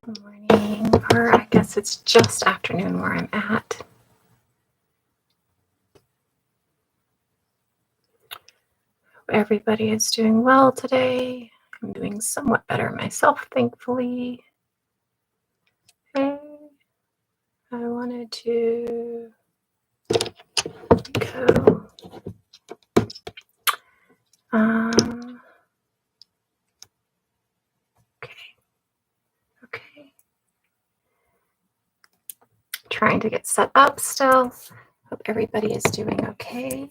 Morning, or I guess it's just afternoon where I'm at. Hope everybody is doing well today. I'm doing somewhat better myself, thankfully. Okay. I wanted to go. Okay. Trying to get set up still. Hope everybody is doing okay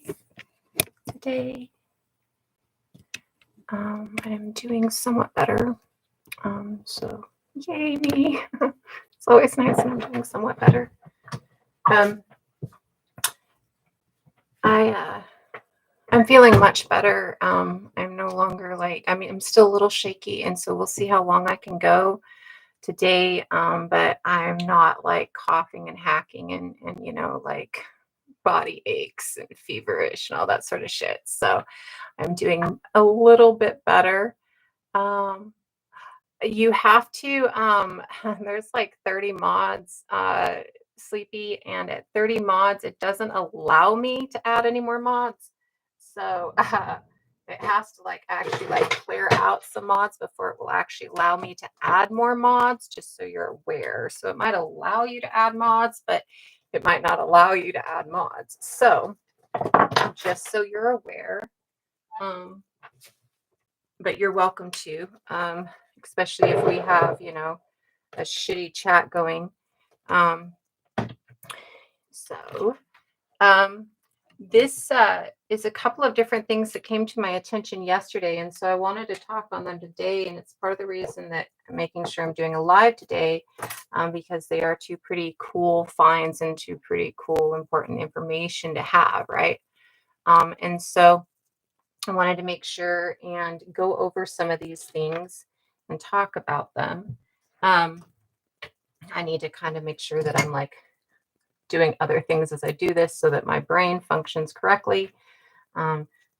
today. I'm doing somewhat better. So yay me. It's always nice when I'm doing somewhat better. I'm feeling much better. I'm no longer I'm still a little shaky, and so we'll see how long I can go today. But I'm not like coughing and hacking and like body aches and feverish and all that sort of shit. So I'm doing a little bit better. Um, you have to there's like 30 mods sleepy, and at 30 mods it doesn't allow me to add any more mods. So it has to actually clear out some mods before it will actually allow me to add more mods, just so you're aware. So it might allow you to add mods, but it might not allow you to add mods. So just so you're aware. But you're welcome to, especially if we have, a shitty chat going. So this is a couple of different things that came to my attention yesterday, and so I wanted to talk on them today, and it's part of the reason that I'm making sure I'm doing a live today, because they are two pretty cool finds and two pretty cool, important information to have, right? And so I wanted to make sure and go over some of these things and talk about them. I need to kind of make sure that I'm doing other things as I do this so that my brain functions correctly.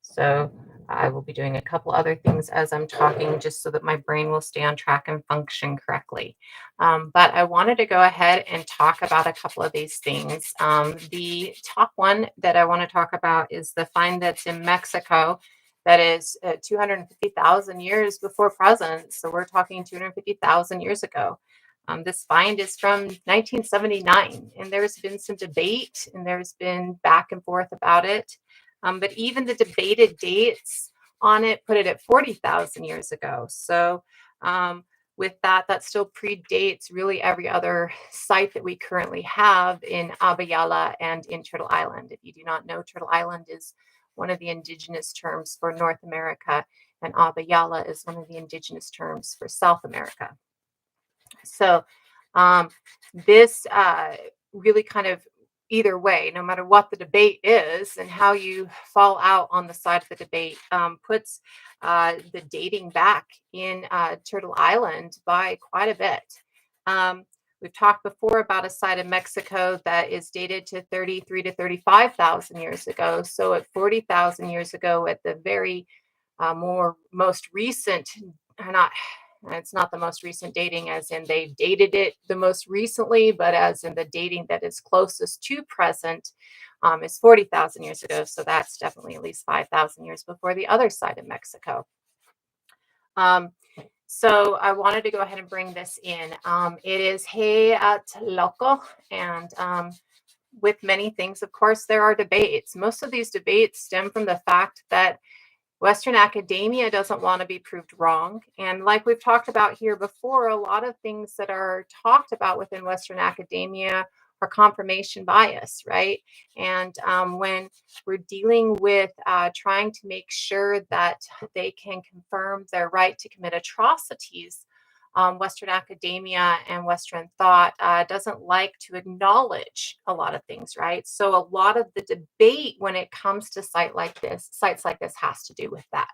So I will be doing a couple other things as I'm talking, just so that my brain will stay on track and function correctly. But I wanted to go ahead and talk about a couple of these things. The top one that I want to talk about is the find that's in Mexico that is 250,000 years before present. So we're talking 250,000 years ago. This find is from 1979, and there's been some debate and there's been back and forth about it. But even the debated dates on it put it at 40,000 years ago. So with that, that still predates really every other site that we currently have in Abayala and in Turtle Island. If you do not know, Turtle Island is one of the indigenous terms for North America, and Abayala is one of the indigenous terms for South America. So this really kind of, either way, no matter what the debate is and how you fall out on the side of the debate, puts the dating back in Turtle Island by quite a bit. We've talked before about a site in Mexico that is dated to 33 to 35,000 years ago. So at 40,000 years ago, at the very most recent, not it's not the most recent dating as in they dated it the most recently, but as in the dating that is closest to present is 40,000 years ago. So that's definitely at least 5,000 years before the other side of Mexico. So I wanted to go ahead and bring this in. It is Hueyatlaco, and with many things, of course, there are debates. Most of these debates stem from the fact that Western academia doesn't want to be proved wrong. And like we've talked about here before, a lot of things that are talked about within Western academia are confirmation bias, right? And when we're dealing with trying to make sure that they can confirm their right to commit atrocities, Western academia and Western thought doesn't like to acknowledge a lot of things, right? So a lot of the debate when it comes to sites like this has to do with that.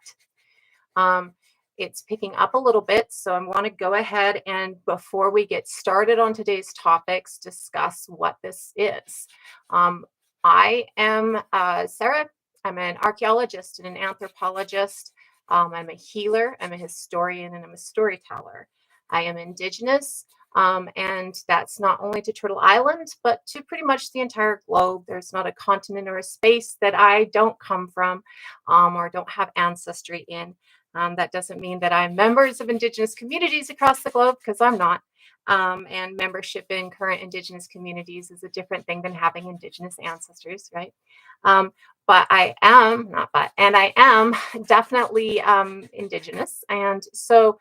It's picking up a little bit, so I want to go ahead and, before we get started on today's topics, discuss what this is. I am Sarah. I'm an archaeologist and an anthropologist. I'm a healer, I'm a historian, and I'm a storyteller. I am Indigenous. And that's not only to Turtle Island, but to pretty much the entire globe. There's not a continent or a space that I don't come from or don't have ancestry in. That doesn't mean that I'm members of Indigenous communities across the globe, because I'm not. And membership in current Indigenous communities is a different thing than having Indigenous ancestors, right? But I am not, but, and I am definitely Indigenous. And so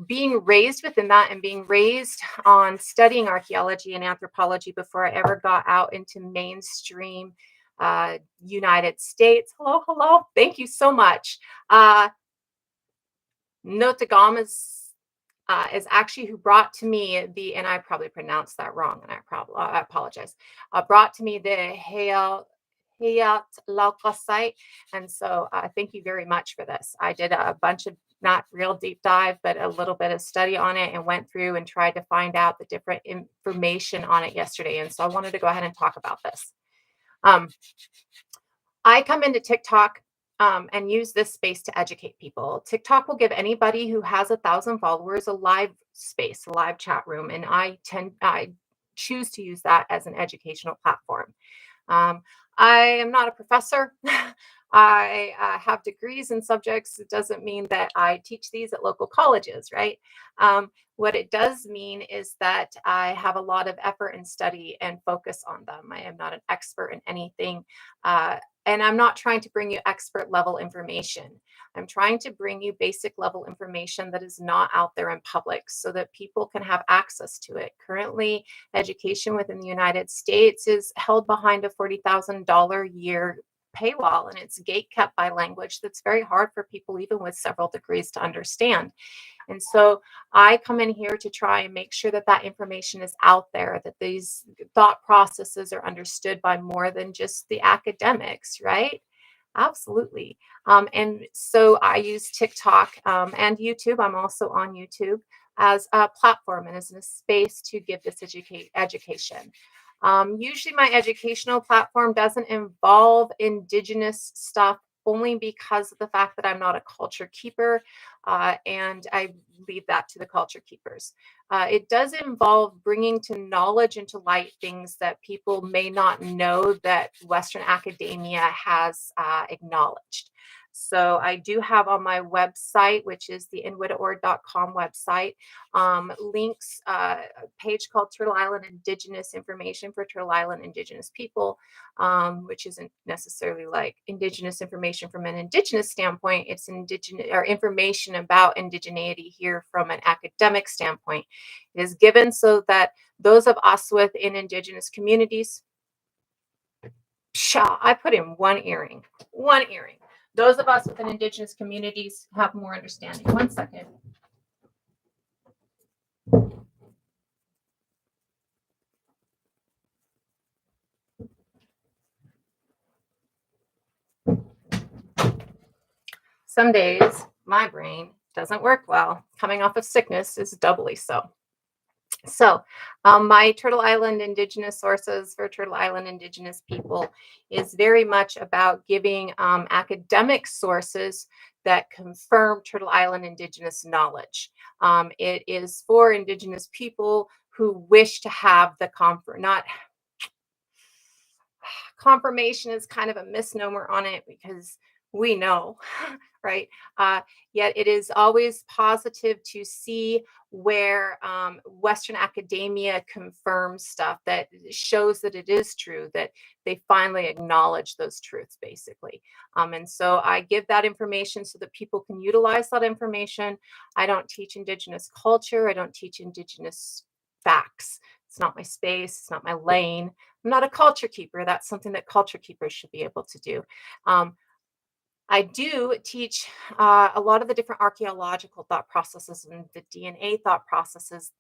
being raised within that and being raised on studying archaeology and anthropology before I ever got out into mainstream United States. Hello, hello. Thank you so much. Notagamas is actually who brought to me and I probably pronounced that wrong, and I apologize, brought to me the Hueyatlaco site. And so thank you very much for this. I did a bunch of, not real deep dive, but a little bit of study on it and went through and tried to find out the different information on it yesterday. And so I wanted to go ahead and talk about this. I come into TikTok and use this space to educate people. TikTok will give anybody who has 1,000 followers a live space, a live chat room, and I choose to use that as an educational platform. I am not a professor. I have degrees in subjects. It doesn't mean that I teach these at local colleges, right? What it does mean is that I have a lot of effort and study and focus on them. I am not an expert in anything. And I'm not trying to bring you expert level information. I'm trying to bring you basic level information that is not out there in public so that people can have access to it. Currently, education within the United States is held behind a $40,000 a year paywall, and it's gate kept by language that's very hard for people, even with several degrees, to understand. And so I come in here to try and make sure that that information is out there, that these thought processes are understood by more than just the academics, right? Absolutely. And so I use TikTok and YouTube. I'm also on YouTube as a platform and as a space to give this education. Usually my educational platform doesn't involve Indigenous stuff, only because of the fact that I'm not a culture keeper, and I leave that to the culture keepers. It does involve bringing to knowledge and to light things that people may not know that Western academia has acknowledged. So I do have on my website, which is the widdaord.com website, links, a page called Turtle Island Indigenous Information for Turtle Island Indigenous People, which isn't necessarily like Indigenous information from an Indigenous standpoint. It's Indigenous or information about indigeneity here from an academic standpoint. It is given so that those of us within Indigenous communities, I put in one earring, one earring. Those of us within Indigenous communities have more understanding. One second. Some days my brain doesn't work well. Coming off of sickness is doubly so. So, my Turtle Island Indigenous sources for Turtle Island Indigenous people is very much about giving academic sources that confirm Turtle Island Indigenous knowledge. It is for Indigenous people who wish to have the not confirmation is kind of a misnomer on it because we know, right? Yet it is always positive to see where Western academia confirms stuff that shows that it is true, that they finally acknowledge those truths, basically. And so I give that information so that people can utilize that information. I don't teach Indigenous culture. I don't teach Indigenous facts. It's not my space. It's not my lane. I'm not a culture keeper. That's something that culture keepers should be able to do. I do teach a lot of the different archaeological thought processes and the DNA thought processes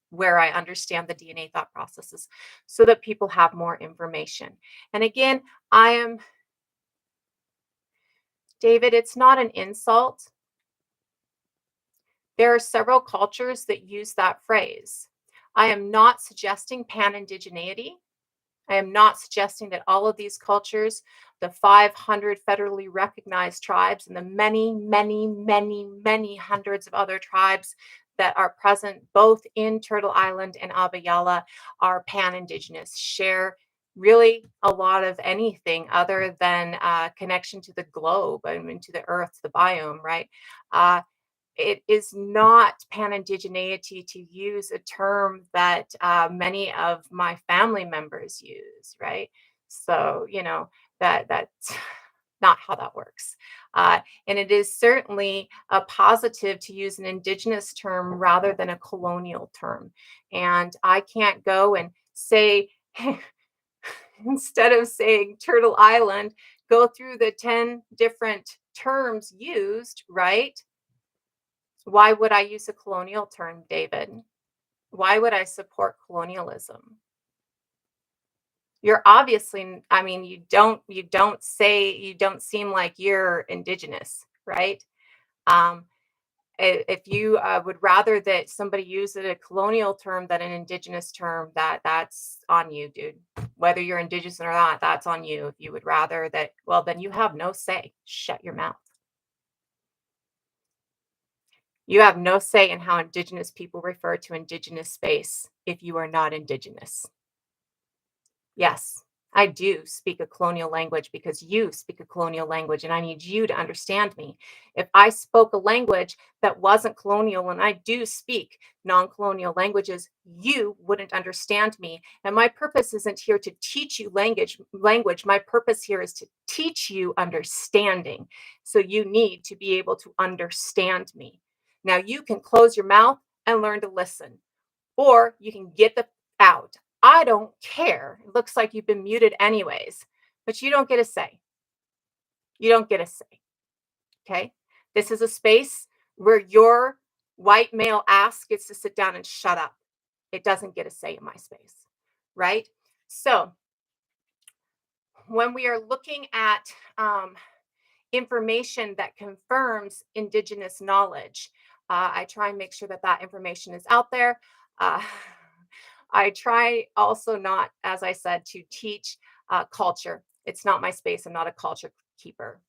where I understand the DNA thought processes so that people have more information. And again, I am, David, it's not an insult. There are several cultures that use that phrase. I am not suggesting pan-indigeneity. I am not suggesting that all of these cultures, the 500 federally recognized tribes and the many, many, many, many hundreds of other tribes that are present both in Turtle Island and Abayala are pan-indigenous, share really a lot of anything other than connection to the globe, I mean, to the earth, the biome, right? Uh, it is not pan-indigeneity to use a term that many of my family members use, right? So, that's not how that works. And it is certainly a positive to use an indigenous term rather than a colonial term. And I can't go and say, instead of saying Turtle Island, go through the 10 different terms used, right? Why would I use a colonial term, David? Why would I support colonialism? You're obviously, I mean, you don't seem like you're indigenous, right? Um, if you would rather that somebody use a colonial term than an indigenous term, that's on you, dude. Whether you're indigenous or not, that's on you. If you would rather that, well, then you have no say. Shut your mouth. You have no say in how indigenous people refer to indigenous space if you are not indigenous. Yes, I do speak a colonial language because you speak a colonial language and I need you to understand me. If I spoke a language that wasn't colonial and I do speak non-colonial languages, you wouldn't understand me. And my purpose isn't here to teach you language. My purpose here is to teach you understanding. So you need to be able to understand me. Now you can close your mouth and learn to listen, or you can get the out. I don't care. It looks like you've been muted anyways, but you don't get a say. You don't get a say. Okay. This is a space where your white male ass gets to sit down and shut up. It doesn't get a say in my space. Right. So when we are looking at information that confirms indigenous knowledge, I try and make sure that that information is out there. Uh, I try also not, as I said, to teach culture. It's not my space. I'm not a culture keeper.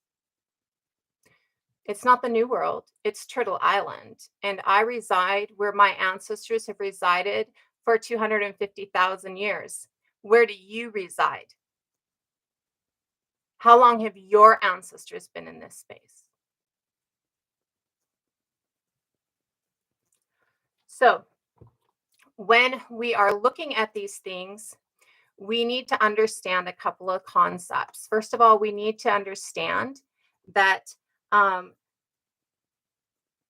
It's not the New World. It's Turtle Island. And I reside where my ancestors have resided for 250,000 years. Where do you reside? How long have your ancestors been in this space? So, when we are looking at these things, we need to understand a couple of concepts. First of all, we need to understand that um,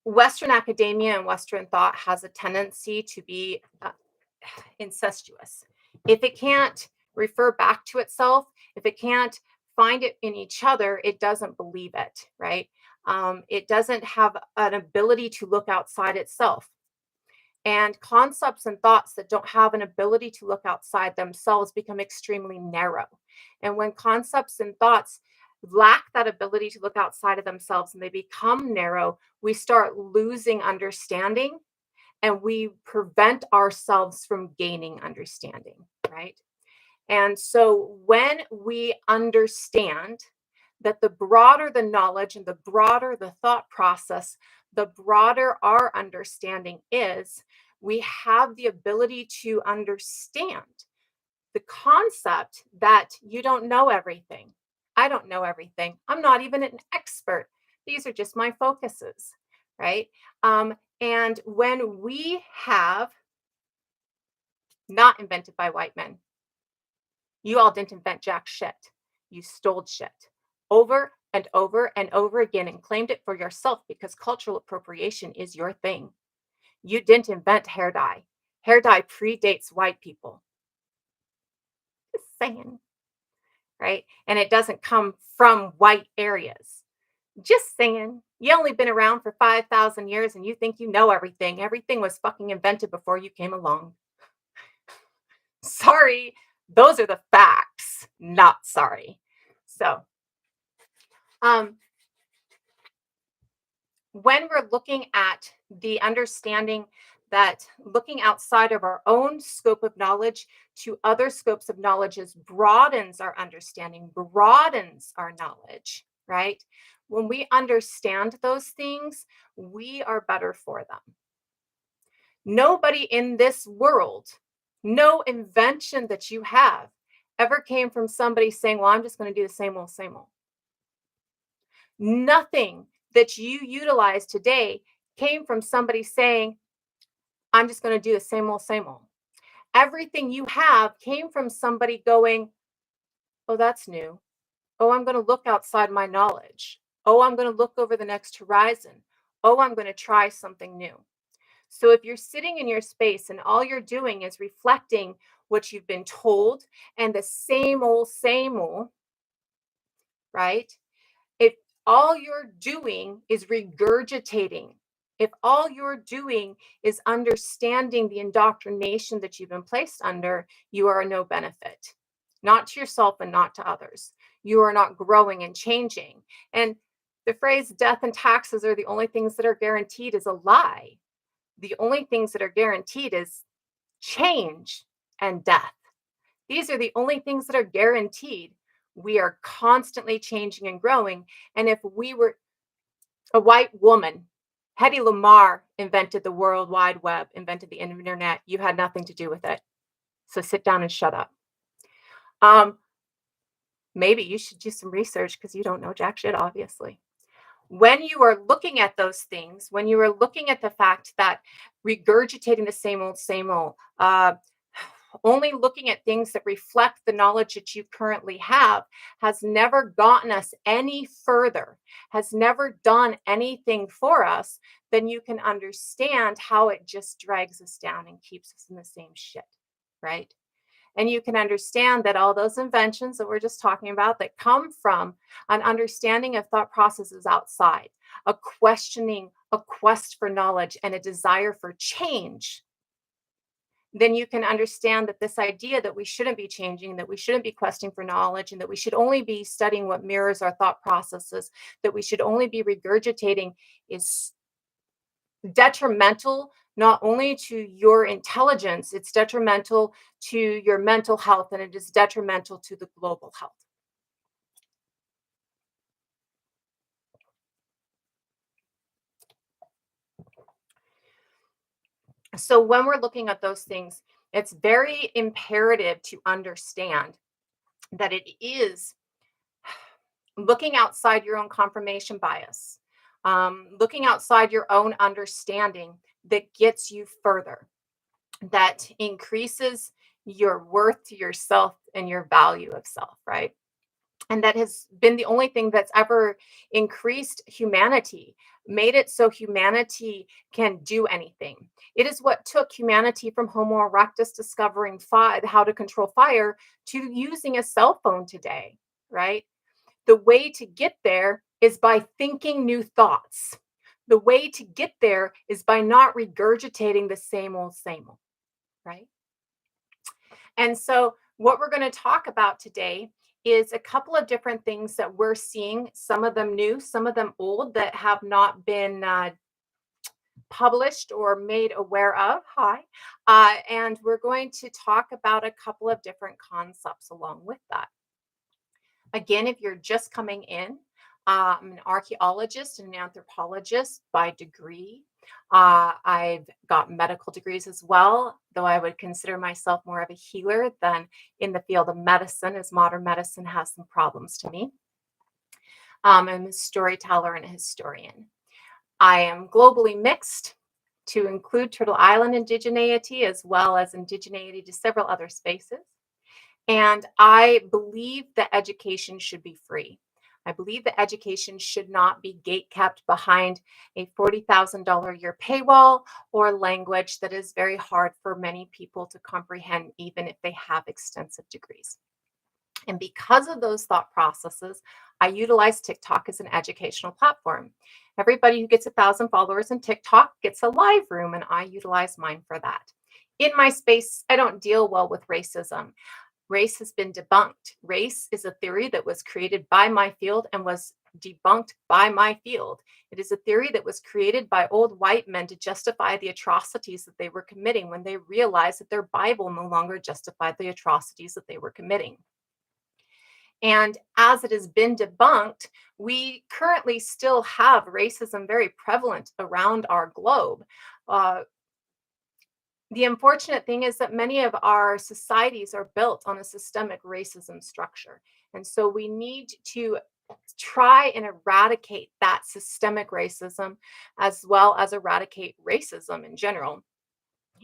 Western academia and Western thought has a tendency to be incestuous. If it can't refer back to itself, if it can't find it in each other, it doesn't believe it, right? It doesn't have an ability to look outside itself. And concepts and thoughts that don't have an ability to look outside themselves become extremely narrow. And when concepts and thoughts lack that ability to look outside of themselves and they become narrow, we start losing understanding and we prevent ourselves from gaining understanding, right? And so when we understand that the broader the knowledge and the broader the thought process, the broader our understanding is, we have the ability to understand the concept that you don't know everything. I don't know everything. I'm not even an expert. These are just my focuses, right? And when we have not invented by white men, you all didn't invent jack shit. You stole shit over and over and over again and claimed it for yourself because cultural appropriation is your thing. You didn't invent hair dye. Hair dye predates white people. Just saying, right? And it doesn't come from white areas. Just saying. You only been around for 5,000 years and you think you know everything. Everything was fucking invented before you came along. Sorry, those are the facts. Not sorry. So, when we're looking at the understanding that looking outside of our own scope of knowledge to other scopes of knowledges broadens our understanding, broadens our knowledge, right? When we understand those things, we are better for them. Nobody in this world, no invention that you have ever came from somebody saying, well, I'm just going to do the same old, same old. Nothing that you utilize today came from somebody saying, I'm just going to do the same old, same old. Everything you have came from somebody going, oh, that's new. Oh, I'm going to look outside my knowledge. Oh, I'm going to look over the next horizon. Oh, I'm going to try something new. So if you're sitting in your space and all you're doing is reflecting what you've been told and the same old, right? If all you're doing is regurgitating, if all you're doing is understanding the indoctrination that you've been placed under, you are no benefit, not to yourself and not to others. You are not growing and changing. And the phrase death and taxes are the only things that are guaranteed is a lie. The only things that are guaranteed is change and death. These are the only things that are guaranteed. We are constantly changing and growing. And if we were a white woman, Hedy Lamarr invented the World Wide Web, invented the internet. You had nothing to do with it. So sit down and shut up. Maybe you should do some research because you don't know jack shit, obviously. When you are looking at those things, when you are looking at the fact that regurgitating the same old, only looking at things that reflect the knowledge that you currently have has never gotten us any further, has never done anything for us, then you can understand how it just drags us down and keeps us in the same shit, right? And you can understand that all those inventions that we're just talking about that come from an understanding of thought processes outside, a questioning, a quest for knowledge, and a desire for change, then you can understand that this idea that we shouldn't be changing, that we shouldn't be questing for knowledge, and that we should only be studying what mirrors our thought processes, that we should only be regurgitating is detrimental not only to your intelligence, it's detrimental to your mental health, and it is detrimental to the global health. So when we're looking at those things, it's very imperative to understand that it is looking outside your own confirmation bias, looking outside your own understanding that gets you further, that increases your worth to yourself and your value of self, right? And that has been the only thing that's ever increased humanity, made it so humanity can do anything. It is what took humanity from Homo erectus discovering how to control fire to using a cell phone today, right? The way to get there is by thinking new thoughts. The way to get there is by not regurgitating the same old, right? And so, what we're going to talk about today is a couple of different things that we're seeing, some of them new, some of them old, that have not been published or made aware of. Hi. And we're going to talk about a couple of different concepts along with that. Again, if you're just coming in, I'm an archaeologist and an anthropologist by degree. I've got medical degrees as well, though I would consider myself more of a healer than in the field of medicine, as modern medicine has some problems to me. I'm a storyteller and a historian. I am globally mixed to include Turtle Island indigeneity as well as indigeneity to several other spaces. And I believe that education should be free. I believe that education should not be gate-kept behind a $40,000 a year paywall or language that is very hard for many people to comprehend, even if they have extensive degrees. And because of those thought processes, I utilize TikTok as an educational platform. Everybody who gets 1,000 followers in TikTok gets a live room, and I utilize mine for that. In my space, I don't deal well with racism. Race has been debunked. Race is a theory that was created by my field and was debunked by my field. It is a theory that was created by old white men to justify the atrocities that they were committing when they realized that their Bible no longer justified the atrocities that they were committing. And as it has been debunked, we currently still have racism very prevalent around our globe. The unfortunate thing is that many of our societies are built on a systemic racism structure. And so we need to try and eradicate that systemic racism as well as eradicate racism in general.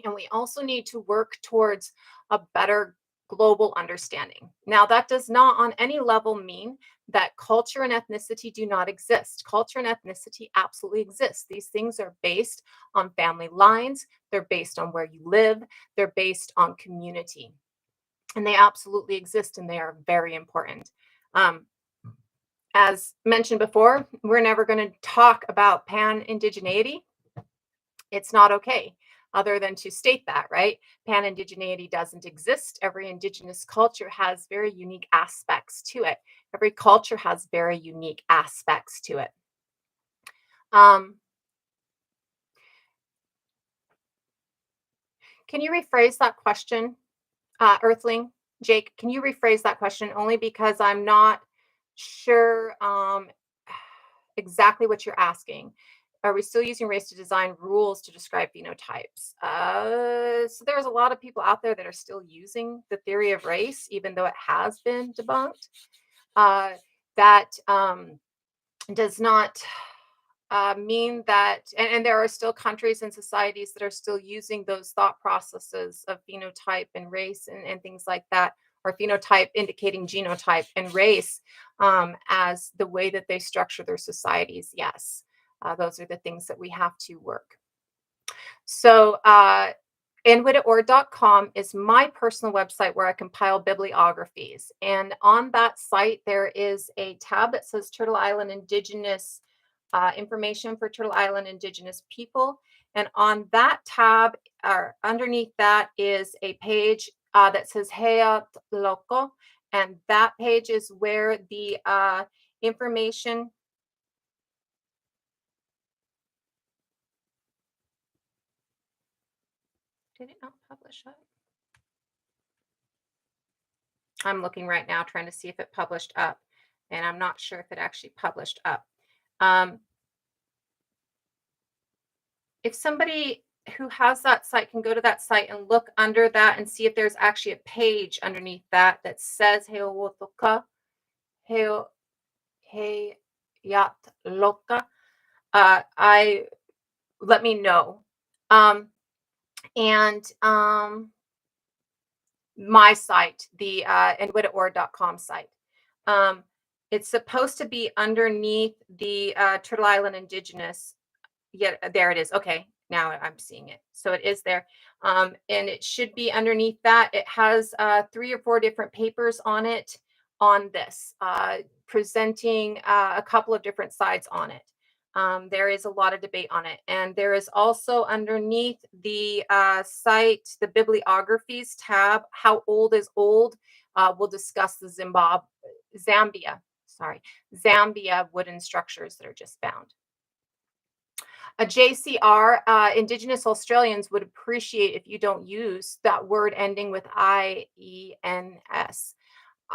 And we also need to work towards a better global understanding. Now, that does not on any level mean that culture and ethnicity do not exist. Culture and ethnicity absolutely exist. These things are based on family lines, they're based on where you live, they're based on community. And they absolutely exist and they are very important. Um, as mentioned before, we're never going to talk about pan indigeneity. It's not okay other than to state that, right? Pan indigeneity doesn't exist. Every indigenous culture has very unique aspects to it. Every culture has very unique aspects to it. Um, can you rephrase that question, Earthling? Jake, can you rephrase that question only because I'm not sure exactly what you're asking. Are we still using race to design rules to describe phenotypes? So there's a lot of people out there that are still using the theory of race, even though it has been debunked. That does not mean that, and there are still countries and societies that are still using those thought processes of phenotype and race and things like that, or phenotype indicating genotype and race as the way that they structure their societies. Yes, those are the things that we have to work. So, and widdaord.com is my personal website where I compile bibliographies. And on that site, there is a tab that says Turtle Island Indigenous information for Turtle Island Indigenous people. And on that tab, or underneath that, is a page that says Hueyatlaco. And that page is where the information. Did it not publish up? I'm looking right now trying to see if it published up, and I'm not sure if it actually published up. Um, if somebody who has that site can go to that site and look under that and see if there's actually a page underneath that that says Heowotoka, Heo, Heyatloka, I let me know. And my site, the andwiddaord.com site. Um, it's supposed to be underneath the Turtle Island Indigenous. Yeah, there it is. Okay, now I'm seeing it. So it is there. And it should be underneath that. It has 3 or 4 different papers on it on this, presenting a couple of different sides on it. There is a lot of debate on it. And there is also underneath the site, the bibliographies tab, How Old is Old? We'll discuss the Zambia wooden structures that are just found. A JCR, Indigenous Australians would appreciate if you don't use that word ending with IENS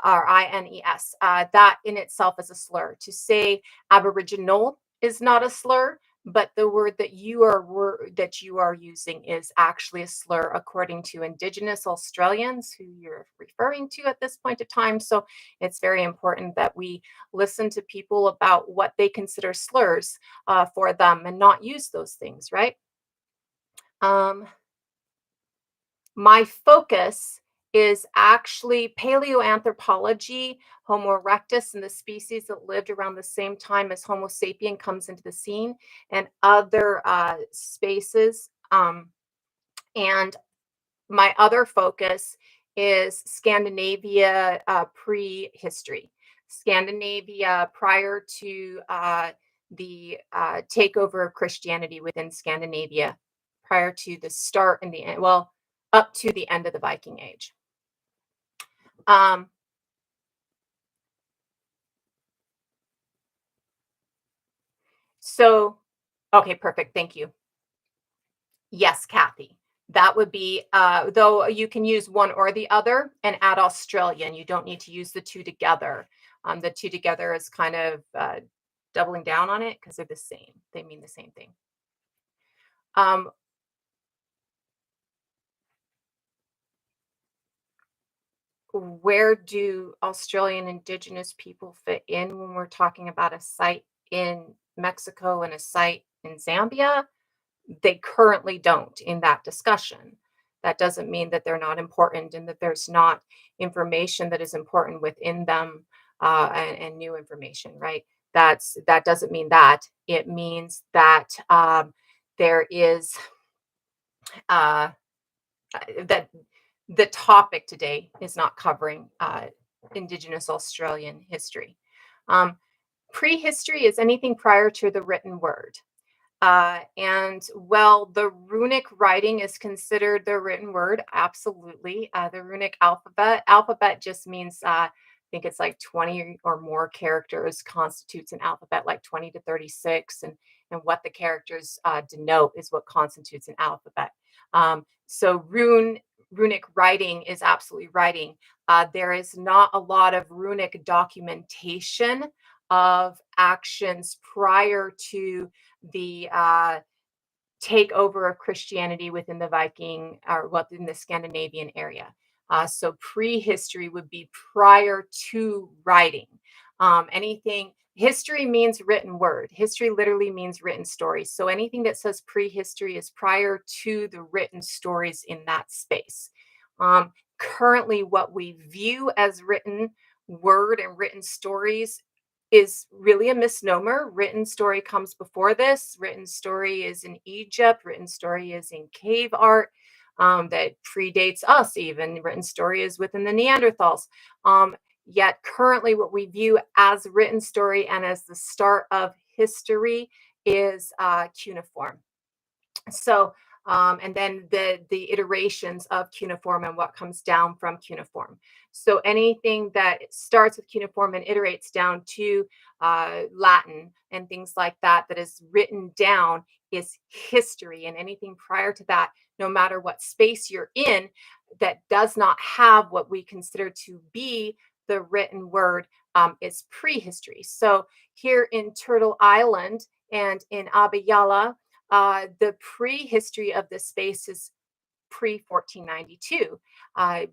or INES. That in itself is a slur. To say Aboriginal is not a slur, but the word that you are using is actually a slur according to Indigenous Australians who you're referring to at this point of time. So it's very important that we listen to people about what they consider slurs for them and not use those things, right? Um, my focus is actually paleoanthropology, Homo erectus, and the species that lived around the same time as Homo sapien comes into the scene, and other spaces. And my other focus is Scandinavia prehistory, Scandinavia prior to the takeover of Christianity within Scandinavia, prior to the start and the end, well, up to the end of the Viking Age. Um, so, okay, perfect. Thank you. Yes, Kathy. That would be, though you can use one or the other and add Australian. You don't need to use the two together. The two together is kind of doubling down on it because they're the same. They mean the same thing. Um, where do Australian Indigenous people fit in when we're talking about a site in Mexico and a site in Zambia? They currently don't in that discussion. That doesn't mean that they're not important and that there's not information that is important within them, and new information, right? That doesn't mean that. It means that there is uh, that the topic today is not covering Indigenous Australian history. Um, Prehistory is anything prior to the written word. And well, the runic writing is considered the written word. Absolutely. The runic alphabet just means, I think it's like 20 or more characters constitutes an alphabet, like 20 to 36. And what the characters denote is what constitutes an alphabet. So runic writing is absolutely writing. There is not a lot of runic documentation of actions prior to the takeover of Christianity within the Viking or within the Scandinavian area. So prehistory would be prior to writing. Anything history means written word. History literally means written stories. So anything that says prehistory is prior to the written stories in that space. Currently, what we view as written word and written stories is really a misnomer. Written story comes before this. Written story is in Egypt. Written story is in cave art that predates us, even. Written story is within the Neanderthals. Yet, currently, what we view as written story and as the start of history is cuneiform. So, and then the iterations of cuneiform and what comes down from cuneiform. So anything that starts with cuneiform and iterates down to Latin and things like that, that is written down is history. And anything prior to that, no matter what space you're in, that does not have what we consider to be the written word, is prehistory. So here in Turtle Island and in Abiyala, the prehistory of this space is pre 1492,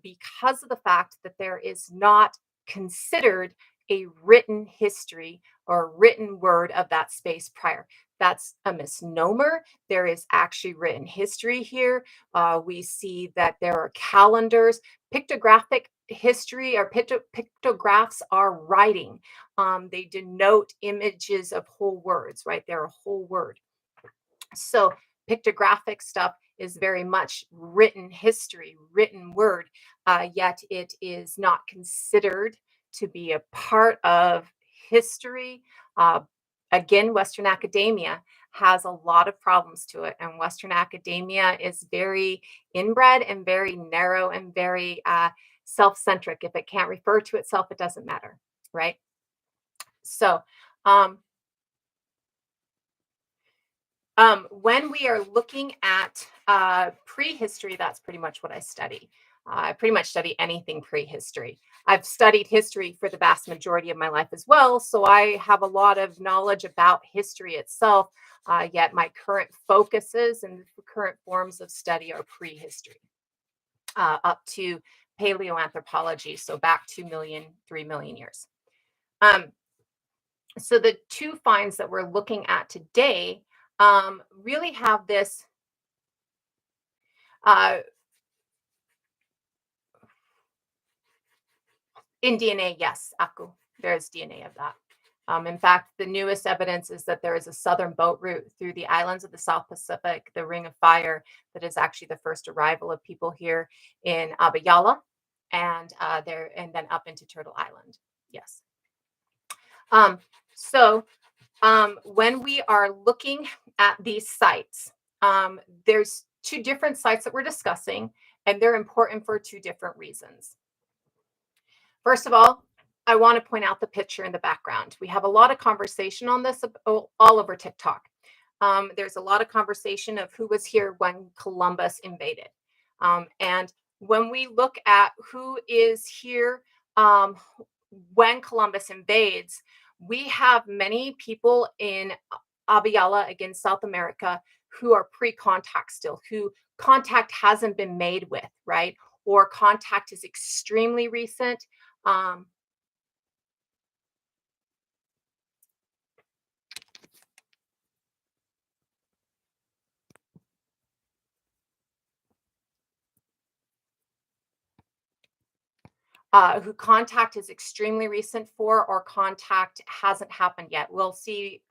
because of the fact that there is not considered a written history or written word of that space prior. That's a misnomer. There is actually written history here. We see that there are calendars, pictographic history, or pictographs are writing. They denote images of whole words, right? They're a whole word. So pictographic stuff is very much written history, written word, yet it is not considered to be a part of history. Uh, Again, Western academia has a lot of problems to it, and Western academia is very inbred and very narrow and very self-centric. If it can't refer to itself, it doesn't matter, right? So, um, when we are looking at prehistory, that's pretty much what I study. I pretty much study anything prehistory. I've studied history for the vast majority of my life as well, so I have a lot of knowledge about history itself. Yet my current focuses and current forms of study are prehistory, up to paleoanthropology, so back 2 million, 3 million years. Um, so the two finds that we're looking at today really have this uh, in DNA. Yes, Aku, there's DNA of that. In fact, the newest evidence is that there is a southern boat route through the islands of the South Pacific, the Ring of Fire, that is actually the first arrival of people here in Abiyala, and there, and then up into Turtle Island. Yes. Um, so when we are looking at these sites, there's two different sites that we're discussing, and they're important for two different reasons. First of all, I want to point out the picture in the background. We have a lot of conversation on this all over TikTok. There's a lot of conversation of who was here when Columbus invaded. And when we look at who is here when Columbus invades, we have many people in Abiyala, again, South America, who are pre-contact still, who contact hasn't been made with, right? or contact is extremely recent. Um, who contact is extremely recent for, or contact hasn't happened yet. We'll see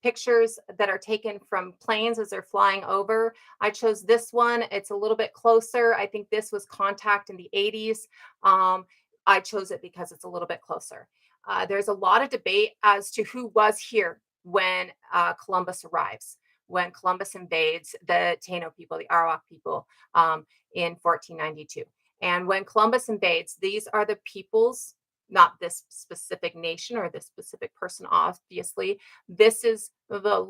pictures that are taken from planes as they're flying over. I chose this one. It's a little bit closer. I think this was contact in the 80s. I chose it because it's a little bit closer. There's a lot of debate as to who was here when Columbus arrives, when Columbus invades the Taino people, the Arawak people, in 1492. And when Columbus invades, these are the peoples, not this specific nation or this specific person, obviously. This is the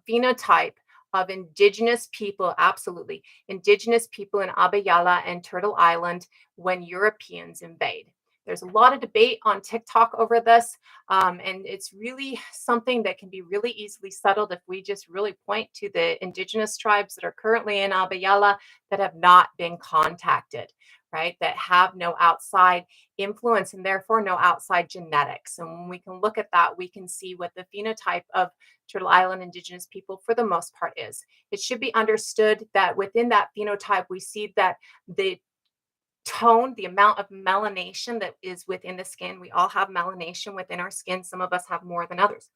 phenotype of indigenous people, absolutely. Indigenous people in Abayala and Turtle Island when Europeans invade. There's a lot of debate on TikTok over this, and it's really something that can be really easily settled if we just really point to the indigenous tribes that are currently in Abayala that have not been contacted, right? That have no outside influence and therefore no outside genetics. And when we can look at that, we can see what the phenotype of Turtle Island Indigenous people for the most part is. It should be understood that within that phenotype, we see that the tone, the amount of melanation that is within the skin, we all have melanation within our skin. Some of us have more than others,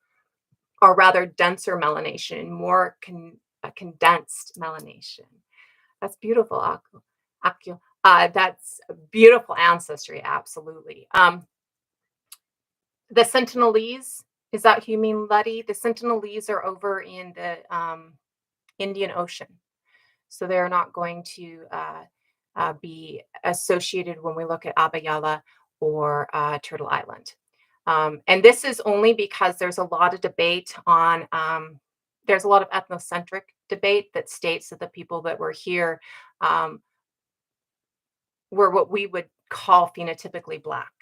or rather denser melanation, more condensed melanation. That's beautiful, Akio. That's beautiful ancestry, absolutely. The Sentinelese, is that who you mean, Letty? The Sentinelese are over in the Indian Ocean. So they're not going to be associated when we look at Abayala or Turtle Island. And this is only because there's a lot of debate on, there's a lot of ethnocentric debate that states that the people that were here were what we would call phenotypically Black,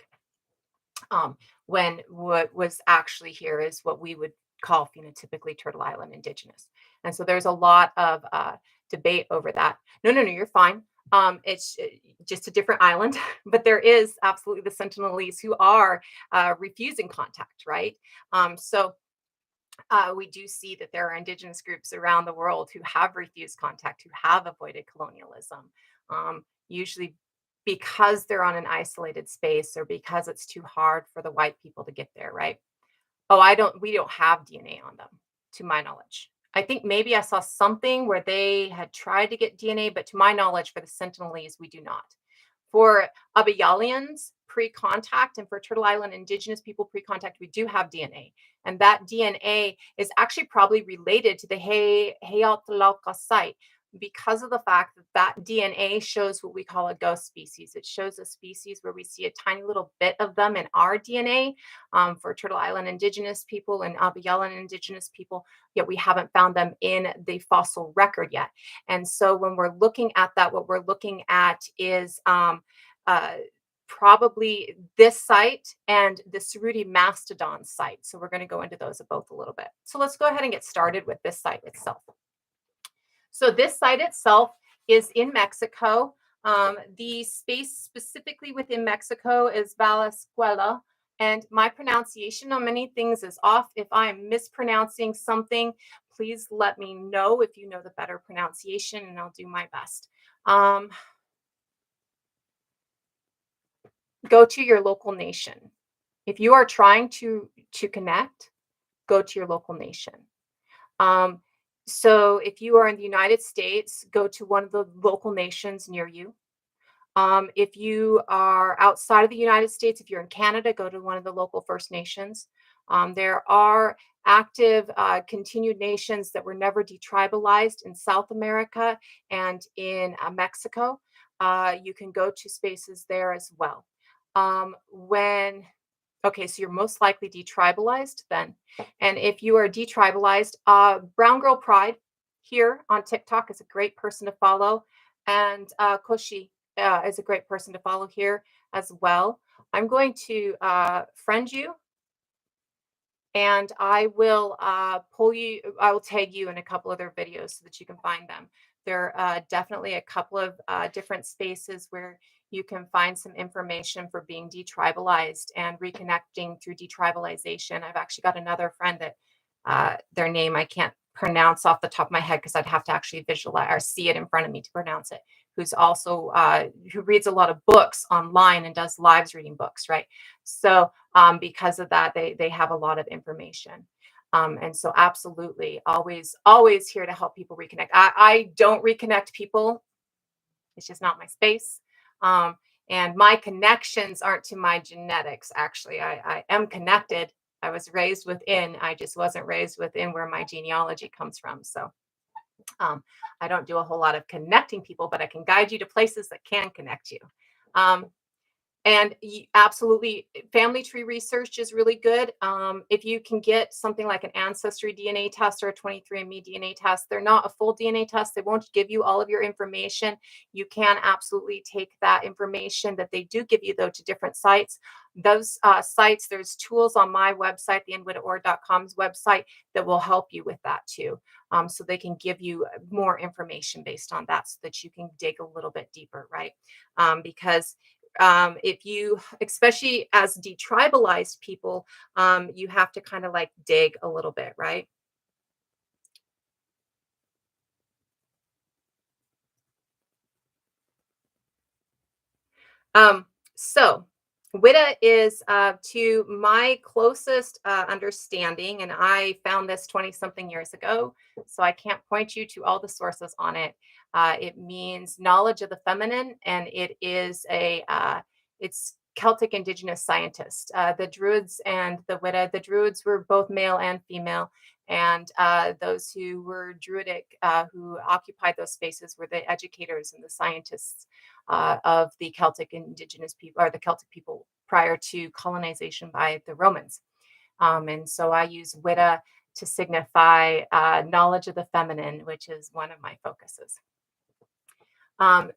when what was actually here is what we would call phenotypically Turtle Island Indigenous. And so there's a lot of debate over that. No, you're fine. It's just a different island, but there is absolutely the Sentinelese who are refusing contact, right? So we do see that there are indigenous groups around the world who have refused contact, who have avoided colonialism, usually because they're on an isolated space or because it's too hard for the white people to get there, right? Oh, we don't have DNA on them, to my knowledge. I think maybe I saw something where they had tried to get DNA, but to my knowledge, for the Sentinelese, we do not. For Abayalians pre-contact and for Turtle Island Indigenous people pre-contact, we do have DNA. And that DNA is actually probably related to the Hueyatlaco site because of the fact that that DNA shows what we call a ghost species. It shows a species where we see a tiny little bit of them in our DNA for Turtle Island Indigenous people and Abayalan Indigenous people, yet we haven't found them in the fossil record yet. And so when we're looking at that, what we're looking at is probably this site and the Cerruti mastodon site. So we're going to go into those both a little bit. So let's go ahead and get started with this site itself. So this site itself is in Mexico. The space specifically within Mexico is Valenzuela. And my pronunciation on many things is off. If I'm mispronouncing something, please let me know if you know the better pronunciation, and I'll do my best. Go to your local nation. If you are trying to connect, go to your local nation. So if you are in the United States, go to one of the local nations near you. If you are outside of the United States, if you're in Canada, go to one of the local First Nations. There are active continued nations that were never detribalized in South America and in Mexico. You can go to spaces there as well. Okay, so you're most likely detribalized then. And if you are detribalized, Brown Girl Pride here on TikTok is a great person to follow. And Koshi is a great person to follow here as well. I'm going to friend you. and I will I will tag you in a couple of their videos so that you can find them. There are definitely a couple of different spaces where you can find some information for being detribalized and reconnecting through detribalization. I've actually got another friend that their name I can't pronounce off the top of my head because I'd have to actually visualize or see it in front of me to pronounce it. Who's also who reads a lot of books online and does lives reading books, right? So because of that, they have a lot of information. And so absolutely always here to help people reconnect. I don't reconnect people. It's just not my space. Um, and my connections aren't to my genetics. Actually, I am connected. I was raised within. I just wasn't raised within where my genealogy comes from. So I don't do a whole lot of connecting people, but I can guide you to places that can connect you. Um, and absolutely, family tree research is really good. If you can get something like an ancestry DNA test or a 23andMe DNA test, they're not a full DNA test. They won't give you all of your information. You can absolutely take that information that they do give you, though, to different sites. Those sites, there's tools on my website, the WiddaOrd.com's website, that will help you with that too. So they can give you more information based on that so that you can dig a little bit deeper, right? Because if you, especially as detribalized people, you have to kind of like dig a little bit, right? Um, so Widda is, to my closest understanding, and I found this 20 something years ago, so I can't point you to all the sources on it. It means knowledge of the feminine, and it's Celtic indigenous scientist. The Druids and the Widda, the Druids were both male and female, and those who were Druidic, who occupied those spaces, were the educators and the scientists of the Celtic indigenous people or the Celtic people prior to colonization by the Romans. And so I use Widda to signify knowledge of the feminine, which is one of my focuses.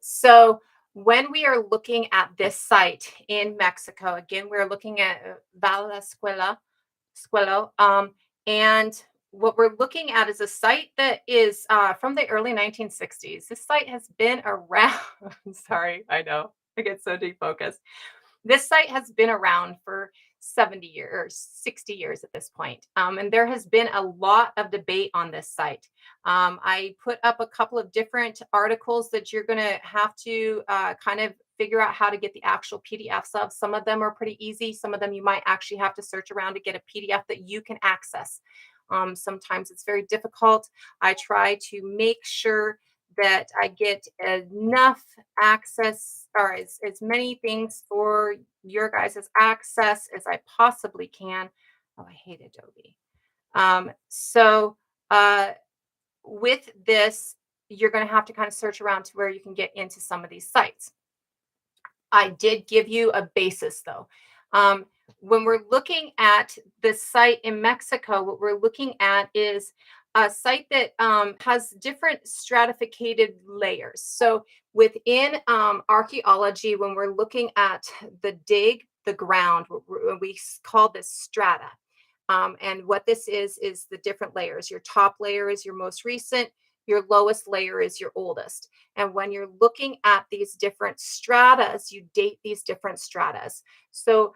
So when we are looking at this site in Mexico, again, we're looking at Val de Escuelo, and what we're looking at is a site that is from the early 1960s. This site has been around. Sorry, I know I get so defocused. This site has been around for 70 years or 60 years at this point. And there has been a lot of debate on this site. I put up a couple of different articles that you're going to have to kind of figure out how to get the actual PDFs of. Some of them are pretty easy. Some of them you might actually have to search around to get a PDF that you can access. Sometimes it's very difficult. I try to make sure that I get enough access or as many things for your guys' access as I possibly can. Oh, I hate Adobe. So with this, you're going to have to kind of search around to where you can get into some of these sites. I did give you a basis though. When we're looking at the site in Mexico, what we're looking at is a site that has different stratificated layers. So within archaeology, when we're looking at the ground, we call this strata. And what this is the different layers. Your top layer is your most recent, your lowest layer is your oldest. And when you're looking at these different stratas, you date these different stratas. So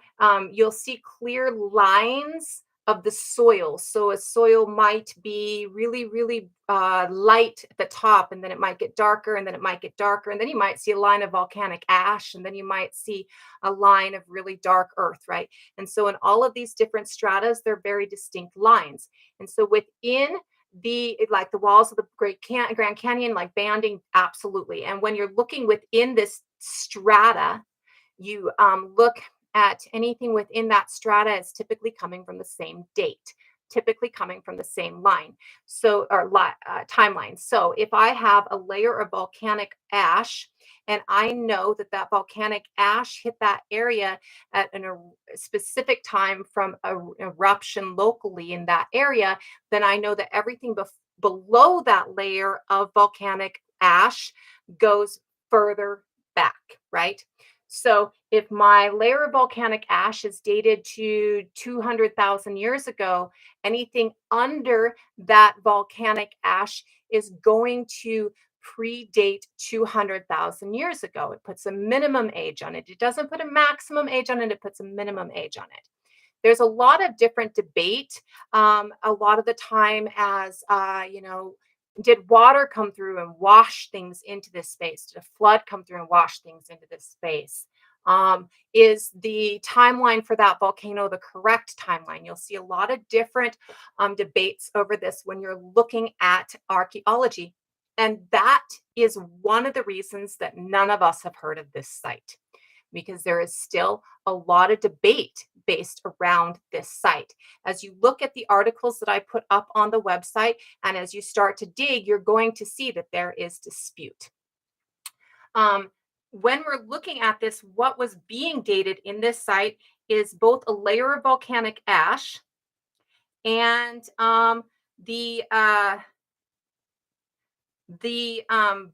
you'll see clear lines of the soil. So a soil might be really, really light at the top, and then it might get darker, and then it might get darker. And then you might see a line of volcanic ash, and then you might see a line of really dark earth, right? And so in all of these different stratas, they're very distinct lines. And so within like the walls of the Grand Canyon, like banding, absolutely. And when you're looking within this strata, you look at anything within that strata is typically coming from the same date, typically coming from the same line. So, or timeline. So if I have a layer of volcanic ash, and I know that that volcanic ash hit that area at a specific time from an eruption locally in that area, then I know that everything below that layer of volcanic ash goes further back, right? So if my layer of volcanic ash is dated to 200,000 years ago, anything under that volcanic ash is going to predate 200,000 years ago. It puts a minimum age on it. It doesn't put a maximum age on it, it puts a minimum age on it. There's a lot of different debate, a lot of the time, as did water come through and wash things into this space? Did a flood come through and wash things into this space? Is the timeline for that volcano the correct timeline? You'll see a lot of different debates over this when you're looking at archaeology. And that is one of the reasons that none of us have heard of this site, because there is still a lot of debate based around this site. As you look at the articles that I put up on the website, and as you start to dig, you're going to see that there is dispute. When we're looking at this, what was being dated in this site is both a layer of volcanic ash and the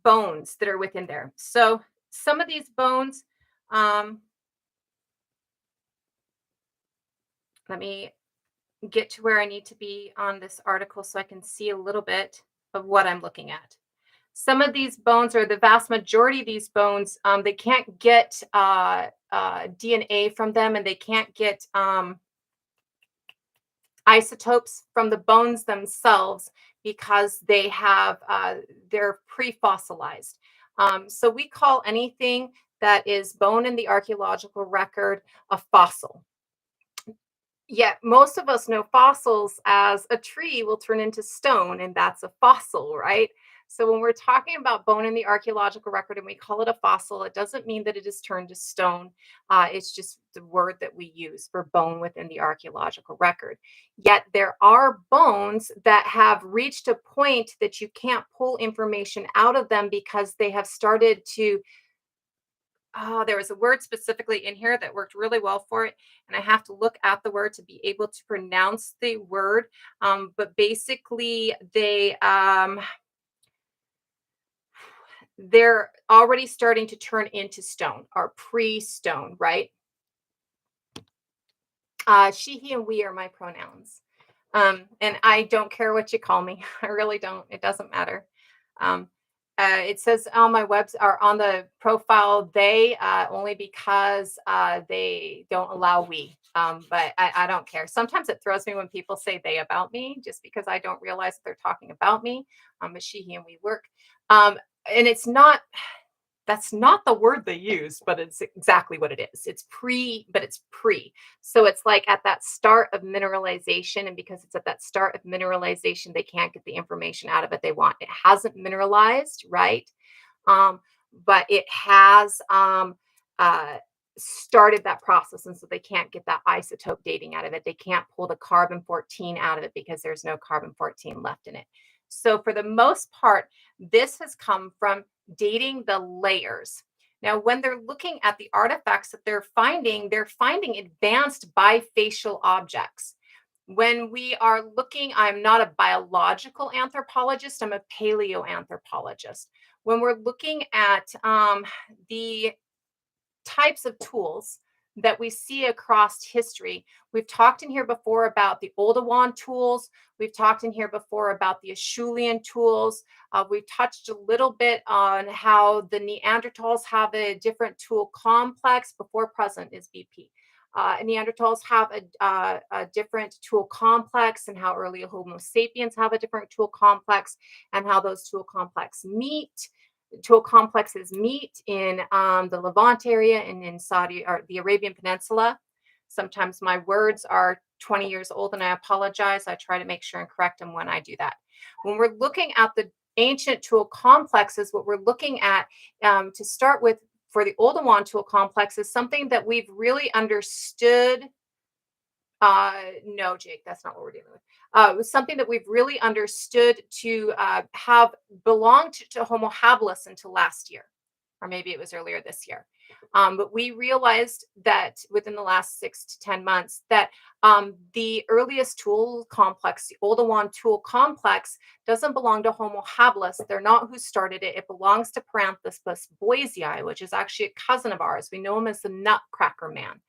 bones that are within there. So some of these bones, let me get to where I need to be on this article so I can see a little bit of what I'm looking at. Some of these bones, or the vast majority of these bones, they can't get DNA from them, and they can't get isotopes from the bones themselves because they're pre-fossilized. So we call anything that is bone in the archaeological record a fossil. Yet most of us know fossils as a tree will turn into stone, and that's a fossil, right? So when we're talking about bone in the archaeological record and we call it a fossil, it doesn't mean that it is turned to stone. It's just the word that we use for bone within the archaeological record. Yet there are bones that have reached a point that you can't pull information out of them because they have started to there was a word specifically in here that worked really well for it, and I have to look at the word to be able to pronounce the word. But basically, they're already starting to turn into stone, or pre-stone, right? She, he, and we are my pronouns, and I don't care what you call me. I really don't. It doesn't matter. Um, it says on my webs or on the profile they only because they don't allow we. But I don't care. Sometimes it throws me when people say they about me, just because I don't realize that they're talking about me. But she, he, and we work. And it's not. That's not the word they use, but it's exactly what it is. It's pre, but it's pre. So it's like at that start of mineralization. And because it's at that start of mineralization, they can't get the information out of it they want. It hasn't mineralized, right? Um, but it has uh, started that process. And so they can't get that isotope dating out of it. They can't pull the carbon 14 out of it because there's no carbon 14 left in it. So for the most part, this has come from dating the layers. Now, when they're looking at the artifacts that they're finding advanced bifacial objects. When we are looking, I'm not a biological anthropologist, I'm a paleoanthropologist. When we're looking at the types of tools that we see across history. We've talked in here before about the Oldowan tools. We've talked in here before about the Acheulean tools. We've touched a little bit on how the Neanderthals have a different tool complex. Before present is BP. Neanderthals have a different tool complex, and how early Homo sapiens have a different tool complex, and how those tool tool complexes meet in the Levant area and in Saudi or the Arabian Peninsula. Sometimes my words are 20 years old and I apologize. I try to make sure and correct them when I do that. When we're looking at the ancient tool complexes, what we're looking at to start with for the Oldowan tool complex is something that we've really understood. No, Jake, that's not what we're dealing with. It was something that we've really understood to have belonged to Homo habilis until last year, or maybe it was earlier this year. But we realized that within the last 6 to 10 months that the earliest tool complex, the Oldowan tool complex, doesn't belong to Homo habilis. They're not who started it. It belongs to Paranthropus boisei, which is actually a cousin of ours. We know him as the Nutcracker Man.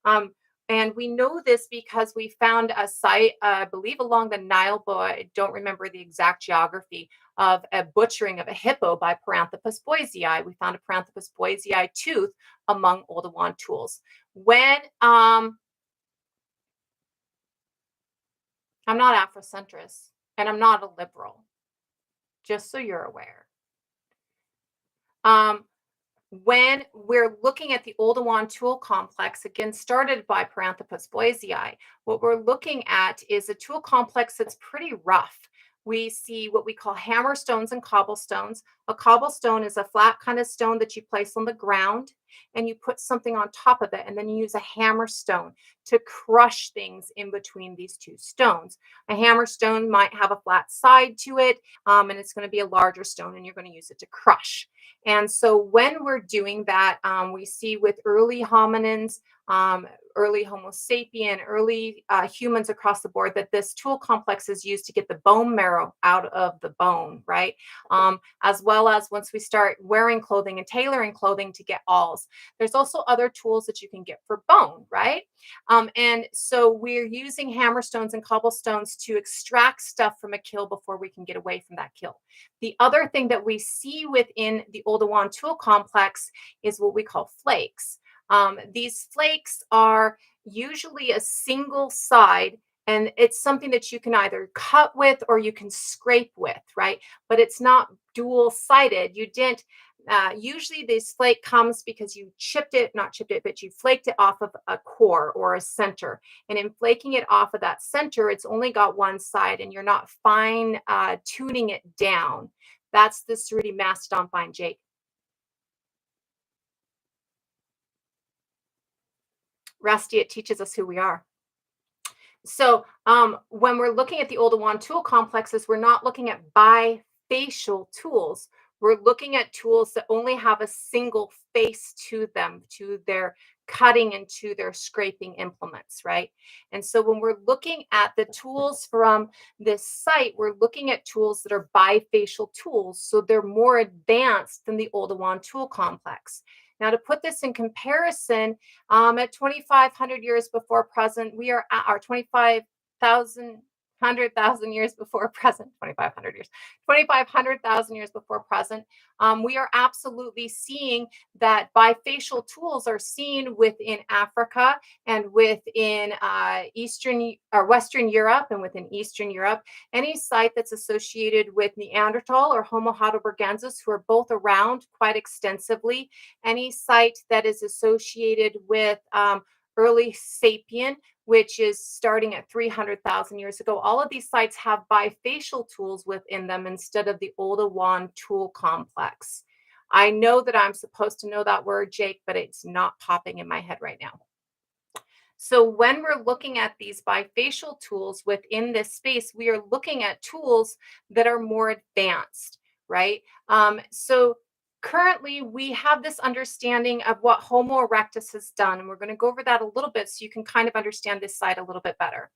Um, and we know this because we found a site, I believe along the Nile, but I don't remember the exact geography, of a butchering of a hippo by Paranthropus boisei. We found a Paranthropus boisei tooth among Oldowan tools. When I'm not Afrocentrist and I'm not a liberal, just so you're aware. Um, when we're looking at the Oldowan tool complex, again started by Paranthropus boisei, what we're looking at is a tool complex that's pretty rough. We see what we call hammerstones and cobblestones. A cobblestone is a flat kind of stone that you place on the ground and you put something on top of it, and then you use a hammerstone to crush things in between these two stones. A hammerstone might have a flat side to it, and it's going to be a larger stone, and you're going to use it to crush. And so when we're doing that, we see with early hominins, early Homo sapien, early humans across the board, that this tool complex is used to get the bone marrow out of the bone, right? As well as once we start wearing clothing and tailoring clothing to get awls. There's also other tools that you can get for bone, right? And so we're using hammerstones and cobblestones to extract stuff from a kill before we can get away from that kill. The other thing that we see within the Oldowan tool complex is what we call flakes. These flakes are usually a single side, and it's something that you can either cut with or you can scrape with, right? But it's not dual sided. You didn't. Usually, this flake comes because you not chipped it, but you flaked it off of a core or a center. And in flaking it off of that center, it's only got one side, and you're not fine tuning it down. That's the Ceruti Mastodon fine, Jake. Rusty, it teaches us who we are. So when we're looking at the Oldowan tool complexes, we're not looking at bifacial tools. We're looking at tools that only have a single face to them, to their cutting and to their scraping implements, right? And so when we're looking at the tools from this site, we're looking at tools that are bifacial tools. So they're more advanced than the Oldowan tool complex. Now, to put this in comparison, at 2,500 years before present, we are at our 25,000, 100,000 years before present, 2,500 years, 2,500,000 years before present. We are absolutely seeing that bifacial tools are seen within Africa and within Eastern or Western Europe and within Eastern Europe. Any site that's associated with Neanderthal or Homo heidelbergensis, who are both around quite extensively. Any site that is associated with early sapien, which is starting at 300,000 years ago. All of these sites have bifacial tools within them instead of the Oldowan tool complex. I know that I'm supposed to know that word, Jake, but it's not popping in my head right now. So when we're looking at these bifacial tools within this space, we are looking at tools that are more advanced, right? So currently we have this understanding of what Homo erectus has done, and we're going to go over that a little bit so you can kind of understand this side a little bit better.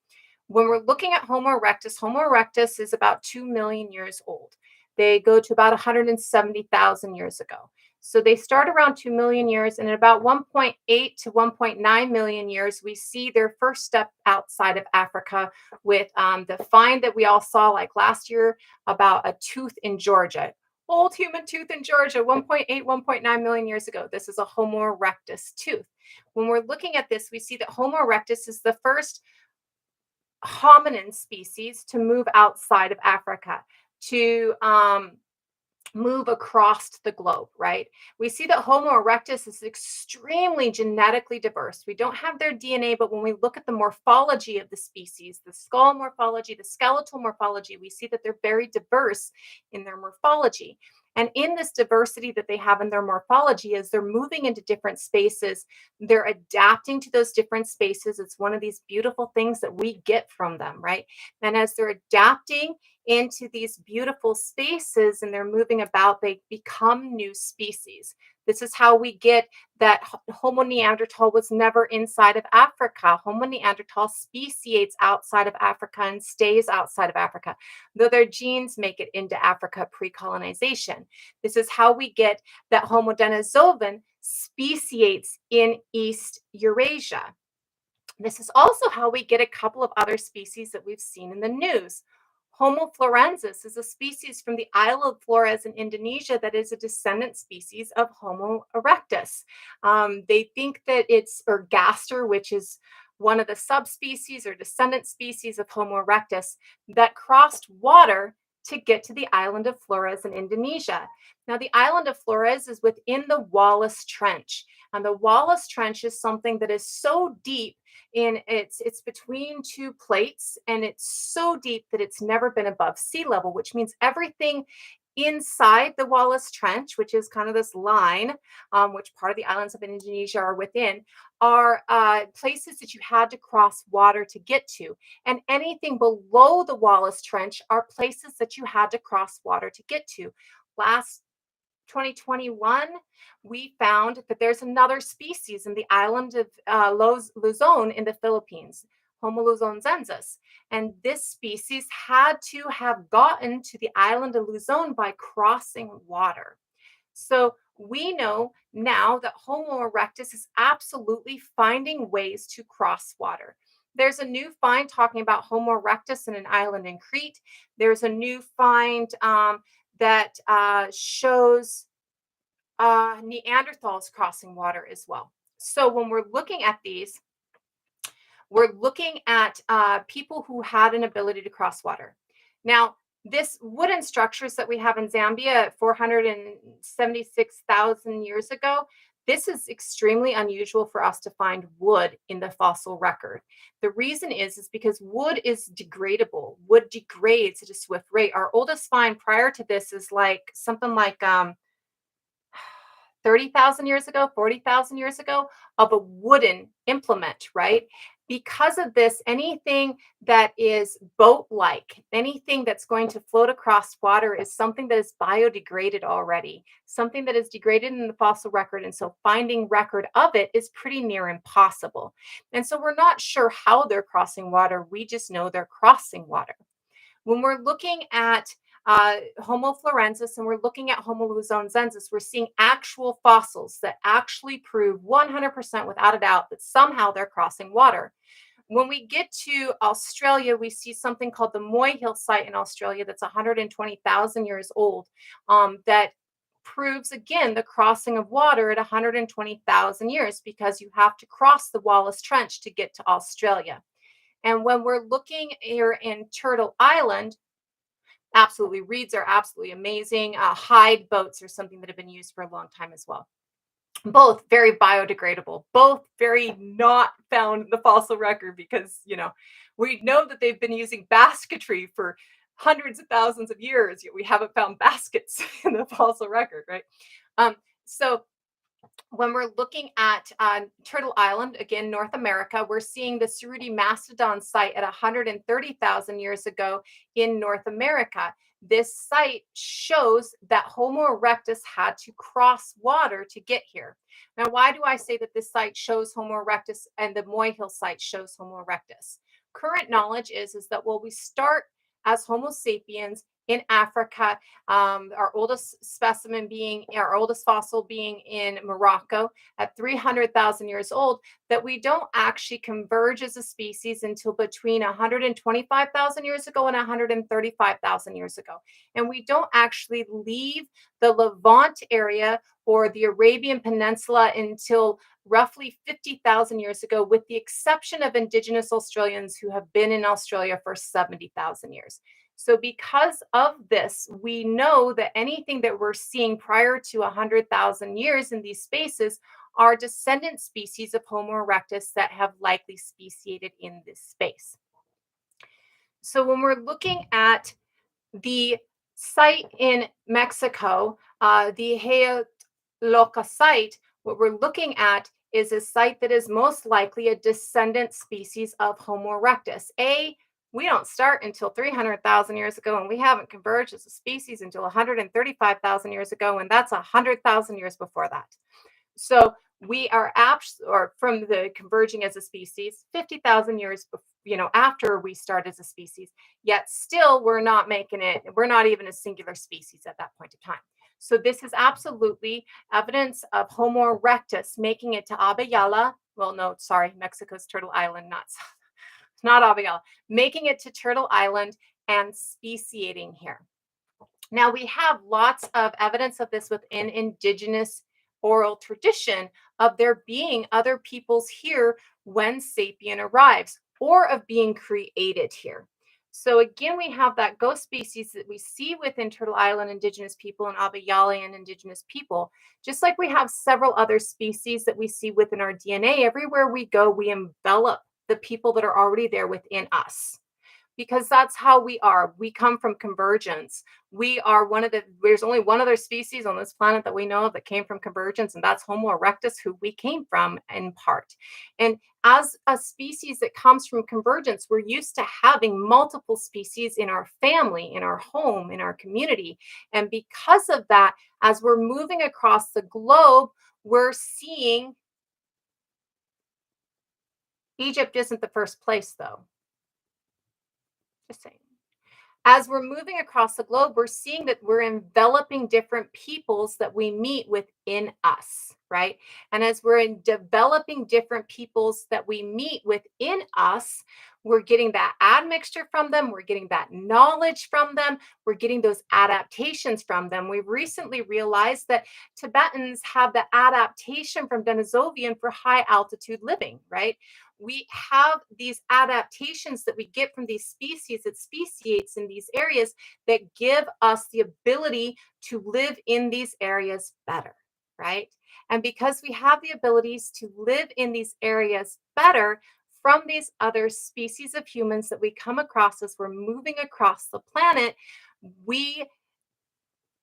When we're looking at Homo erectus is about 2 million years old. They go to about 170,000 years ago. So they start around 2 million years, and in about 1.8 to 1.9 million years, we see their first step outside of Africa with the find that we all saw like last year about a tooth in Georgia. Old human tooth in Georgia, 1.8, 1.9 million years ago. This is a Homo erectus tooth. When we're looking at this, we see that Homo erectus is the first hominin species to move outside of Africa, to move across the globe, right? We see that Homo erectus is extremely genetically diverse. We don't have their DNA, but when we look at the morphology of the species, the skull morphology, the skeletal morphology, we see that they're very diverse in their morphology. And in this diversity that they have in their morphology, as they're moving into different spaces, they're adapting to those different spaces. It's one of these beautiful things that we get from them, right? And as they're adapting into these beautiful spaces and they're moving about, they become new species. This is how we get that Homo neanderthal was never inside of Africa. Homo neanderthal speciates outside of Africa and stays outside of Africa, though their genes make it into Africa pre-colonization. This is how we get that Homo denisovan speciates in East Eurasia. This is also how we get a couple of other species that we've seen in the news. Homo florensis is a species from the Isle of Flores in Indonesia that is a descendant species of Homo erectus. They think that it's, or gaster, which is one of the subspecies or descendant species of Homo erectus that crossed water to get to the island of Flores in Indonesia. Now, the island of Flores is within the Wallace Trench, and the Wallace Trench is something that is so deep in it's between two plates, and it's so deep that it's never been above sea level, which means everything inside the Wallace Trench, which is kind of this line, which part of the islands of Indonesia are within, are places that you had to cross water to get to. And anything below the Wallace Trench are places that you had to cross water to get to. Last 2021, we found that there's another species in the island of Luzon in the Philippines, Homo luzonensis. And this species had to have gotten to the island of Luzon by crossing water. So we know now that Homo erectus is absolutely finding ways to cross water. There's a new find talking about Homo erectus in an island in Crete. There's a new find that shows Neanderthals crossing water as well. So when we're looking at these, we're looking at people who had an ability to cross water. Now, this wooden structures that we have in Zambia 476,000 years ago, this is extremely unusual for us to find wood in the fossil record. The reason is because wood is degradable. Wood degrades at a swift rate. Our oldest find prior to this is like something like 30,000 years ago, 40,000 years ago, of a wooden implement, right? Because of this, anything that is boat-like, anything that's going to float across water is something that is biodegraded already, something that is degraded in the fossil record. And so finding record of it is pretty near impossible. And so we're not sure how they're crossing water. We just know they're crossing water. When we're looking at Homo florensis and we're looking at Homo luzonensis, we're seeing actual fossils that actually prove 100% without a doubt that somehow they're crossing water. When we get to Australia, we see something called the Moyhill site in Australia that's 120,000 years old, that proves again the crossing of water at 120,000 years, because you have to cross the Wallace Trench to get to Australia. And when we're looking here in Turtle Island, absolutely, reeds are absolutely amazing. Hide boats are something that have been used for a long time as well. Both very biodegradable, both very not found in the fossil record, because, we know that they've been using basketry for hundreds of thousands of years, yet we haven't found baskets in the fossil record, right? So when we're looking at Turtle Island, again, North America, we're seeing the Cerruti Mastodon site at 130,000 years ago in North America. This site shows that Homo erectus had to cross water to get here. Now, why do I say that this site shows Homo erectus and the Moyhill site shows Homo erectus? Current knowledge is that, well, we start as Homo sapiens in Africa, our oldest specimen being, our oldest fossil being in Morocco at 300,000 years old, that we don't actually converge as a species until between 125,000 years ago and 135,000 years ago. And we don't actually leave the Levant area or the Arabian Peninsula until roughly 50,000 years ago, with the exception of indigenous Australians who have been in Australia for 70,000 years. So because of this, we know that anything that we're seeing prior to 100,000 years in these spaces are descendant species of Homo erectus that have likely speciated in this space. So when we're looking at the site in Mexico, the Hueyatlaco site, what we're looking at is a site that is most likely a descendant species of Homo erectus. We don't start until 300,000 years ago, and we haven't converged as a species until 135,000 years ago, and that's 100,000 years before that. So we are or from the converging as a species 50,000 years, after we start as a species. Yet still, we're not making it. We're not even a singular species at that point of time. So this is absolutely evidence of Homo erectus making it to Abya. Well, no, sorry, Mexico's Turtle Island, not Abya. Making it to Turtle Island and speciating here. Now, we have lots of evidence of this within indigenous oral tradition of there being other peoples here when sapien arrives, or of being created here. So again, we have that ghost species that we see within Turtle Island indigenous people and Abayalian indigenous people, just like we have several other species that we see within our DNA. Everywhere we go, we envelop the people that are already there within us, because that's how we are. We come from convergence. We are there's only one other species on this planet that we know of that came from convergence, and that's Homo erectus, who we came from in part. And as a species that comes from convergence, we're used to having multiple species in our family, in our home, in our community. And because of that, as we're moving across the globe, we're seeing Egypt isn't the first place, though. Just saying. As we're moving across the globe, we're seeing that we're enveloping different peoples that we meet within us, right? And as we're developing different peoples that we meet within us, we're getting that admixture from them. We're getting that knowledge from them. We're getting those adaptations from them. We've recently realized that Tibetans have the adaptation from Denisovian for high altitude living, right? We have these adaptations that we get from these species that speciates in these areas that give us the ability to live in these areas better, right? And because we have the abilities to live in these areas better from these other species of humans that we come across as we're moving across the planet, we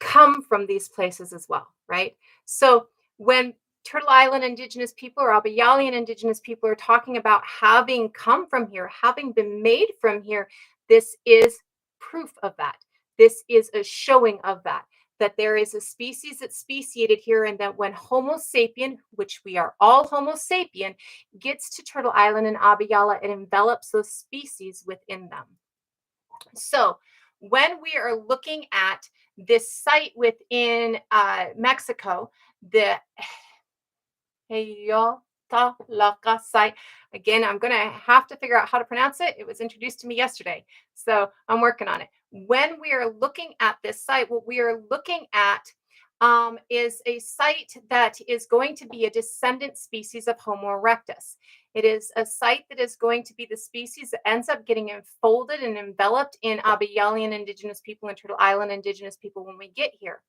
come from these places as well, right? So when Turtle Island indigenous people or Abayalian indigenous people are talking about having come from here, having been made from here, this is proof of that. This is a showing of that there is a species that speciated here, and that when Homo sapien, which we are all Homo sapien, gets to Turtle Island and Abayala, it envelops those species within them. So when we are looking at this site within Mexico, the Hueyatlaco site. Again, I'm going to have to figure out how to pronounce it. It was introduced to me yesterday, so I'm working on it. When we are looking at this site, what we are looking at is a site that is going to be a descendant species of Homo erectus. It is a site that is going to be the species that ends up getting enfolded and enveloped in Abayalian indigenous people and Turtle Island indigenous people when we get here.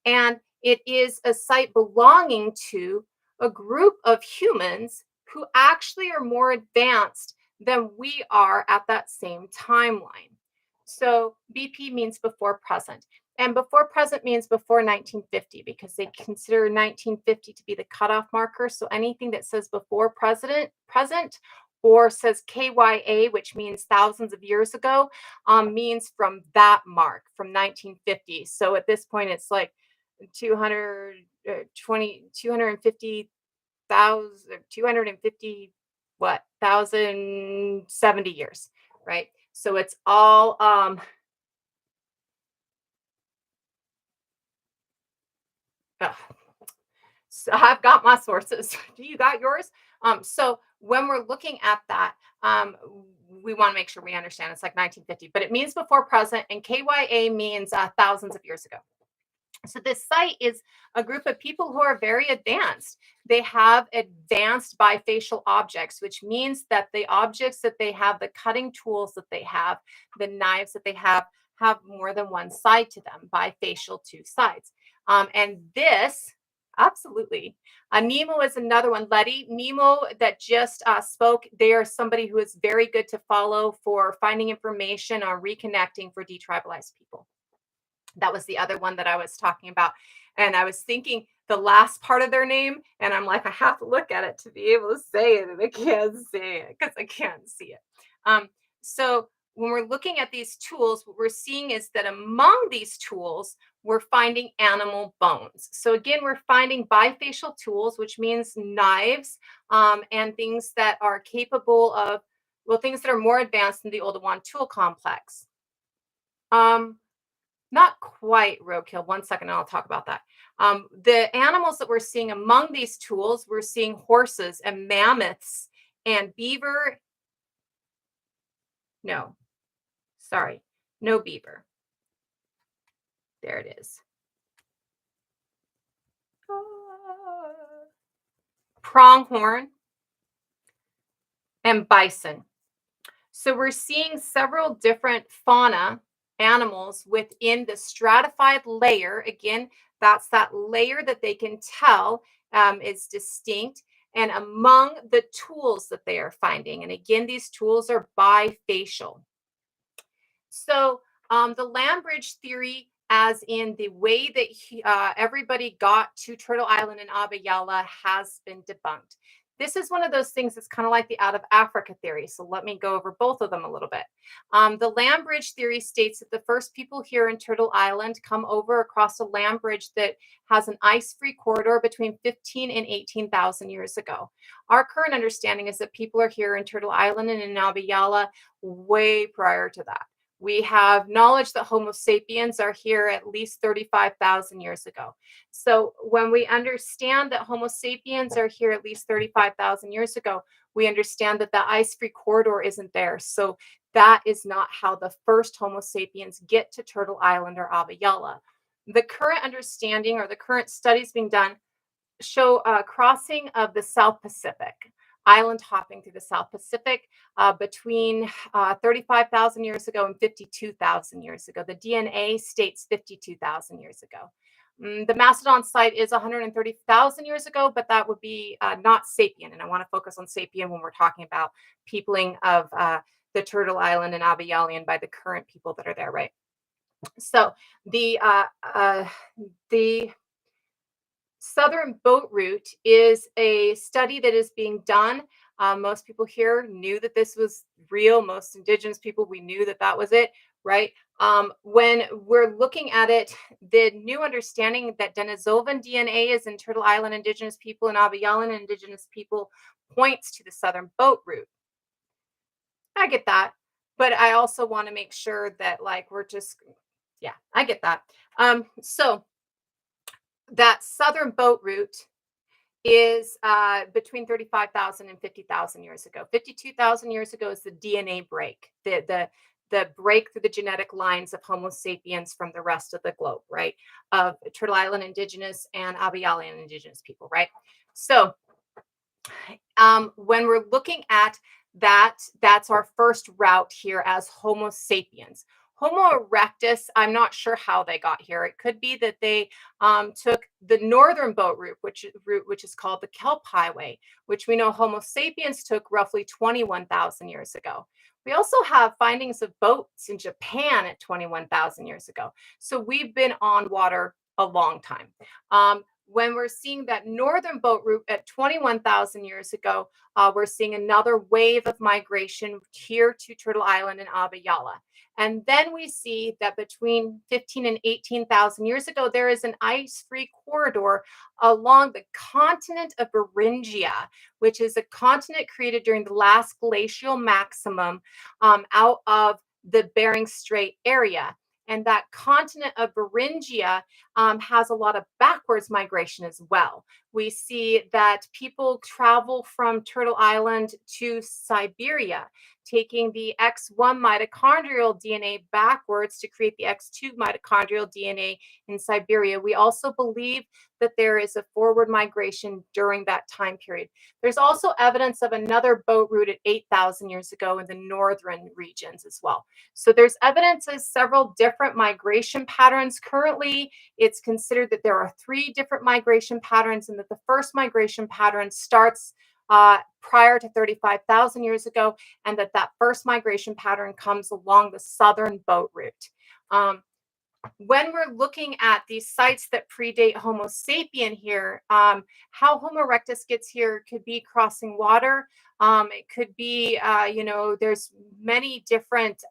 And it is a site belonging to a group of humans who actually are more advanced than we are at that same timeline. So BP means before present. And before present means before 1950, because they consider 1950 to be the cutoff marker. So anything that says before present, or says KYA, which means thousands of years ago, means from that mark, from 1950. So at this point, it's like 250,000, what, 1,070 years, right? So it's all so I've got my sources. Do you got yours? So when we're looking at that, we want to make sure we understand it's like 1950, but it means before present, and KYA means thousands of years ago. So this site is a group of people who are very advanced. They have advanced bifacial objects, which means that the objects that they have, the cutting tools that they have, the knives that they have more than one side to them, bifacial, two sides. And this, absolutely. Nemo is another one. Letty, Nemo that just spoke, they are somebody who is very good to follow for finding information on reconnecting for detribalized people. That was the other one that I was talking about. And I was thinking the last part of their name, and I'm like, I have to look at it to be able to say it, and I can't say it because I can't see it. So when we're looking at these tools, what we're seeing is that among these tools, we're finding animal bones. So again, we're finding bifacial tools, which means knives, and things that are capable of, well, things that are more advanced than the Oldowan tool complex. Um, Not quite roadkill. One second, and I'll talk about that. The animals that we're seeing among these tools, we're seeing horses and mammoths and beaver. No, sorry, no beaver. There it is. Pronghorn and bison. So we're seeing several different fauna animals within the stratified layer. Again, that's that layer that they can tell is distinct and among the tools that they are finding. And again, these tools are bifacial. So the land bridge theory, as in the way that everybody got to Turtle Island and Abiyala, has been debunked. This is one of those things that's kind of like the out of Africa theory. So let me go over both of them a little bit. The land bridge theory states that the first people here in Turtle Island come over across a land bridge that has an ice-free corridor between 15 and 18,000 years ago. Our current understanding is that people are here in Turtle Island and in Abiyala way prior to that. We have knowledge that Homo sapiens are here at least 35,000 years ago. So when we understand that Homo sapiens are here at least 35,000 years ago, we understand that the ice-free corridor isn't there. So that is not how the first Homo sapiens get to Turtle Island or Abiyala. The current understanding or the current studies being done show a crossing of the South Pacific, island hopping through the South Pacific between 35,000 years ago and 52,000 years ago. The DNA states 52,000 years ago. The Mastodon site is 130,000 years ago, but that would be not sapien. And I want to focus on sapien when we're talking about peopling of the Turtle Island and Abiyalian by the current people that are there, right? So the Southern Boat Route is a study that is being done. Most people here knew that this was real. Most indigenous people, we knew that that was it, right? When we're looking at it, the new understanding that Denisovan DNA is in Turtle Island indigenous people and Abiyalan indigenous people points to the Southern Boat Route. I get that, but I also want to make sure that like we're just, yeah, I get that. So that Southern Boat Route is between 35,000 and 50,000 years ago. 52,000 years ago is the DNA break, the break through the genetic lines of Homo sapiens from the rest of the globe, right? Of Turtle Island indigenous and Abiyalian indigenous people, right? So when we're looking at that, that's our first route here as Homo sapiens. Homo erectus, I'm not sure how they got here. It could be that they took the northern boat route, which is called the Kelp Highway, which we know Homo sapiens took roughly 21,000 years ago. We also have findings of boats in Japan at 21,000 years ago. So we've been on water a long time. When we're seeing that northern boat route at 21,000 years ago, we're seeing another wave of migration here to Turtle Island and Abiyala. And then we see that between 15 and 18,000 years ago, there is an ice-free corridor along the continent of Beringia, which is a continent created during the last glacial maximum out of the Bering Strait area. And that continent of Beringia has a lot of backwards migration as well. We see that people travel from Turtle Island to Siberia, taking the X1 mitochondrial DNA backwards to create the X2 mitochondrial DNA in Siberia. We also believe that there is a forward migration during that time period. There's also evidence of another boat route at 8,000 years ago in the northern regions as well. So there's evidence of several different migration patterns. Currently, it's considered that there are 3 different migration patterns and that the first migration pattern starts prior to 35,000 years ago, and that first migration pattern comes along the southern boat route. when we're looking at these sites that predate Homo sapien here, how Homo erectus gets here could be crossing water. It could be, there's many different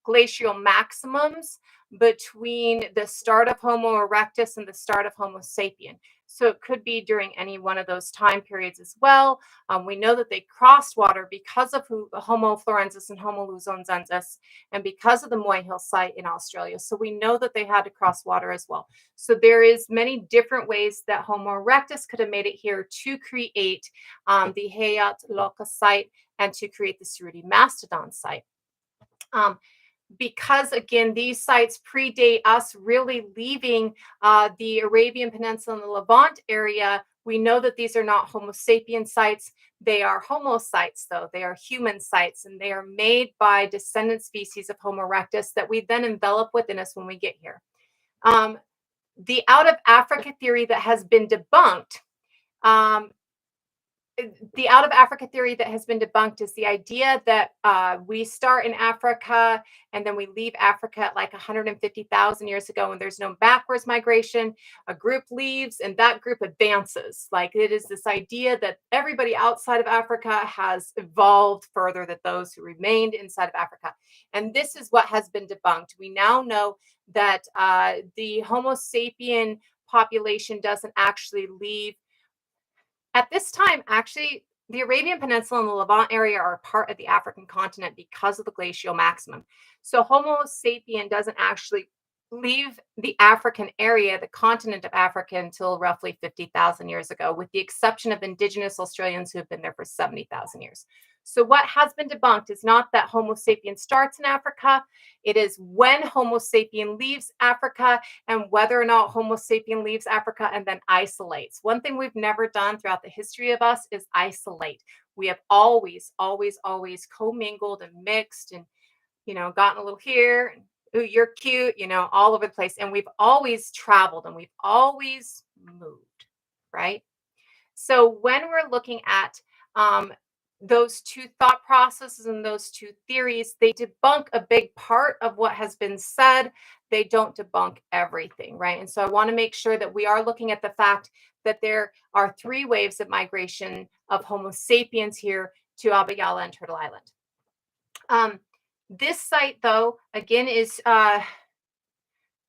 glacial maximums between the start of Homo erectus and the start of Homo sapien. So it could be during any one of those time periods as well. We know that they crossed water because of Homo florensis and Homo luzonensis, and because of the Moy Hill site in Australia. So we know that they had to cross water as well. So there is many different ways that Homo erectus could have made it here to create the Hueyatlaco site and to create the Cerruti mastodon site. Because again, these sites predate us really leaving the Arabian Peninsula and the Levant area. We know that these are not Homo sapien sites. They are Homo sites, though. They are human sites, and they are made by descendant species of Homo erectus that we then envelop within us when we get here. The out of Africa theory that has been debunked the out of Africa theory that has been debunked is the idea that we start in Africa and then we leave Africa at like 150,000 years ago, and there's no backwards migration. A group leaves and that group advances. Like, it is this idea that everybody outside of Africa has evolved further than those who remained inside of Africa. And this is what has been debunked. We now know that the Homo sapien population doesn't actually leave. At this time, actually, the Arabian Peninsula and the Levant area are part of the African continent because of the glacial maximum. So Homo sapien doesn't actually leave the African area, the continent of Africa, until roughly 50,000 years ago, with the exception of indigenous Australians who have been there for 70,000 years. So what has been debunked is not that Homo sapien starts in Africa. It is when Homo sapien leaves Africa and whether or not Homo sapien leaves Africa and then isolates. One thing we've never done throughout the history of us is isolate. We have always, always, always commingled and mixed and, gotten a little here and, ooh, you're cute, all over the place. And we've always traveled and we've always moved, right? So when we're looking at those two thought processes and those two theories, they debunk a big part of what has been said. They don't debunk everything, right? And so I want to make sure that we are looking at the fact that there are three waves of migration of Homo sapiens here to Abya and Turtle Island. This site, though, again, is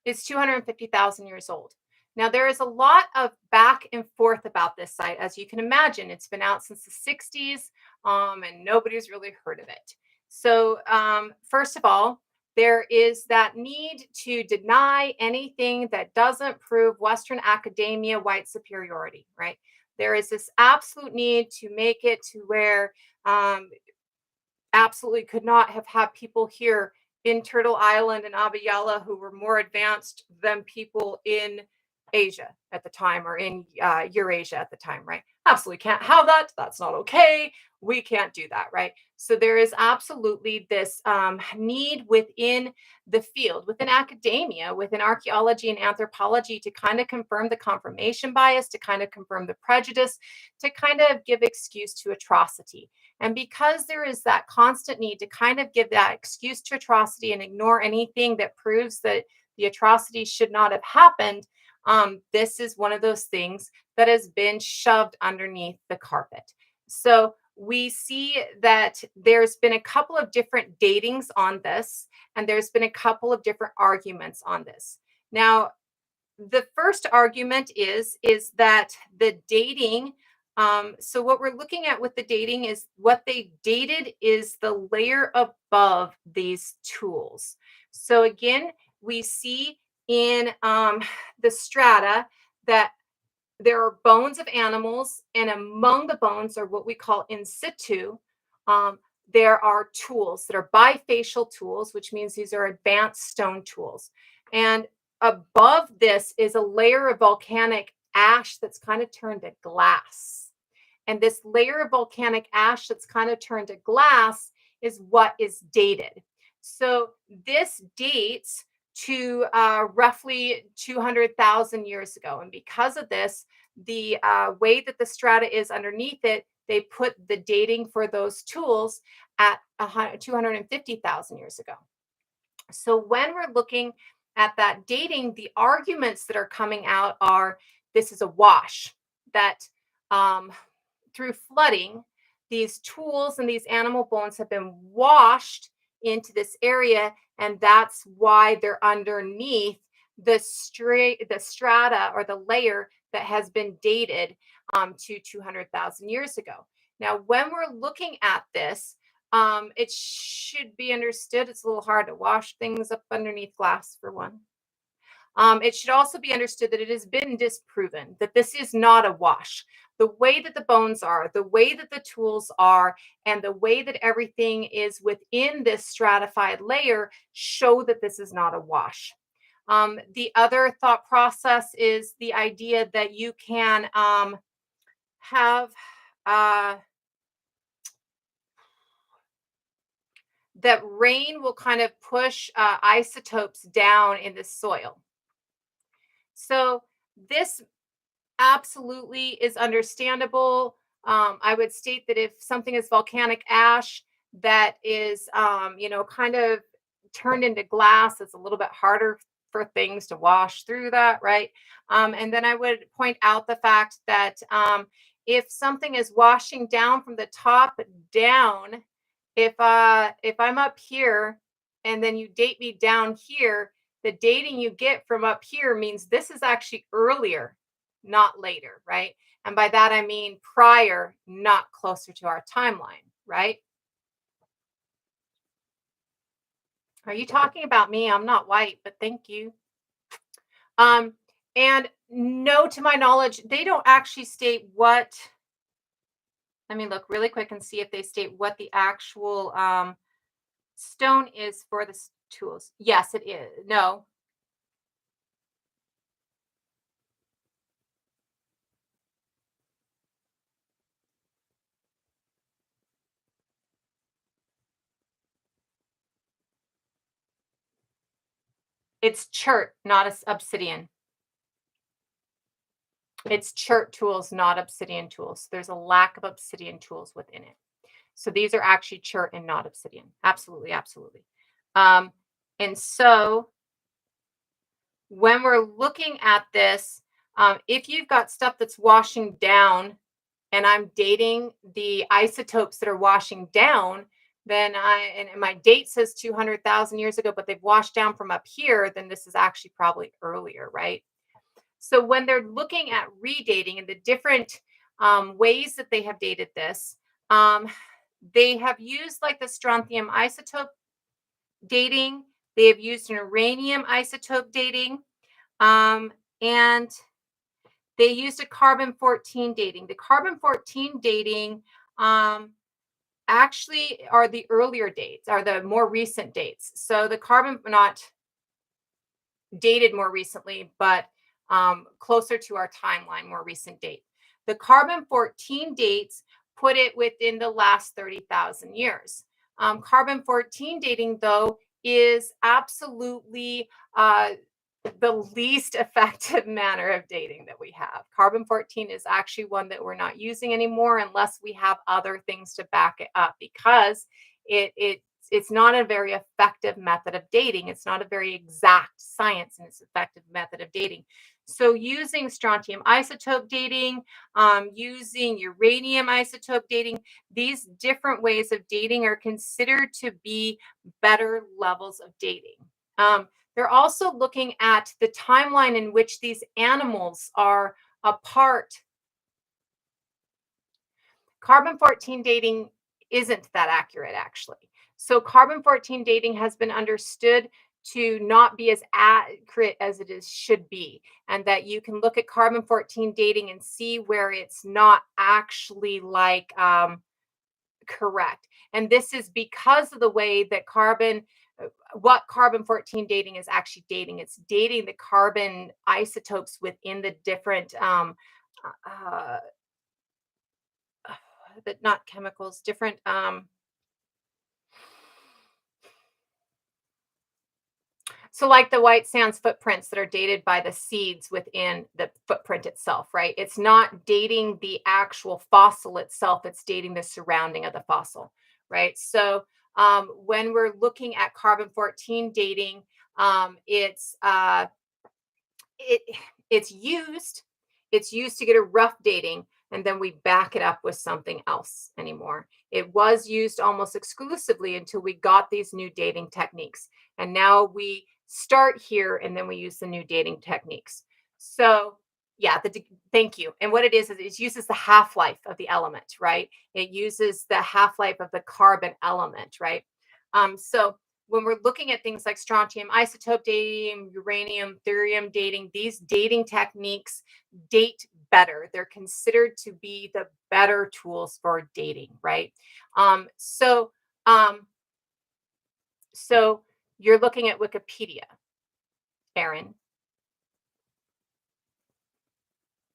250,000 years old. Now, there is a lot of back and forth about this site. As you can imagine, it's been out since the 60s, and nobody's really heard of it. So first of all, there is that need to deny anything that doesn't prove Western academia white superiority, right? There is this absolute need to make it to where absolutely could not have had people here in Turtle Island and Abya who were more advanced than people in Asia at the time, or in Eurasia at the time, right? Absolutely can't have that. That's not okay. We can't do that, right? So there is absolutely this need within the field, within academia, within archaeology and anthropology, to kind of confirm the confirmation bias, to kind of confirm the prejudice, to kind of give excuse to atrocity. And because there is that constant need to kind of give that excuse to atrocity and ignore anything that proves that the atrocity should not have happened, this is one of those things that has been shoved underneath the carpet. So we see that there's been a couple of different datings on this, and there's been a couple of different arguments on this. Now, the first argument is that the dating, so what we're looking at with the dating is what they dated is the layer above these tools. So again, we see in the strata that there are bones of animals, and among the bones are what we call in situ. There are tools that are bifacial tools, which means these are advanced stone tools. And above this is a layer of volcanic ash that's kind of turned to glass. And this layer of volcanic ash that's kind of turned to glass is what is dated. So this dates to roughly 200,000 years ago. And because of this, the way that the strata is underneath it, they put the dating for those tools at 250,000 years ago. So when we're looking at that dating, the arguments that are coming out are this is a wash, that um, through flooding, these tools and these animal bones have been washed into this area, and that's why they're underneath the strata or the layer that has been dated to 200,000 years ago. Now, when we're looking at this, it should be understood it's a little hard to wash things up underneath glass for one. It should also be understood that it has been disproven that this is not a wash. The way that the bones are, the way that the tools are, and the way that everything is within this stratified layer show that this is not a wash. The other thought process is the idea that you can have uh, that rain will kind of push isotopes down in the soil. So this absolutely is understandable. I would state that if something is volcanic ash that is, kind of turned into glass, it's a little bit harder for things to wash through that, right? And then I would point out the fact that if something is washing down from the top down, if I'm up here and then you date me down here, the dating you get from up here means this is actually earlier, not later, right? And by that I mean prior, not closer to our timeline, right? Are you talking about me? I'm not white, but thank you. Um, and no, to my knowledge, they don't actually state what. Let me look really quick and see if they state what the actual stone is for the tools. Yes, it is. No, it's chert, not obsidian. It's chert tools, not obsidian tools. There's a lack of obsidian tools within it. So these are actually chert and not obsidian. Absolutely, absolutely. Um, and so when we're looking at this, if you've got stuff that's washing down and I'm dating the isotopes that are washing down, then and my date says 200,000 years ago, but they've washed down from up here, then this is actually probably earlier, right? So when they're looking at redating and the different ways that they have dated this, they have used like the strontium isotope dating. They have used an uranium isotope dating, and they used a carbon-14 dating. The carbon-14 dating actually are the earlier dates, are the more recent dates. So the carbon, not dated more recently, but closer to our timeline, more recent date. The carbon-14 dates put it within the last 30,000 years. Carbon-14 dating, though, is absolutely the least effective manner of dating that we have. Carbon-14 is actually one that we're not using anymore unless we have other things to back it up, because it's not a very effective method of dating. It's not a very exact science in its effective method of dating. So using strontium isotope dating, using uranium isotope dating, these different ways of dating are considered to be better levels of dating. They're also looking at the timeline in which these animals are apart. Carbon-14 dating isn't that accurate, actually. So carbon-14 dating has been understood to not be as accurate as should be, and that you can look at carbon-14 dating and see where it's not actually like correct. And this is because of the way that what carbon-14 dating is actually dating. It's dating the carbon isotopes within the different uh, but not chemicals, different so like the white sands footprints that are dated by the seeds within the footprint itself, right? It's not dating the actual fossil itself, it's dating the surrounding of the fossil, right? So When we're looking at carbon-14 dating, it's it it's used it's used to get a rough dating, and then we back it up with something else anymore. It was used almost exclusively until we got these new dating techniques, and now we start here and then we use the new dating techniques. So yeah, thank you. And what it is it uses the half-life of the element, right? It uses the half-life of the carbon element, right? So when we're looking at things like strontium isotope dating, uranium, thorium dating, these dating techniques date better. They're considered to be the better tools for dating, right? Um, so, um, so you're looking at Wikipedia, Aaron,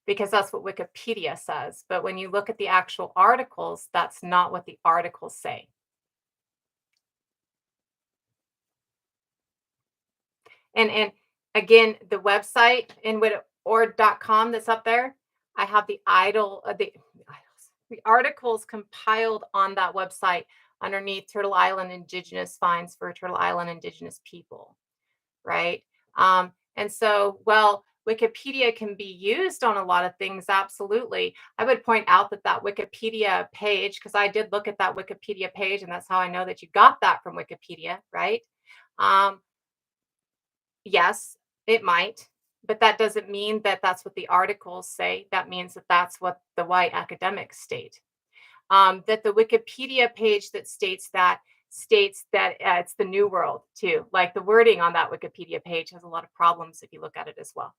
because that's what Wikipedia says. But when you look at the actual articles, that's not what the articles say. And again, the website in widdaord.com that's up there, I have the articles compiled on that website underneath Turtle Island Indigenous Finds for Turtle Island Indigenous People, right? And so, well, Wikipedia can be used on a lot of things, absolutely. I would point out that that Wikipedia page, because I did look at that Wikipedia page, and that's how I know that you got that from Wikipedia, right? Um, Yes, it might, but that doesn't mean that that's what the articles say. That means that that's what the white academics state. That the Wikipedia page that states that it's the New World too. Like the wording on that Wikipedia page has a lot of problems if you look at it as well.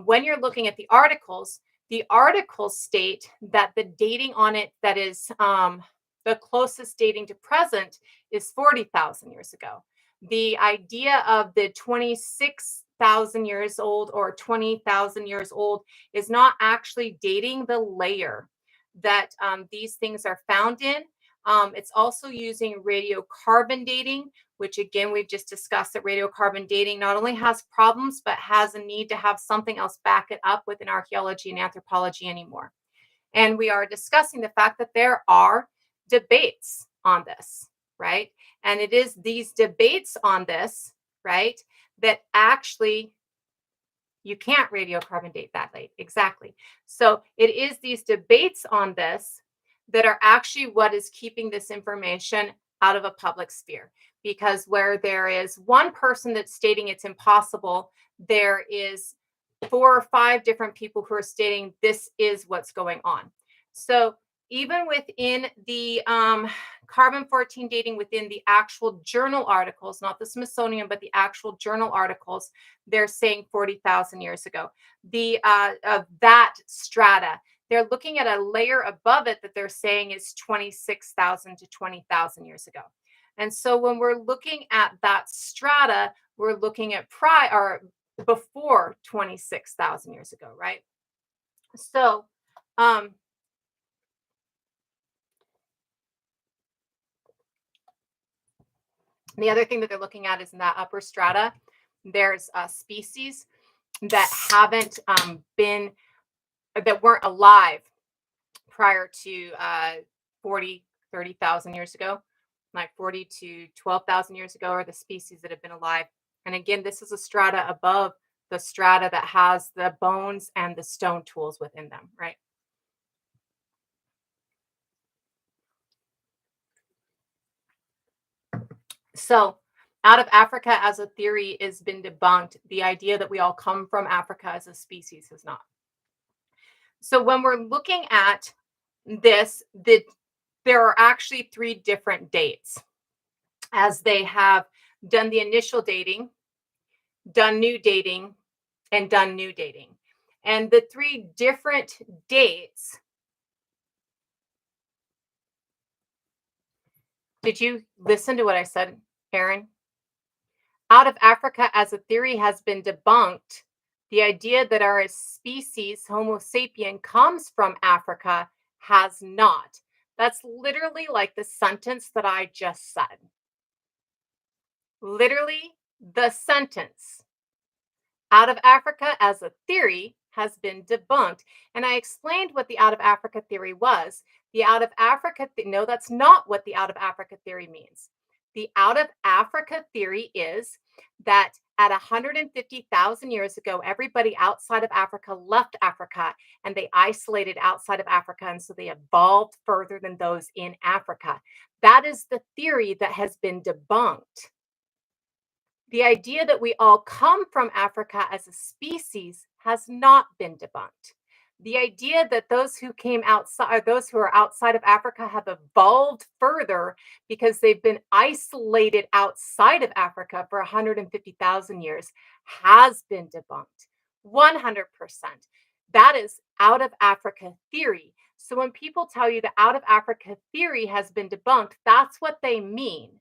When you're looking at the articles state that the dating on it that is the closest dating to present is 40,000 years ago. The idea of the 26,000 years old or 20,000 years old is not actually dating the layer that these things are found in. It's also using radiocarbon dating, which again, we've just discussed that radiocarbon dating not only has problems, but has a need to have something else back it up within archaeology and anthropology anymore. And we are discussing the fact that there are debates on this, right? And it is these debates on this, right, that actually you can't radiocarbon date that late. Exactly. So it is these debates on this that are actually what is keeping this information out of a public sphere. Because where there is one person that's stating it's impossible, there is 4 or 5 different people who are stating this is what's going on. So even within the carbon-14 dating within the actual journal articles, not the Smithsonian, but the actual journal articles, they're saying 40,000 years ago. The of that strata, they're looking at a layer above it that they're saying is 26,000 to 20,000 years ago. And so when we're looking at that strata, we're looking at before 26,000 years ago, right? So, the other thing that they're looking at is in that upper strata, there's species that haven't that weren't alive prior to 40, 30,000 years ago, like 40 to 12,000 years ago are the species that have been alive. And again, this is a strata above the strata that has the bones and the stone tools within them, right? So, out of Africa as a theory has been debunked. The idea that we all come from Africa as a species has not. So, when we're looking at this, there are actually 3 different dates as they have done the initial dating, done new dating, and done new dating. And the 3 different dates. Did you listen to what I said, Aaron? Out of Africa as a theory has been debunked. The idea that our species, Homo sapien, comes from Africa has not. That's literally like the sentence that I just said. Literally, the sentence. Out of Africa as a theory has been debunked. And I explained what the out of Africa theory was. The out of Africa, no, that's not what the out of Africa theory means. The out of Africa theory is that at 150,000 years ago, everybody outside of Africa left Africa and they isolated outside of Africa. And so they evolved further than those in Africa. That is the theory that has been debunked. The idea that we all come from Africa as a species has not been debunked. The idea that those who came outside, or those who are outside of Africa, have evolved further because they've been isolated outside of Africa for 150,000 years has been debunked. 100%. That is out of Africa theory. So when people tell you the out of Africa theory has been debunked, that's what they mean.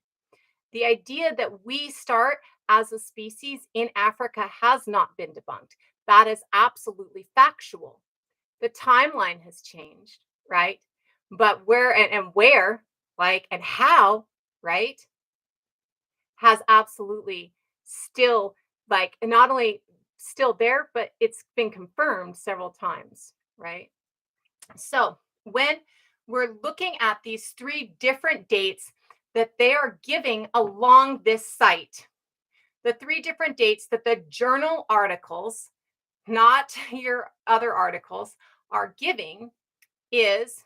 The idea that we start as a species in Africa has not been debunked. That is absolutely factual. The timeline has changed, right? But where and where, like, and how, right, has absolutely still, like, not only still there, but it's been confirmed several times, right? So when we're looking at these three different dates that they are giving along this site, the three different dates that the journal articles, not your other articles, are giving is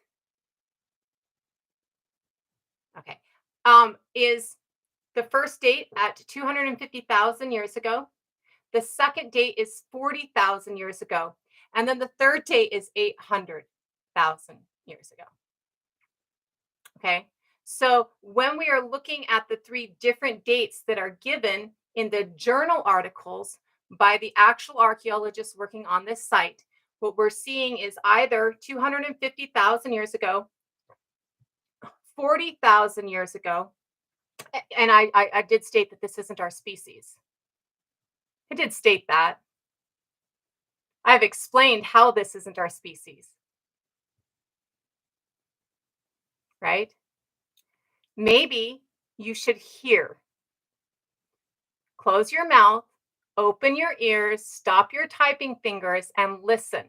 is the first date at 250,000 years ago. The second date is 40,000 years ago. And then the third date is 800,000 years ago. Okay. So when we are looking at the three different dates that are given in the journal articles by the actual archaeologists working on this site, what we're seeing is either 250,000 years ago, 40,000 years ago, and I did state that this isn't our species. I did state that. I've explained how this isn't our species. Right? Maybe you should hear. Close your mouth, open your ears, stop your typing fingers, and listen.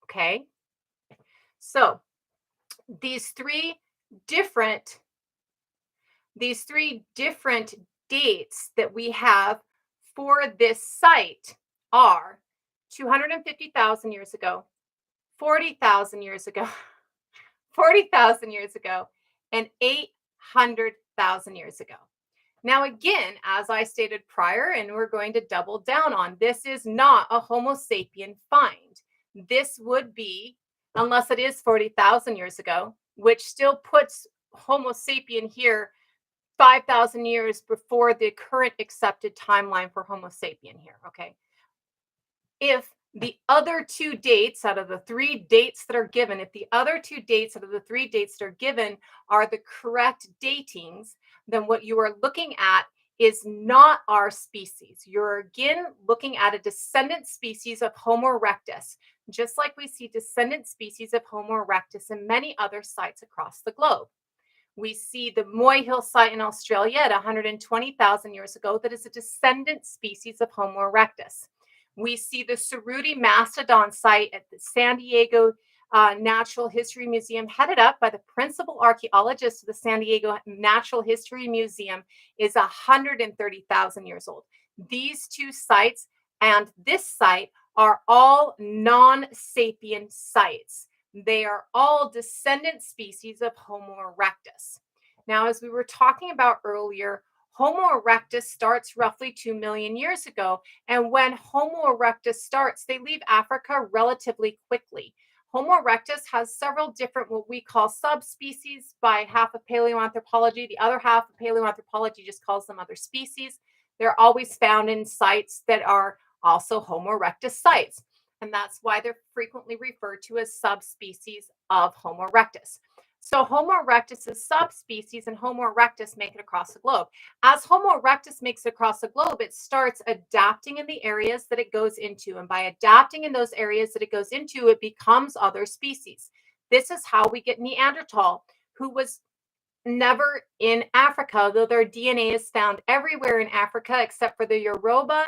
Okay? So these three different dates that we have for this site are 250,000 years ago, 40,000 years ago, 40,000 years ago, and 800,000 years ago. Now, again, as I stated prior, and we're going to double down on, this is not a Homo sapien find. This would be, unless it is 40,000 years ago, which still puts Homo sapien here 5,000 years before the current accepted timeline for Homo sapien here, okay? If the other two dates out of the three dates that are given, if the other two dates out of the three dates that are given are the correct datings, then what you are looking at is not our species. You're again looking at a descendant species of Homo erectus, just like we see descendant species of Homo erectus in many other sites across the globe. We see the Moy Hill site in Australia at 120,000 years ago that is a descendant species of Homo erectus. We see the Cerruti Mastodon site at the San Diego Natural History Museum, headed up by the principal archaeologist of the San Diego Natural History Museum, is 130,000 years old. These two sites and this site are all non-sapien sites. They are all descendant species of Homo erectus. Now, as we were talking about earlier, Homo erectus starts roughly 2 million years ago. And when Homo erectus starts, they leave Africa relatively quickly. Homo erectus has several different, what we call subspecies by half of paleoanthropology. The other half of paleoanthropology just calls them other species. They're always found in sites that are also Homo erectus sites. And that's why they're frequently referred to as subspecies of Homo erectus. So Homo erectus is subspecies and Homo erectus make it across the globe. As Homo erectus makes it across the globe, it starts adapting in the areas that it goes into. And by adapting in those areas that it goes into, it becomes other species. This is how we get Neanderthal, who was never in Africa, though their DNA is found everywhere in Africa except for the Yoruba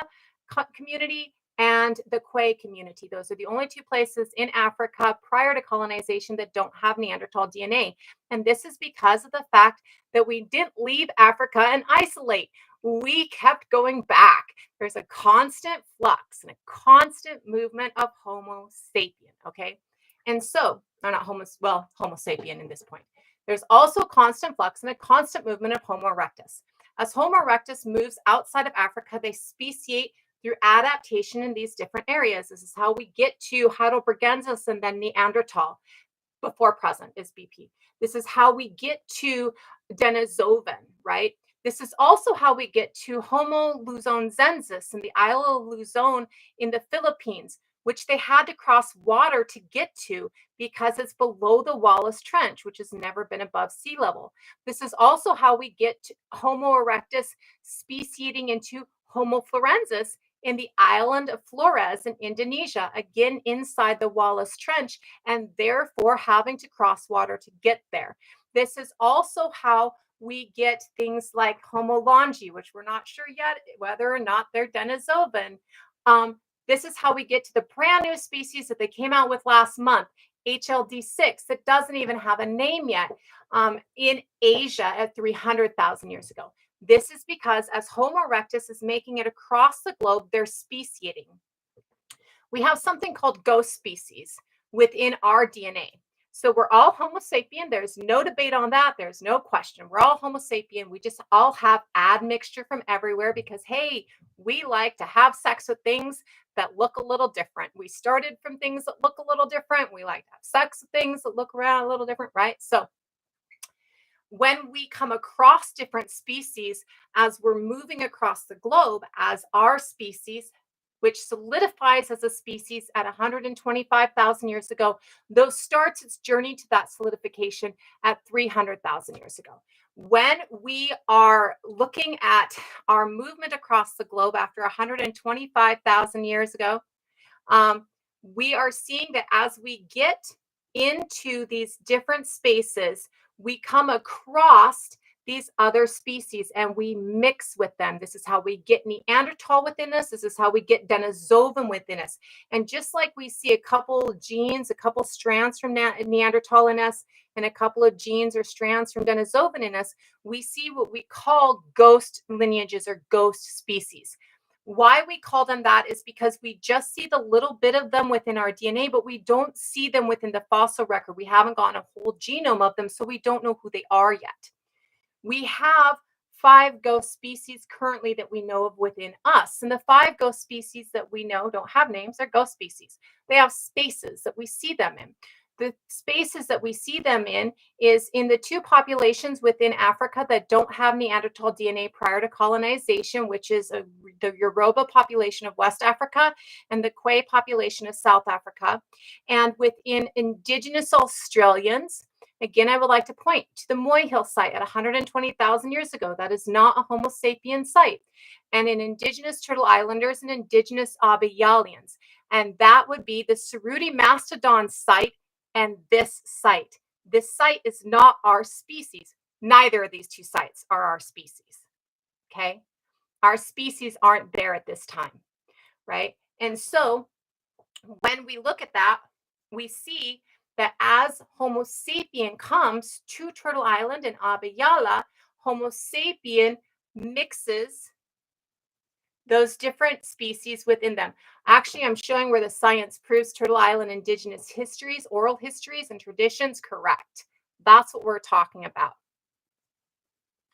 community and the Kwe community. Those are the only two places in Africa prior to colonization that don't have Neanderthal DNA. And this is because of the fact that we didn't leave Africa and isolate. We kept going back. There's a constant flux and a constant movement of Homo sapien, okay? And so, or not Homo, well, Homo sapien in this point. There's also constant flux and a constant movement of Homo erectus. As Homo erectus moves outside of Africa, they speciate through adaptation in these different areas. This is how we get to Heidelbergensis and then Neanderthal. Before present is BP. This is how we get to Denisovan, right? This is also how we get to Homo luzonensis in the Isle of Luzon in the Philippines, which they had to cross water to get to because it's below the Wallace Trench, which has never been above sea level. This is also how we get to Homo erectus speciating into Homo florensis in the island of Flores in Indonesia, again inside the Wallace Trench, and therefore having to cross water to get there. This is also how we get things like Homo longi, which we're not sure yet whether or not they're Denisovan. This is how we get to the brand new species that they came out with last month, HLD6, that doesn't even have a name yet, in Asia at 300,000 years ago. This is because as Homo erectus is making it across the globe, they're speciating. We have something called ghost species within our DNA. So we're all Homo sapien. There's no debate on that. There's no question. We're all Homo sapien. We just all have admixture from everywhere because, hey, we like to have sex with things that look a little different. We started from things that look a little different. We like to have sex with things that look around a little different, right? So when we come across different species as we're moving across the globe as our species, which solidifies as a species at 125,000 years ago, though starts its journey to that solidification at 300,000 years ago. When we are looking at our movement across the globe after 125,000 years ago, we are seeing that as we get into these different spaces, we come across these other species and we mix with them. This is how we get Neanderthal within us. This is how we get Denisovan within us. And just like we see a couple genes, a couple strands from Neanderthal in us, and a couple of genes or strands from Denisovan in us, we see what we call ghost lineages or ghost species. Why we call them that is because we just see the little bit of them within our DNA, but we don't see them within the fossil record. We haven't gotten a whole genome of them, so we don't know who they are yet. We have 5 ghost species currently that we know of within us. And the 5 ghost species that we know don't have names, they're ghost species. They have spaces that we see them in. The spaces that we see them in is in the 2 populations within Africa that don't have Neanderthal DNA prior to colonization, which is the Yoruba population of West Africa and the Kwe population of South Africa. And within indigenous Australians, again, I would like to point to the Moy Hill site at 120,000 years ago. That is not a Homo sapien site. And in indigenous Turtle Islanders and indigenous Abiyalians. And that would be the Ceruti Mastodon site and this site. This site is not our species. Neither of these 2 sites are our species. Okay? Our species aren't there at this time, right? And so when we look at that, we see that as Homo sapien comes to Turtle Island and Abiyala, Homo sapien mixes those different species within them. Actually, I'm showing where the science proves Turtle Island indigenous histories, oral histories, and traditions correct. That's what we're talking about.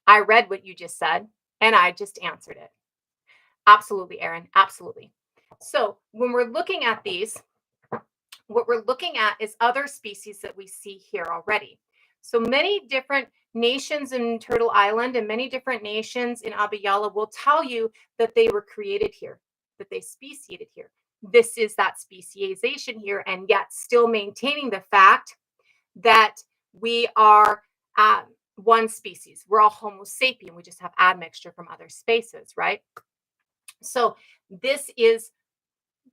I read what you just said, and I just answered it. Absolutely, Erin, absolutely. So when we're looking at these, what we're looking at is other species that we see here already. So many different nations in Turtle Island and many different nations in Abiyala will tell you that they were created here, that they speciated here. This is that speciation here, and yet still maintaining the fact that we are one species. We're all Homo sapien. We just have admixture from other spaces, right? So this is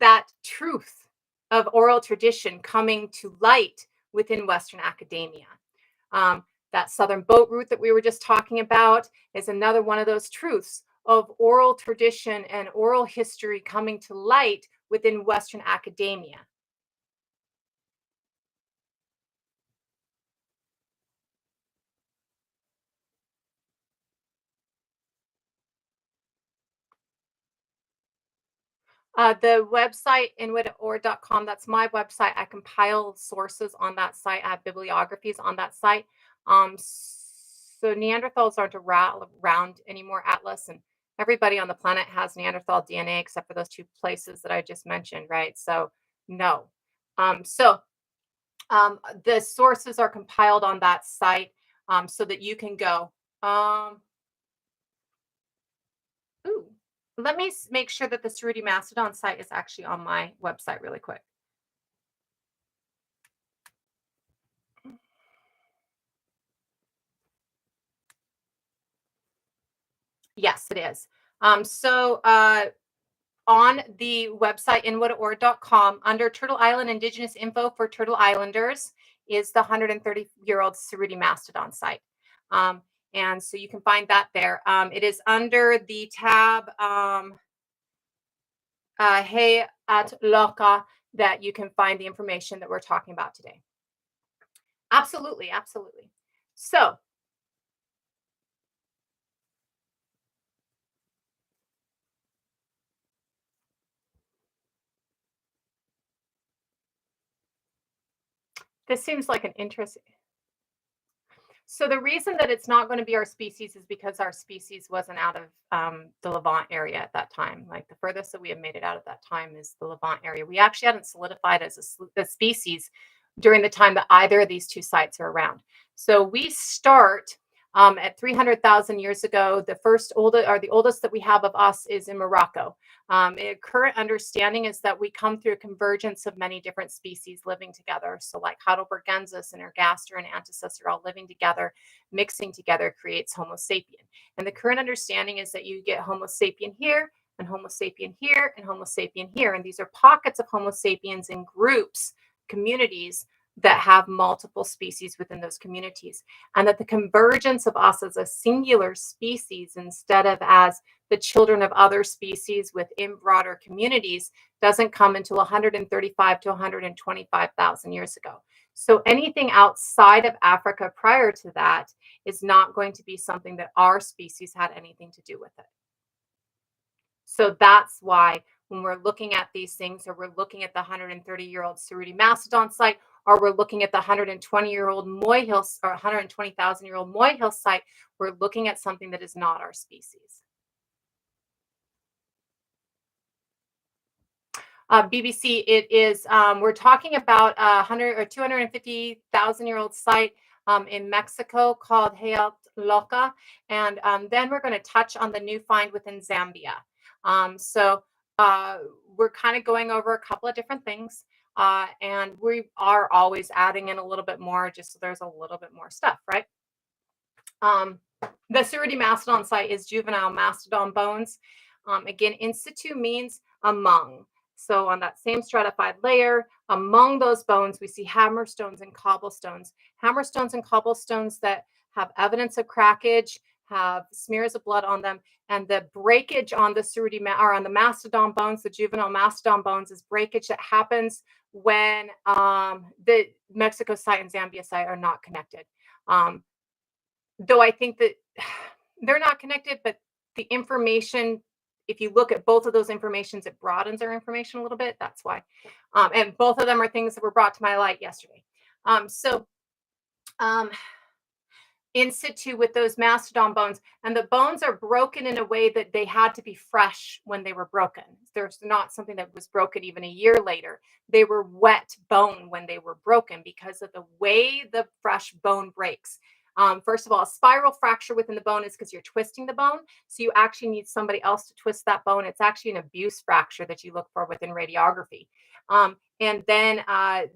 that truth of oral tradition coming to light within Western academia. That southern boat route that we were just talking about is another one of those truths of oral tradition and oral history coming to light within Western academia. The website inwitdaord.com, that's my website. I compile sources on that site. I have bibliographies on that site. So Neanderthals aren't around anymore, Atlas, and everybody on the planet has Neanderthal DNA except for those two places that I just mentioned, right? So no. So the sources are compiled on that site so that you can go. Um, ooh, let me make sure that the Ceruti Mastodon site is actually on my website really quick. Yes, it is. On the website inwitdaord.com, under Turtle Island Indigenous Info for Turtle Islanders is the 130-year-old Ceruti Mastodon site. And so you can find that there. It is under the tab Hueyatlaco that you can find the information that we're talking about today. Absolutely, absolutely. So this seems like an interesting. So the reason that it's not going to be our species is because our species wasn't out of the Levant area at that time. Like the furthest that we have made it out at that time is the Levant area. We actually hadn't solidified as a species during the time that either of these two sites are around. So we start at 300,000 years ago. The oldest that we have of us is in Morocco. Current understanding is that we come through a convergence of many different species living together. So like Heidelbergensis and Ergaster and Antisus are all living together, mixing together creates Homo sapien. And the current understanding is that you get Homo sapien here and Homo sapien here and Homo sapien here. And these are pockets of Homo sapiens in groups, communities that have multiple species within those communities. And that the convergence of us as a singular species instead of as the children of other species within broader communities doesn't come until 135 to 125,000 years ago. So anything outside of Africa prior to that is not going to be something that our species had anything to do with it. So that's why when we're looking at these things, or we're looking at the 130-year-old Ceruti Mastodon site, or we're looking at the 120-year-old Moy Hill or 120,000-year-old Moy Hill site, we're looking at something that is not our species. BBC, it is, we're talking about a 100 or 250,000-year-old site in Mexico called Hueyatlaco. And then we're going to touch on the new find within Zambia. So we're kind of going over a couple of different things. And we are always adding in a little bit more just so there's a little bit more stuff, right? The Ceruti Mastodon site is juvenile mastodon bones. Again, in situ means among. So on that same stratified layer, among those bones, we see hammerstones and cobblestones. Hammerstones and cobblestones that have evidence of crackage, have smears of blood on them, and the breakage on the Ceruti or on the mastodon bones, the juvenile mastodon bones, is breakage that happens when the Mexico site and Zambia site are not connected. Though I think that they're not connected, but the information, if you look at both of those informations, it broadens our information a little bit. That's why. And both of them are things that were brought to my light yesterday. So in situ with those mastodon bones, and the bones are broken in a way that they had to be fresh when they were broken. There's not something that was broken even a year later. They were wet bone when they were broken because of the way the fresh bone breaks. First of all, a spiral fracture within the bone is because you're twisting the bone. So you actually need somebody else to twist that bone. It's actually an abuse fracture that you look for within radiography. And then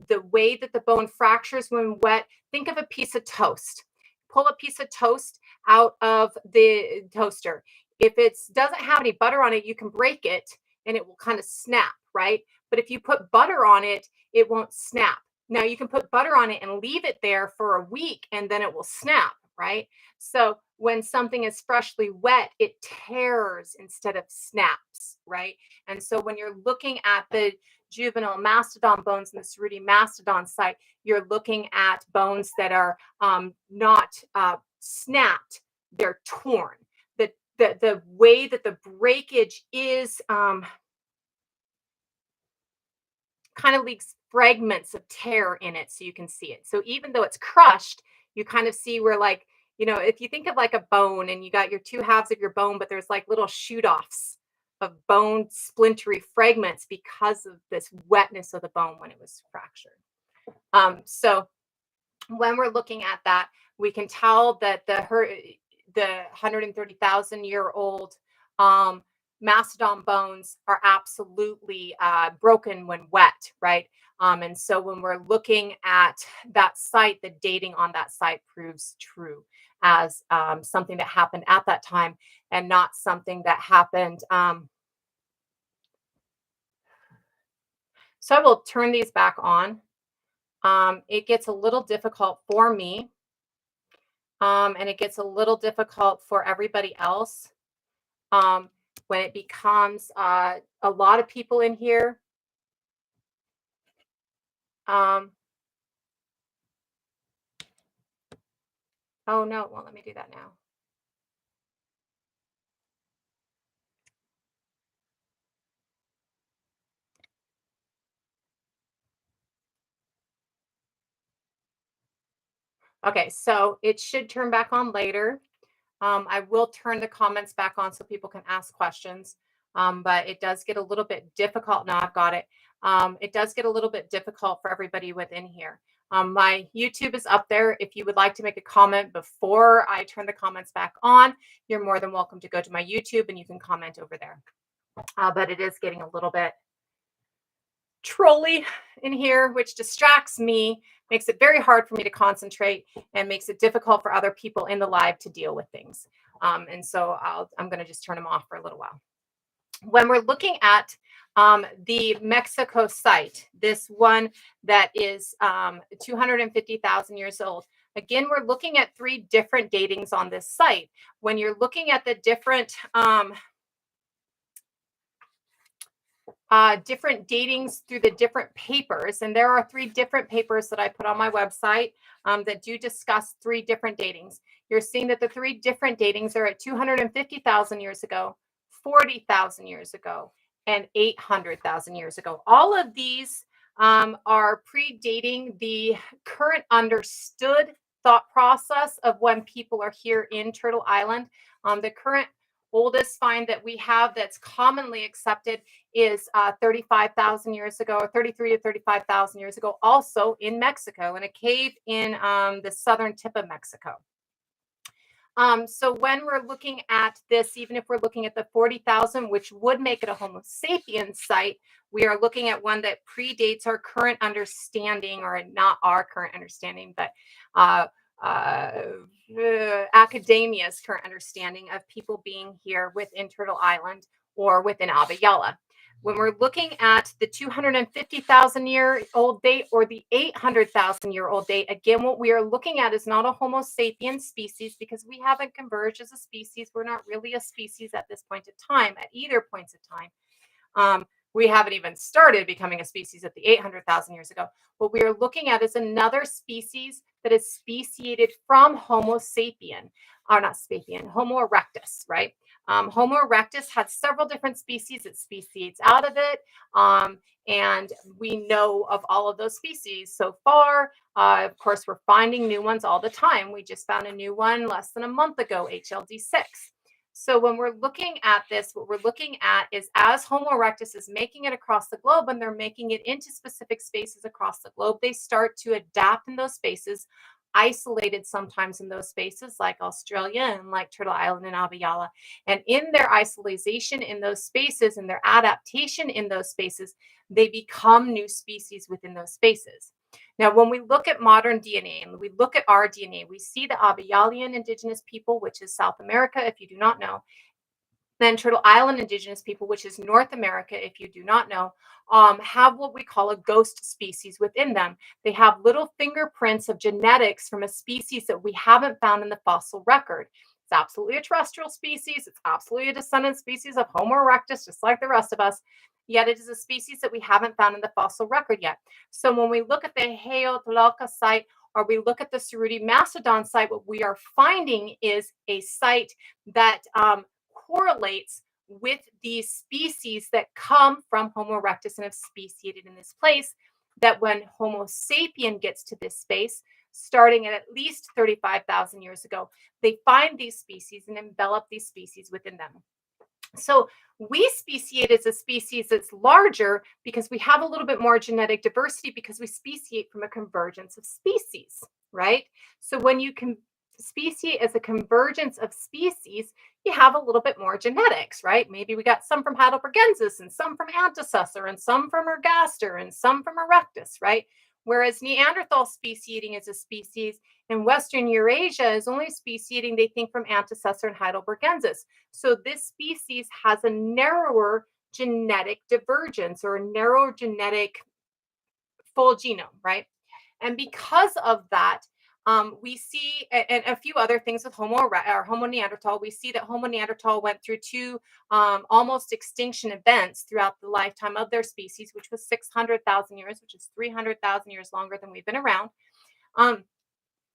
the way that the bone fractures when wet, think of a piece of toast. Pull a piece of toast out of the toaster. If it doesn't have any butter on it, you can break it and it will kind of snap, right? But if you put butter on it, it won't snap. Now you can put butter on it and leave it there for a week and then it will snap, right? So when something is freshly wet, it tears instead of snaps, right? And so when you're looking at the juvenile mastodon bones in the Cerruti mastodon site, you're looking at bones that are not snapped, they're torn. The way that the breakage is kind of leaves fragments of tear in it so you can see it. So even though it's crushed, you kind of see where, like, if you think of like a bone and you got your two halves of your bone, but there's like little shoot offs of bone splintery fragments because of this wetness of the bone when it was fractured. So when we're looking at that, we can tell that the 130,000-year-old mastodon bones are absolutely broken when wet, right? And so when we're looking at that site, the dating on that site proves true as something that happened at that time and not something that happened. So I will turn these back on. It gets a little difficult for me, and it gets a little difficult for everybody else when it becomes a lot of people in here. Oh no, it won't let me do that now. Okay, so it should turn back on later. I will turn the comments back on so people can ask questions. But it does get a little bit difficult. Now I've got it. It does get a little bit difficult for everybody within here. My YouTube is up there. If you would like to make a comment before I turn the comments back on, you're more than welcome to go to my YouTube and you can comment over there. But it is getting a little bit trolly in here, which distracts me, makes it very hard for me to concentrate, and makes it difficult for other people in the live to deal with things. And so I'm going to just turn them off for a little while. When we're looking at the Mexico site, this one that is 250,000 years old, again, we're looking at 3 different datings on this site. When you're looking at the different different datings through the different papers. And there are 3 different papers that I put on my website that do discuss 3 different datings. You're seeing that the 3 different datings are at 250,000 years ago, 40,000 years ago, and 800,000 years ago. All of these are predating the current understood thought process of when people are here in Turtle Island. The current oldest find that we have that's commonly accepted is 35,000 years ago, or 33 to 35,000 years ago, also in Mexico, in a cave in the southern tip of Mexico. So when we're looking at this, even if we're looking at the 40,000, which would make it a Homo sapiens site, we are looking at one that predates our current understanding, or not our current understanding, but academia's current understanding of people being here within Turtle Island or within Abya. When we're looking at the 250,000-year-old date or the 800,000-year-old date, again, what we are looking at is not a Homo sapiens species, because we haven't converged as a species. We're not really a species at this point in time, at either points of time. We haven't even started becoming a species at the 800,000 years ago. What we are looking at is another species that is speciated from Homo sapien, or not sapien, Homo erectus, right? Homo erectus had several different species. It speciates out of it. And we know of all of those species so far. Of course, we're finding new ones all the time. We just found a new one less than a month ago, HLD6. So when we're looking at this, what we're looking at is, as Homo erectus is making it across the globe, and they're making it into specific spaces across the globe, they start to adapt in those spaces, isolated sometimes in those spaces, like Australia and like Turtle Island and Abya. And in their isolation in those spaces and their adaptation in those spaces, they become new species within those spaces. Now, when we look at modern DNA and we look at our DNA, we see the Abyalian indigenous people, which is South America, if you do not know, then Turtle Island indigenous people, which is North America, if you do not know, have what we call a ghost species within them. They have little fingerprints of genetics from a species that we haven't found in the fossil record. It's It's absolutely a terrestrial species. It's absolutely a descendant species of Homo erectus, just like the rest of us. Yet it is a species that we haven't found in the fossil record yet. So when we look at the Hueyatlaco site or we look at the Cerruti Mastodon site, what we are finding is a site that correlates with these species that come from Homo erectus and have speciated in this place. That when Homo sapien gets to this space, starting at least 35,000 years ago, they find these species and envelop these species within them. So we speciate as a species that's larger because we have a little bit more genetic diversity because we speciate from a convergence of species, right? So when you can speciate as a convergence of species, you have a little bit more genetics, right? Maybe we got some from Heidelbergensis and some from Antecessor and some from Ergaster and some from Erectus, right? Whereas Neanderthal speciating as a species in Western Eurasia is only speciating, they think, from Antecessor and Heidelbergensis. So this species has a narrower genetic divergence or a narrower genetic full genome, right? And because of that, we see, and a few other things with Homo Neanderthal, we see that Homo Neanderthal went through two almost extinction events throughout the lifetime of their species, which was 600,000 years, which is 300,000 years longer than we've been around.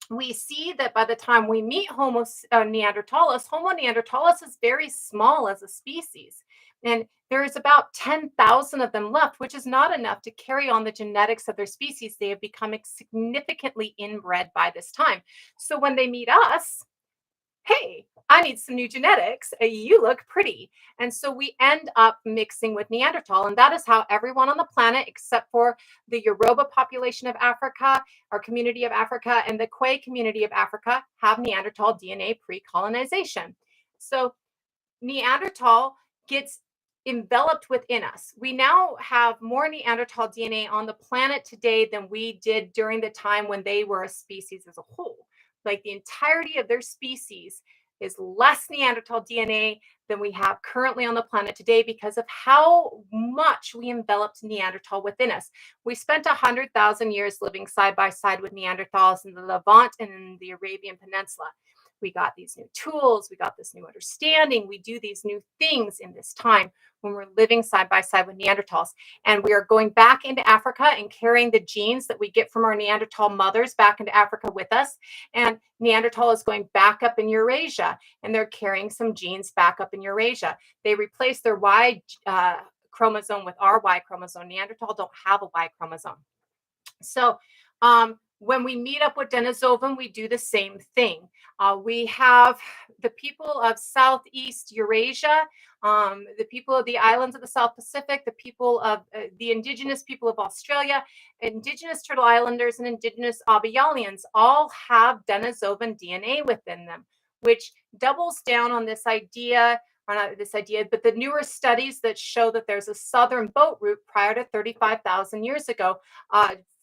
We see that by the time we meet Homo neanderthalis is very small as a species. And there's about 10,000 of them left, which is not enough to carry on the genetics of their species. They have become significantly inbred by this time. So when they meet us, hey, I need some new genetics. You look pretty. And so we end up mixing with Neanderthal. And that is how everyone on the planet, except for the Yoruba population of Africa, our community of Africa, and the Kwe community of Africa, have Neanderthal DNA pre-colonization. So Neanderthal gets enveloped within us. We now have more Neanderthal DNA on the planet today than we did during the time when they were a species as a whole. Like the entirety of their species is less Neanderthal DNA than we have currently on the planet today because of how much we enveloped Neanderthal within us. We spent 100,000 years living side by side with Neanderthals in the Levant and in the Arabian Peninsula. We got these new tools, we got this new understanding, we do these new things in this time when we're living side by side with Neanderthals. And we are going back into Africa and carrying the genes that we get from our Neanderthal mothers back into Africa with us. And Neanderthal is going back up in Eurasia, and they're carrying some genes back up in Eurasia. They replace their Y chromosome with our Y chromosome. Neanderthal don't have a Y chromosome. So when we meet up with Denisovan, we do the same thing. We have the people of Southeast Eurasia, the people of the islands of the South Pacific, the people of the indigenous people of Australia, indigenous Turtle Islanders, and indigenous Abyalians all have Denisovan DNA within them, which doubles down on this idea, or not this idea, but the newer studies that show that there's a southern boat route prior to 35,000 years ago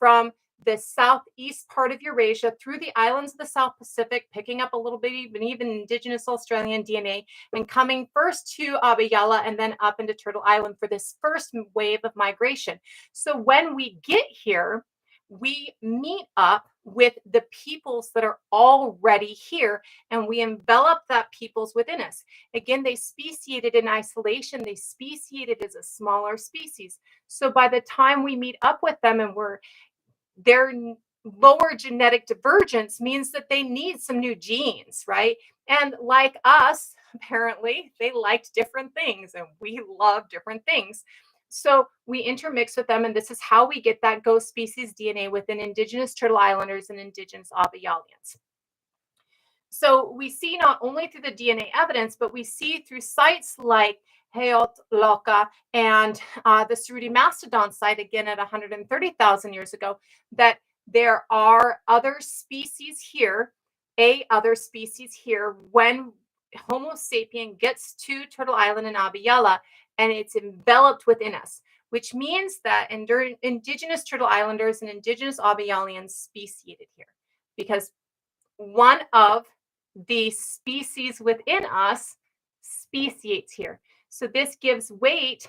from the southeast part of Eurasia through the islands of the South Pacific, picking up a little bit even indigenous Australian DNA and coming first to Abiyala and then up into Turtle Island for this first wave of migration. So when we get here, we meet up with the peoples that are already here and we envelop that peoples within us. Again, they speciated in isolation, they speciated as a smaller species. So by the time we meet up with them and their lower genetic divergence means that they need some new genes, right? And like us, apparently, they liked different things and we love different things. So we intermix with them, and this is how we get that ghost species DNA within indigenous Turtle Islanders and indigenous Abyalians. So we see not only through the DNA evidence, but we see through sites like Hueyatlaco and the Cerruti Mastodon site, again at 130,000 years ago, that there are other species here, when Homo sapien gets to Turtle Island and Abiyala, and it's enveloped within us, which means that indigenous Turtle Islanders and indigenous Abyalians speciated here, because one of the species within us speciates here. So this gives weight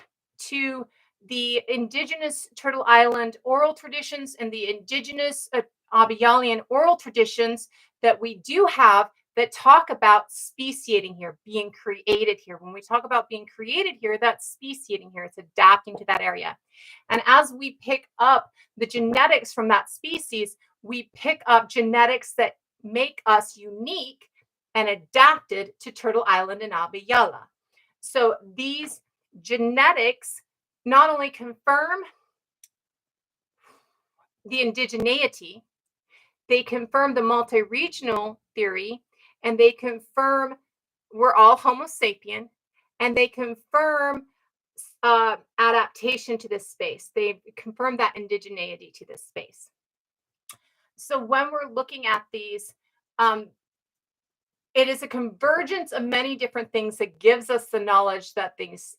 to the indigenous Turtle Island oral traditions and the indigenous Abyalian oral traditions that we do have that talk about speciating here, being created here. When we talk about being created here, that's speciating here. It's adapting to that area. And as we pick up the genetics from that species, we pick up genetics that make us unique and adapted to Turtle Island and Abiyala. So these genetics not only confirm the indigeneity, they confirm the multi-regional theory, and they confirm we're all Homo sapien, and they confirm adaptation to this space. They confirm that indigeneity to this space. So when we're looking at these, it is a convergence of many different things that gives us the knowledge that these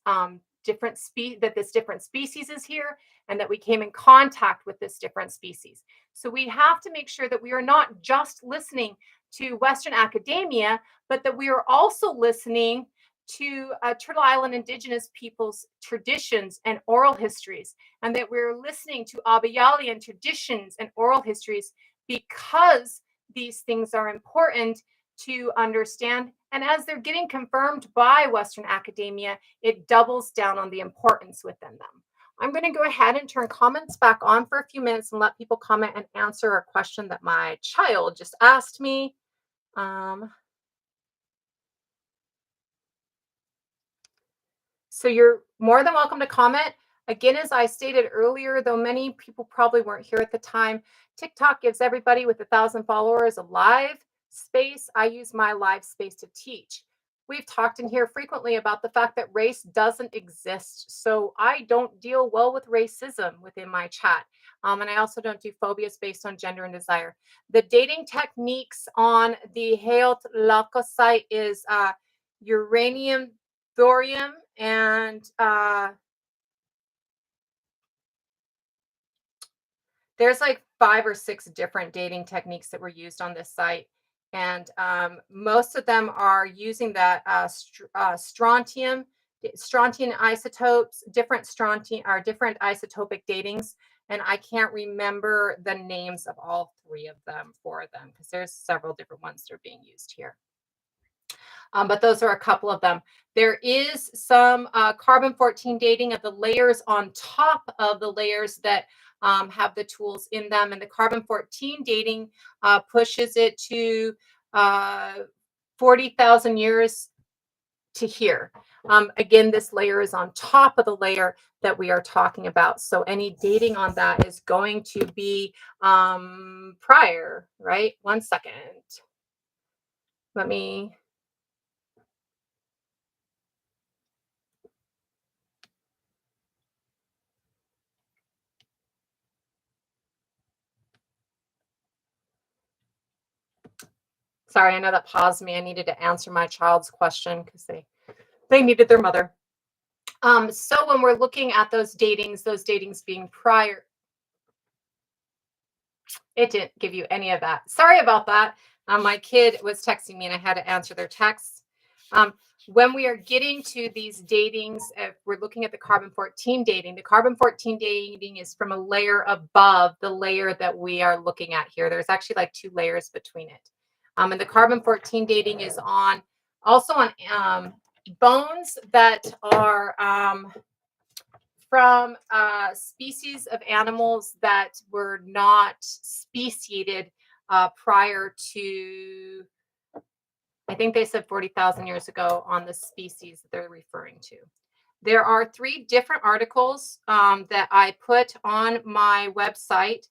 this different species is here, and that we came in contact with this different species. So we have to make sure that we are not just listening to Western academia, but that we are also listening to Turtle Island Indigenous peoples' traditions and oral histories, and that we're listening to Abiyalian traditions and oral histories, because these things are important to understand. And as they're getting confirmed by Western academia, it doubles down on the importance within them. I'm going to go ahead and turn comments back on for a few minutes and let people comment and answer a question that my child just asked me. So you're more than welcome to comment. Again, as I stated earlier, though many people probably weren't here at the time, TikTok gives everybody with 1,000 followers a live space. I use my live space to teach. We've talked in here frequently about the fact that race doesn't exist. So I don't deal well with racism within my chat. And I also don't do phobias based on gender and desire. The dating techniques on the Hueyatlaco site is uranium, thorium, and there's like 5 or 6 different dating techniques that were used on this site. And most of them are using that strontium isotopes, different isotopic datings. And I can't remember the names of all 3 of them for them, because there's several different ones that are being used here. But those are a couple of them. There is some carbon-14 dating of the layers on top of the layers that have the tools in them. And the carbon-14 dating pushes it to 40,000 years to here. Again, this layer is on top of the layer that we are talking about. So any dating on that is going to be prior, right? One second. Let me... Sorry, I know that paused me. I needed to answer my child's question because they needed their mother. So when we're looking at those datings being prior, it didn't give you any of that. Sorry about that. My kid was texting me and I had to answer their texts. When we are getting to these datings, we're looking at the carbon-14 dating. The carbon-14 dating is from a layer above the layer that we are looking at here. There's actually like 2 layers between it. And the carbon-14 dating is also on bones that are from species of animals that were not speciated prior to, I think they said 40,000 years ago on the species that they're referring to. There are 3 different articles that I put on my website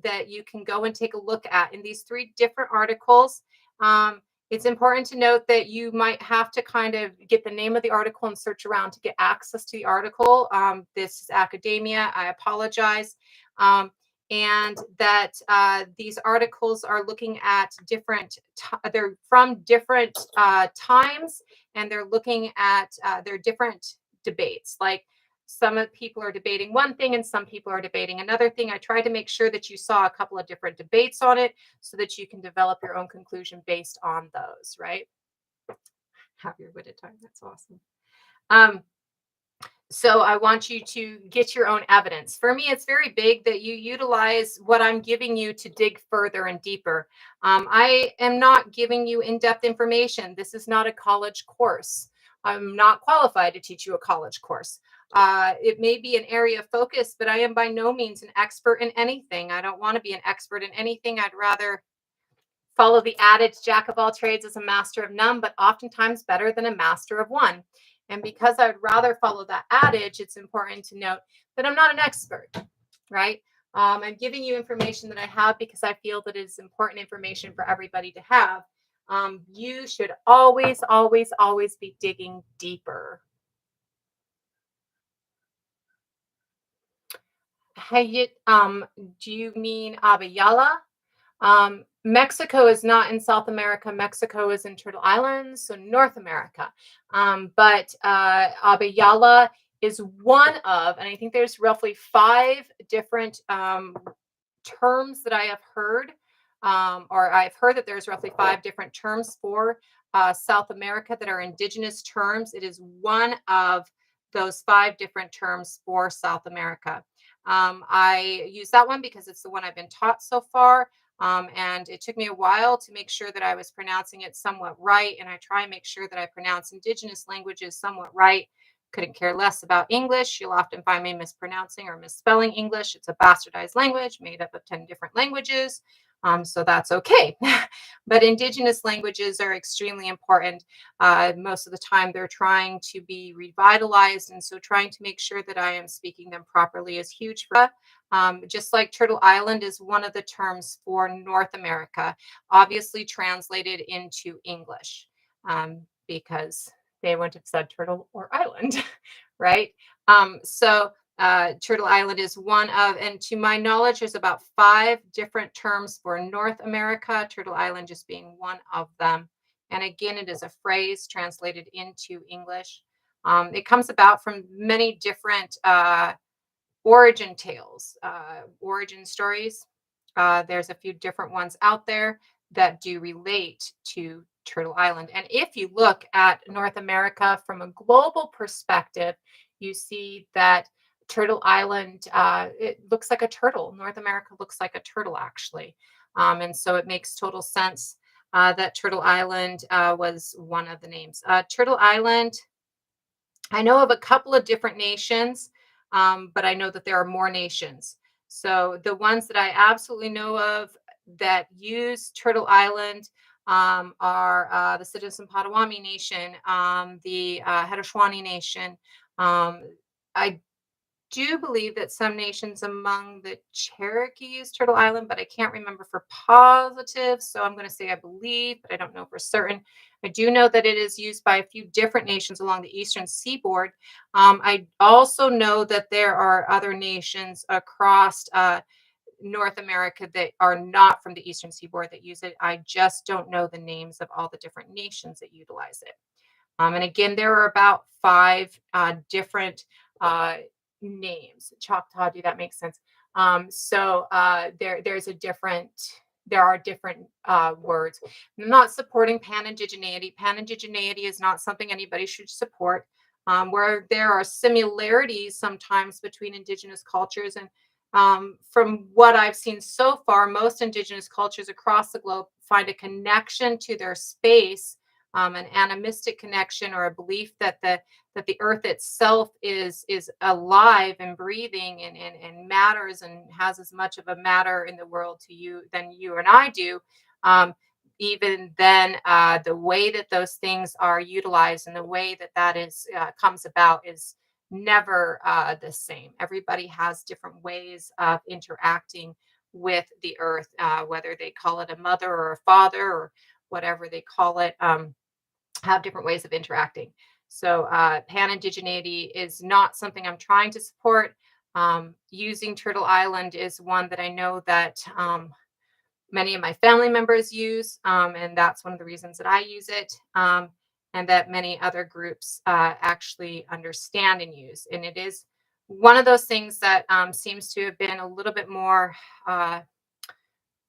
that you can go and take a look at. In these 3 different articles, it's important to note that you might have to kind of get the name of the article and search around to get access to the article. This is academia. I apologize. And that these articles are looking at they're from different times, and they're looking at their different debates. Like, some people are debating one thing and some people are debating another thing. I tried to make sure that you saw a couple of different debates on it so that you can develop your own conclusion based on those, right? Have your Widda time. That's awesome. So I want you to get your own evidence. For me, it's very big that you utilize what I'm giving you to dig further and deeper. I am not giving you in depth information. This is not a college course. I'm not qualified to teach you a college course. It may be an area of focus, but I am by no means an expert in anything. I don't want to be an expert in anything. I'd rather follow the adage jack of all trades is a master of none, but oftentimes better than a master of one. And because I'd rather follow that adage, it's important to note that I'm not an expert, right? I'm giving you information that I have because I feel that it is important information for everybody to have. You should always, always, always be digging deeper. Hey, do you mean Abiyala? Mexico is not in South America. Mexico is in Turtle Islands, so North America. But Abiyala is one of, and I think there's roughly five different terms that I have heard, or I've heard that there's roughly five different terms for South America that are indigenous terms. It is one of those five different terms for South America. I use that one because it's the one I've been taught so far. And it took me a while to make sure that I was pronouncing it somewhat right. And I try and make sure that I pronounce indigenous languages somewhat right. Couldn't care less about English. You'll often find me mispronouncing or misspelling English. It's a bastardized language made up of 10 different languages. So that's okay. But indigenous languages are extremely important. Most of the time, they're trying to be revitalized. And so trying to make sure that I am speaking them properly is huge for us. Just like Turtle Island is one of the terms for North America, obviously translated into English, because they wouldn't have said turtle or island, right? Turtle Island is one of, and to my knowledge, there's about five different terms for North America, Turtle Island just being one of them. And again, it is a phrase translated into English. It comes about from many different origin tales, origin stories. There's a few different ones out there that do relate to Turtle Island. And if you look at North America from a global perspective, you see that Turtle Island, it looks like a turtle. North America looks like a turtle, actually. And so it makes total sense that Turtle Island was one of the names. Turtle Island, I know of a couple of different nations, but I know that there are more nations. So the ones that I absolutely know of that use Turtle Island are the Citizen Potawatomi Nation, the Haudenosaunee Nation. Um, I do believe that some nations among the Cherokee use Turtle Island, but I can't remember for positive. So I'm going to say I believe, but I don't know for certain. I do know that it is used by a few different nations along the eastern seaboard. I also know that there are other nations across North America that are not from the eastern seaboard that use it. I just don't know the names of all the different nations that utilize it. And again, there are about five different uh, names. Choctaw, do that make sense? There's a different, there are different words. I'm not supporting pan-indigeneity. Pan-indigeneity is not something anybody should support. Where there are similarities sometimes between indigenous cultures, and from what I've seen so far, most indigenous cultures across the globe find a connection to their space, an animistic connection, or a belief that the earth itself is alive and breathing and matters and has as much of a matter in the world to you than you and I do. Even then, the way that those things are utilized and the way that that is comes about is never the same. Everybody has different ways of interacting with the earth, whether they call it a mother or a father or whatever they call it. Have different ways of interacting. So pan-indigeneity is not something I'm trying to support. Using Turtle Island is one that I know that many of my family members use, and that's one of the reasons that I use it, and that many other groups actually understand and use. And it is one of those things that seems to have been a little bit more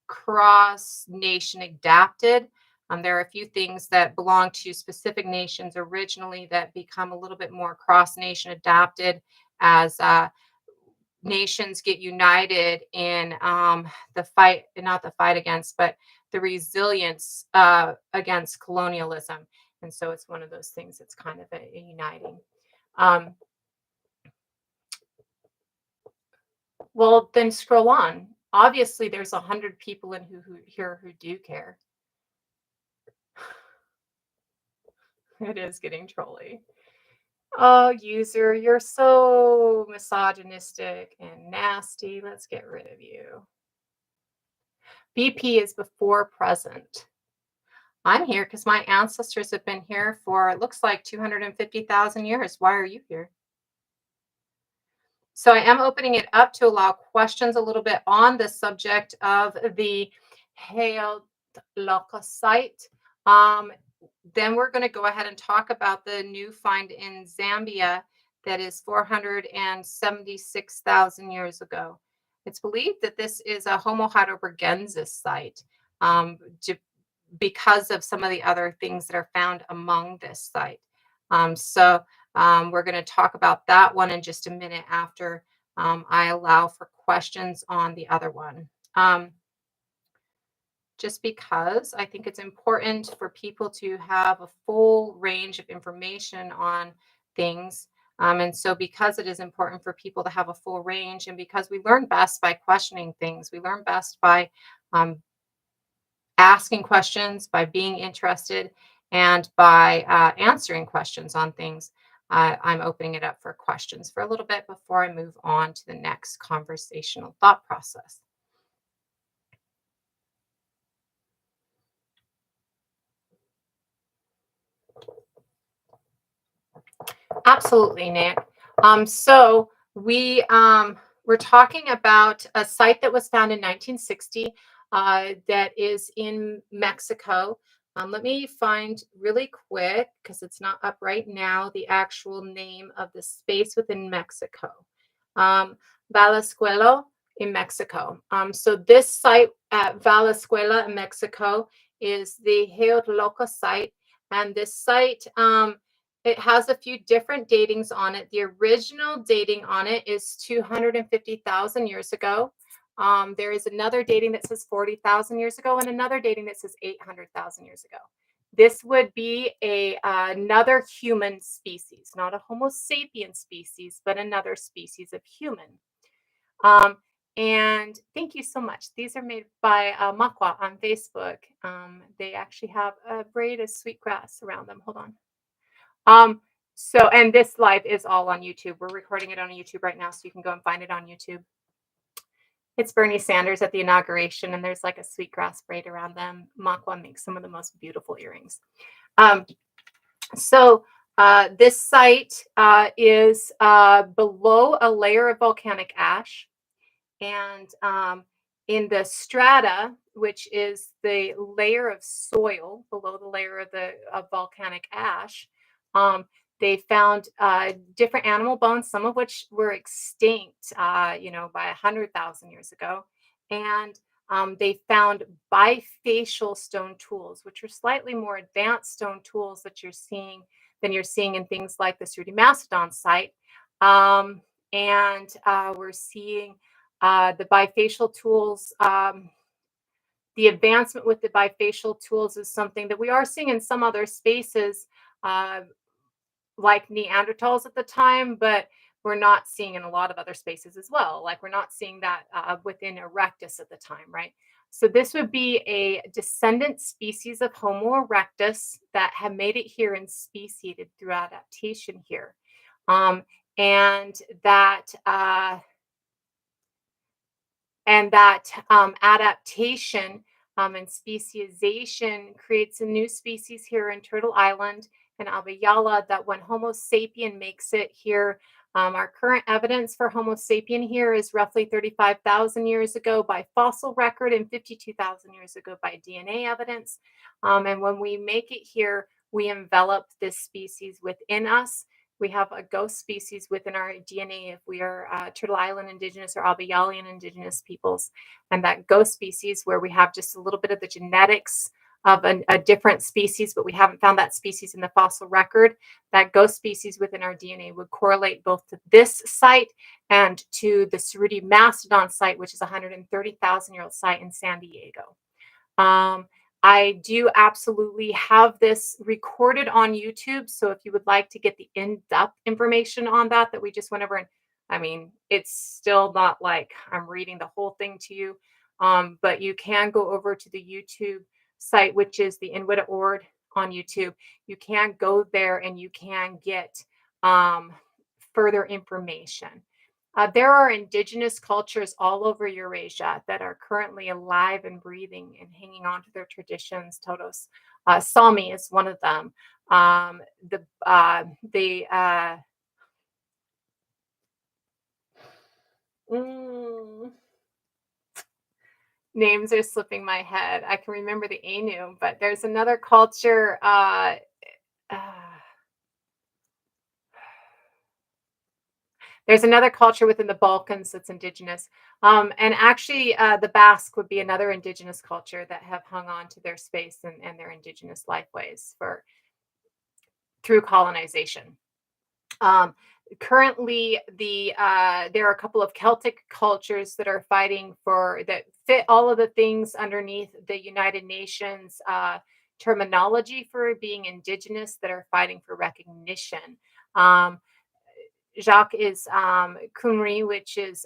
cross nation adapted. There are a few things that belong to specific nations originally that become a little bit more cross-nation adapted as nations get united in the fight, not the fight against, but the resilience against colonialism. And so it's one of those things that's kind of a uniting. Um, well, then scroll on. Obviously, there's 100 people in who here who do care. It is getting trolly. Oh, user, you're so misogynistic and nasty. Let's get rid of you. BP is before present. I'm here because my ancestors have been here for, it looks like 250,000 years. Why are you here? So I am opening it up to allow questions a little bit on the subject of the Hueyatlaco site. Then we're going to go ahead and talk about the new find in Zambia that is 476,000 years ago. It's believed that this is a Homo heidelbergensis site because of some of the other things that are found among this site. We're going to talk about that one in just a minute after I allow for questions on the other one. Just because I think it's important for people to have a full range of information on things. And so because it is important for people to have a full range, and because we learn best by questioning things, we learn best by asking questions, by being interested, and by answering questions on things. I'm opening it up for questions for a little bit before I move on to the next conversational thought process. Absolutely, Nick. So we're talking about a site that was found in 1960 that is in Mexico. Let me find really quick, because it's not up right now, the actual name of the space within Mexico. Valenzuela in Mexico. So this site at Valenzuela in Mexico is the Hueyatlaco site, and this site it has a few different datings on it. The original dating on it is 250,000 years ago. There is another dating that says 40,000 years ago, and another dating that says 800,000 years ago. This would be another human species, not a Homo sapien species, but another species of human. And thank you so much. These are made by Makwa on Facebook. They actually have a braid of sweetgrass around them. Hold on. And this live is all on YouTube. We're recording it on YouTube right now, so you can go and find it on YouTube. It's Bernie Sanders at the inauguration, and there's like a sweetgrass braid around them. Makwa makes some of the most beautiful earrings. This site is below a layer of volcanic ash, and in the strata, which is the layer of soil below the layer of volcanic ash, they found different animal bones, some of which were extinct, by 100,000 years ago. And they found bifacial stone tools, which are slightly more advanced stone tools that you're seeing in things like the Srudi Macedon site. We're seeing the bifacial tools. The advancement with the bifacial tools is something that we are seeing in some other spaces, like Neanderthals at the time, but we're not seeing in a lot of other spaces as well. Like we're not seeing that within Erectus at the time, right? So this would be a descendant species of Homo erectus that have made it here and speciated through adaptation here. And that adaptation and speciation creates a new species here in Turtle Island and Abiyala, that when Homo sapien makes it here, our current evidence for Homo sapien here is roughly 35,000 years ago by fossil record and 52,000 years ago by DNA evidence. And when we make it here, we envelop this species within us. We have a ghost species within our DNA if we are Turtle Island indigenous or Abiyalian indigenous peoples. And that ghost species, where we have just a little bit of the genetics of a different species, but we haven't found that species in the fossil record. That ghost species within our DNA would correlate both to this site and to the Cerruti mastodon site, which is a 130,000-year-old site in San Diego. Um, I do absolutely have this recorded on YouTube. So if you would like to get the in-depth information on that, that we just went over, and I mean, it's still not like I'm reading the whole thing to you, but you can go over to the YouTube site, which is the Widda Ord on YouTube. You can go there and you can get um, further information. There are indigenous cultures all over Eurasia that are currently alive and breathing and hanging on to their traditions. Todos, Sami is one of them. Um, the mm, names are slipping my head. I can remember the Ainu, but there's another culture. Uh, There's another culture within the Balkans that's indigenous. And actually, the Basque would be another indigenous culture that have hung on to their space and their indigenous lifeways for through colonization. Um, Currently, there are a couple of Celtic cultures that are fighting for that fit all of the things underneath the United Nations terminology for being indigenous that are fighting for recognition. Um, Jacques is Cymru, which is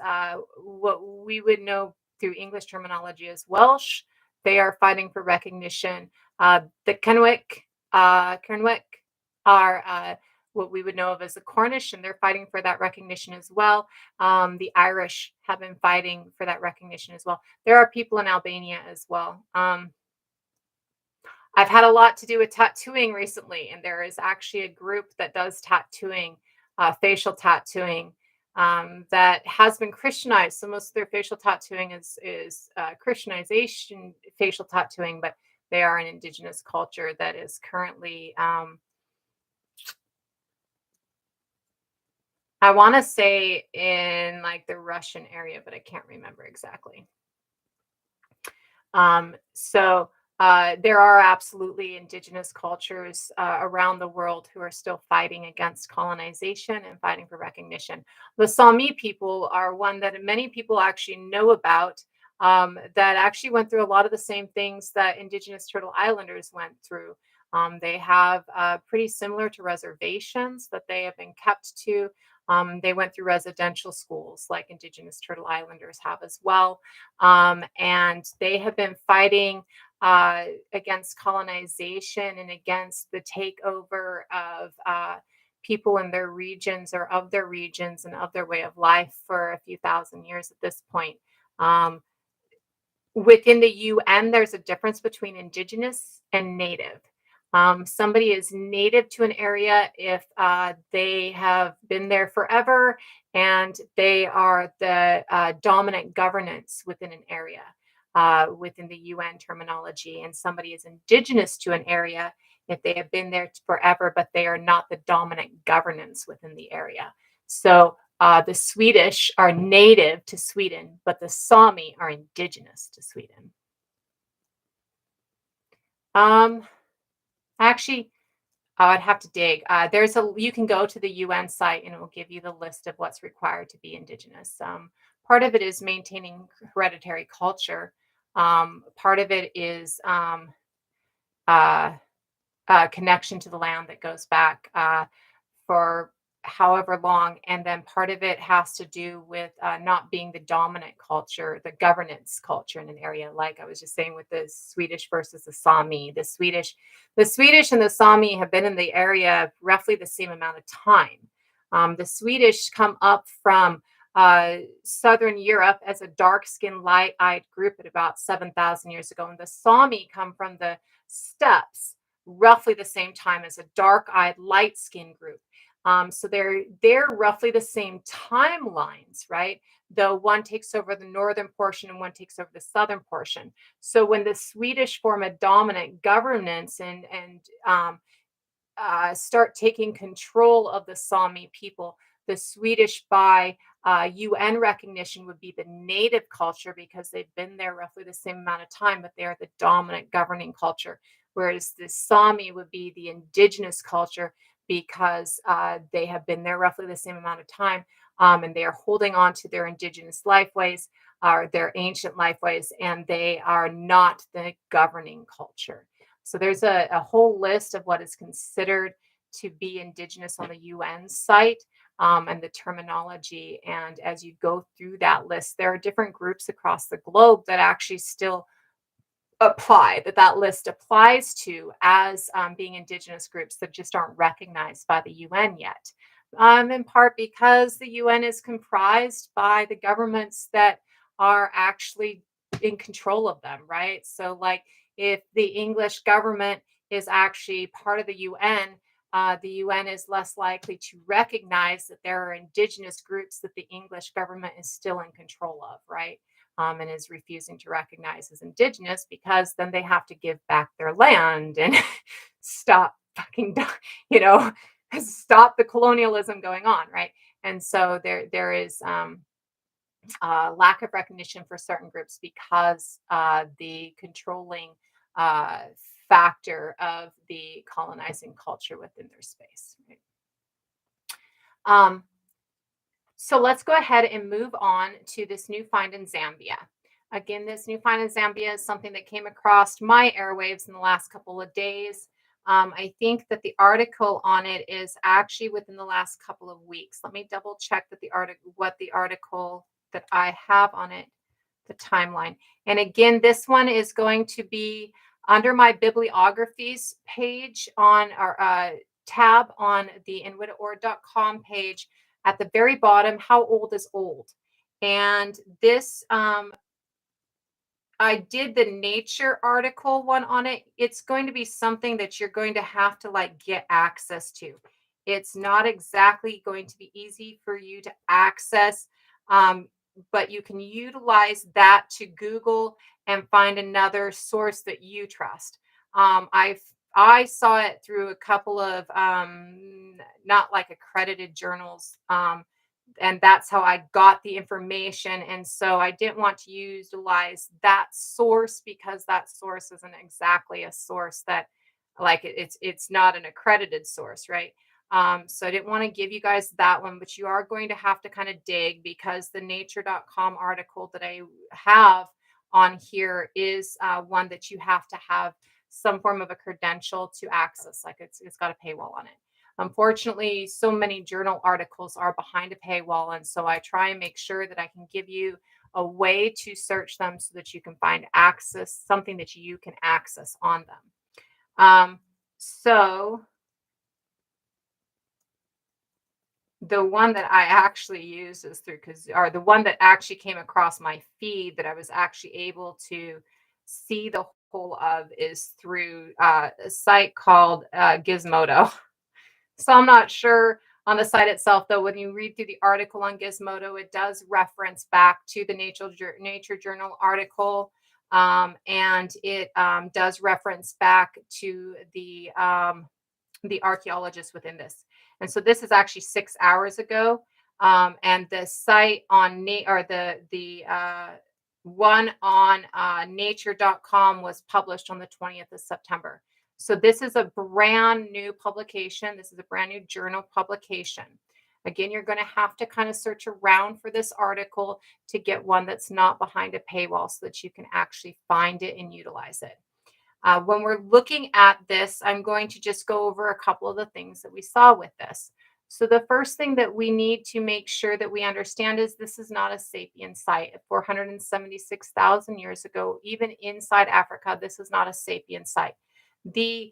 what we would know through English terminology as Welsh. They are fighting for recognition. The Kenwick are what we would know of as the Cornish, and they're fighting for that recognition as well. The Irish have been fighting for that recognition as well. There are people in Albania as well. I've had a lot to do with tattooing recently, and there is actually a group that does tattooing, facial tattooing, that has been Christianized. So most of their facial tattooing is Christianization facial tattooing, but they are an indigenous culture that is currently, I want to say in like the Russian area, but I can't remember exactly. There are absolutely indigenous cultures around the world who are still fighting against colonization and fighting for recognition. The Sami people are one that many people actually know about, that actually went through a lot of the same things that indigenous Turtle Islanders went through. They have pretty similar to reservations that they have been kept to. They went through residential schools like indigenous Turtle Islanders have as well. And they have been fighting against colonization and against the takeover of people in their regions or of their regions and of their way of life for a few thousand years at this point. Um, Within the UN, there's a difference between indigenous and native. Somebody is native to an area if they have been there forever and they are the dominant governance within an area within the UN terminology. And somebody is indigenous to an area if they have been there forever, but they are not the dominant governance within the area. So the Swedish are native to Sweden, but the Sami are indigenous to Sweden. Um, Actually, I'd have to dig. You can go to the UN site and it will give you the list of what's required to be indigenous. Part of it is maintaining hereditary culture. Part of it is uh, connection to the land that goes back for however long. And then part of it has to do with not being the dominant culture, the governance culture in an area. Like I was just saying with the Swedish versus the Sami, the Swedish and the Sami have been in the area roughly the same amount of time. The Swedish come up from Southern Europe as a dark-skinned, light-eyed group at about 7,000 years ago, and the Sami come from the steppes roughly the same time as a dark-eyed, light-skinned group. So they're roughly the same timelines, right? Though one takes over the northern portion and one takes over the southern portion. So when the Swedish form a dominant governance and start taking control of the Sami people, the Swedish buy UN recognition would be the native culture because they've been there roughly the same amount of time, but they are the dominant governing culture. Whereas the Sami would be the indigenous culture because they have been there roughly the same amount of time, and they are holding on to their indigenous lifeways, or their ancient lifeways, and they are not the governing culture. So there's a whole list of what is considered to be indigenous on the UN site, and the terminology. And as you go through that list, there are different groups across the globe that actually still apply, that list applies to as being indigenous groups that just aren't recognized by the UN yet. In part because the UN is comprised by the governments that are actually in control of them, right? So, like, if the English government is actually part of the UN is less likely to recognize that there are indigenous groups that the English government is still in control of, right? And is refusing to recognize as indigenous because then they have to give back their land and stop fucking, you know, stop the colonialism going on, right? And so there is lack of recognition for certain groups because the controlling uh, factor of the colonizing culture within their space. Right? Um, So let's go ahead and move on to this new find in Zambia. Again, this new find in Zambia is something that came across my airwaves in the last couple of days. I think that the article on it is actually within the last couple of weeks. Let me double check that what the article that I have on it, the timeline. And again, this one is going to be under my bibliographies page on our tab on the WiddaOrd.com page. At the very bottom, how old is old? And this, I did the nature article one on it. It's going to be something that you're going to have to like get access to. It's not exactly going to be easy for you to access, but you can utilize that to Google and find another source that you trust. I saw it through a couple of not like accredited journals, and that's how I got the information. And so I didn't want to utilize that source because that source isn't exactly a source that, like, it's not an accredited source, right? So I didn't want to give you guys that one, but you are going to have to kind of dig because the nature.com article that I have on here is one that you have to have some form of a credential to access. Like, it's got a paywall on it. Unfortunately, so many journal articles are behind a paywall, and so I try and make sure that I can give you a way to search them so that you can find access, something that you can access on them. So the one that I actually use is through, or the one that actually came across my feed that I was actually able to see the whole of is through a site called Gizmodo. So I'm not sure on the site itself, though, when you read through the article on Gizmodo, it does reference back to the Nature Journal article, and it does reference back to the archaeologist within this. And so this is actually 6 hours ago, and the site on the one on nature.com was published on the 20th of September. So this is a brand new publication. This is a brand new journal publication. Again, you're going to have to kind of search around for this article to get one that's not behind a paywall so that you can actually find it and utilize it. When we're looking at this, I'm going to just go over a couple of the things that we saw with this. So the first thing that we need to make sure that we understand is this is not a sapient site. 476,000 years ago, even inside Africa, this is not a sapient site. The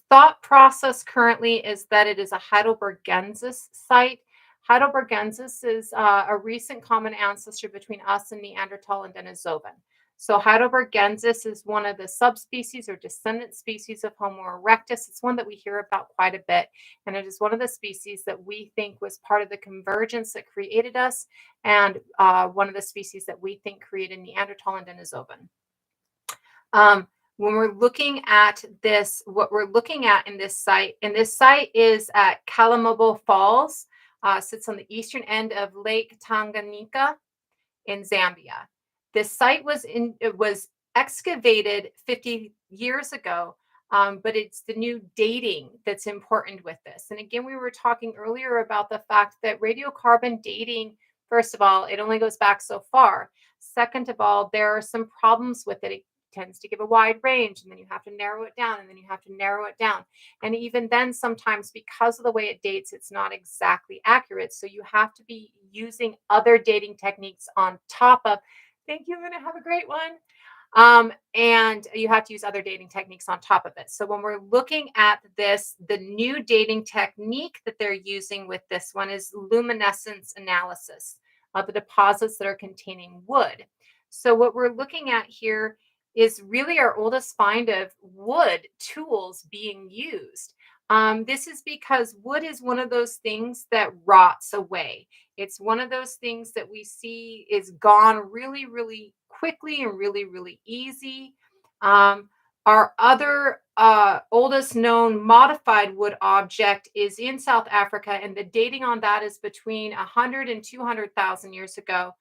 thought process currently is that it is a Heidelbergensis site. Heidelbergensis is a recent common ancestor between us and Neanderthal and Denisovan. So Heidelbergensis is one of the subspecies or descendant species of Homo erectus. It's one that we hear about quite a bit, and it is one of the species that we think was part of the convergence that created us, and one of the species that we think created Neanderthal and Denisovan. When we're looking at this, what we're looking at in this site is at Kalamobo Falls. sits on the eastern end of Lake Tanganyika in Zambia. This site it was excavated 50 years ago, but it's the new dating that's important with this. And again, we were talking earlier about the fact that radiocarbon dating, first of all, it only goes back so far. Second of all, there are some problems with it. It tends to give a wide range, and then you have to narrow it down, and then you have to narrow it down. And even then, sometimes because of the way it dates, it's not exactly accurate. So you have to be using other dating techniques on top of. Thank you. I'm going to have a great one. And you have to use other dating techniques on top of it. So when we're looking at this, the new dating technique that they're using with this one is luminescence analysis of the deposits that are containing wood. So what we're looking at here is really our oldest find of wood tools being used. This is because wood is one of those things that rots away. It's one of those things that we see is gone really, really quickly and really, really easy. Our other oldest known modified wood object is in South Africa, and the dating on that is between 100 and 200,000 years ago.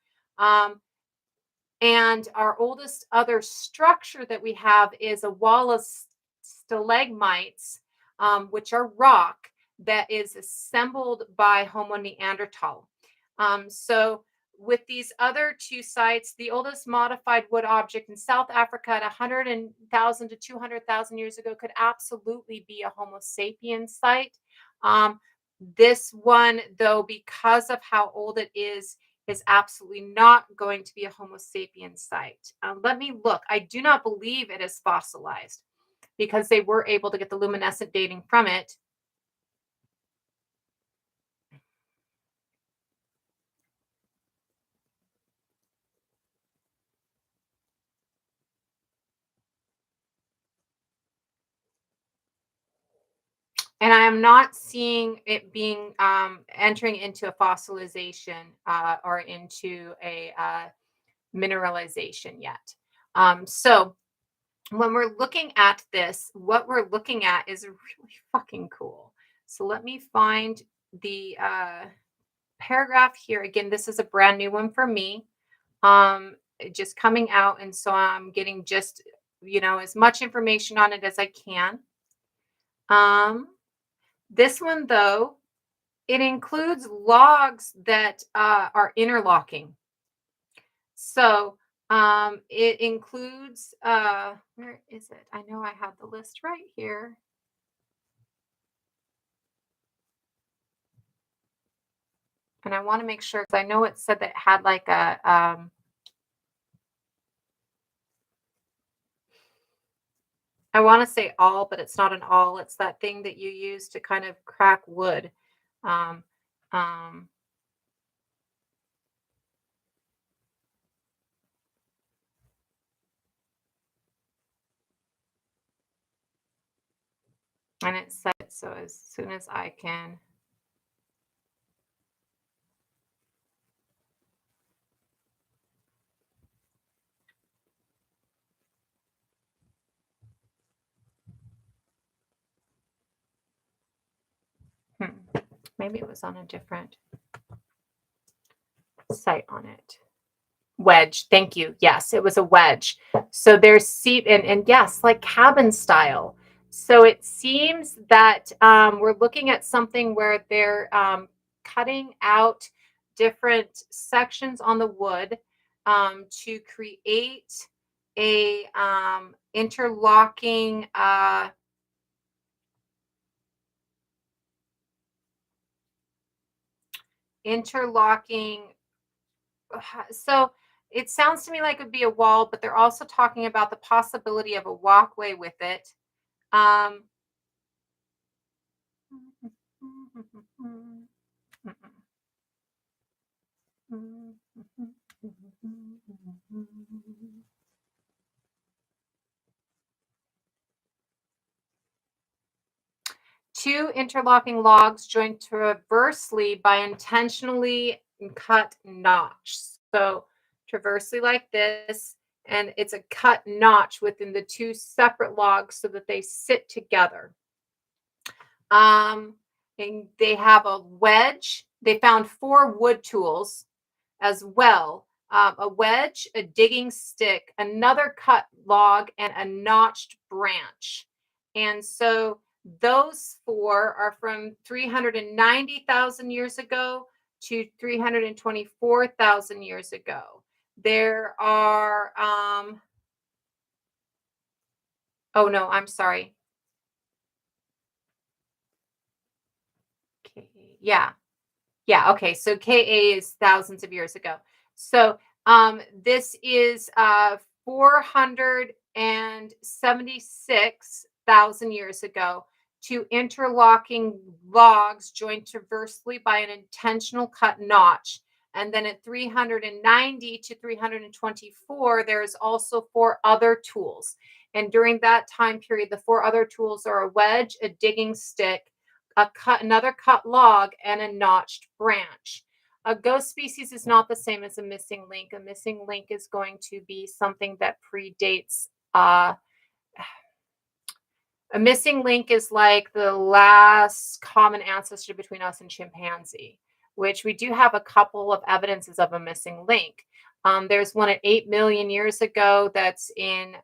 And our oldest other structure that we have is a wall of stalagmites, which are rock that is assembled by Homo neanderthal. So with these other two sites, the oldest modified wood object in South Africa at 100,000 to 200,000 years ago could absolutely be a Homo sapiens site. This one, though, because of how old it is absolutely not going to be a Homo sapiens site. Let me look. I do not believe it is fossilized because they were able to get the luminescent dating from it. And I am not seeing it being entering into a fossilization or into a mineralization yet. So when we're looking at this, what we're looking at is really fucking cool. So let me find the paragraph here. Again, this is a brand new one for me. Just coming out, and so I'm getting just as much information on it as I can. This one, though, it includes logs that are interlocking. So it includes, where is it? I know I have the list right here. And I want to make sure, because I know it said that it had like a, I want to say awl, but it's not an awl. It's that thing that you use to kind of crack wood. Um, um, and it said, so as soon as I can. Maybe it was on a different site on it. Wedge. Thank you. Yes, it was a wedge. So there's seat and yes, like cabin style. So it seems that we're looking at something where they're cutting out different sections on the wood to create a interlocking so it sounds to me like it would be a wall, but they're also talking about the possibility of a walkway with it. Two interlocking logs joined transversely by intentionally cut notch. So transversely like this, and it's a cut notch within the two separate logs so that they sit together. And they have a wedge They found 4 wood tools as well, a wedge, a digging stick, another cut log, and a notched branch. And so those 4 are from 390,000 years ago to 324,000 years ago. There are, oh no, I'm sorry. Okay, yeah. Yeah, okay. So Ka is thousands of years ago. So this is 476,000 years ago. Two interlocking logs joined transversely by an intentional cut notch. And then at 390 to 324, there's also 4 other tools. And during that time period, the 4 other tools are a wedge, a digging stick, another cut log, and a notched branch. A ghost species is not the same as a missing link. A missing link is going to be something that predates. A missing link is like the last common ancestor between us and chimpanzee, which we do have a couple of evidences of a missing link. There's one at 8 million years ago that's in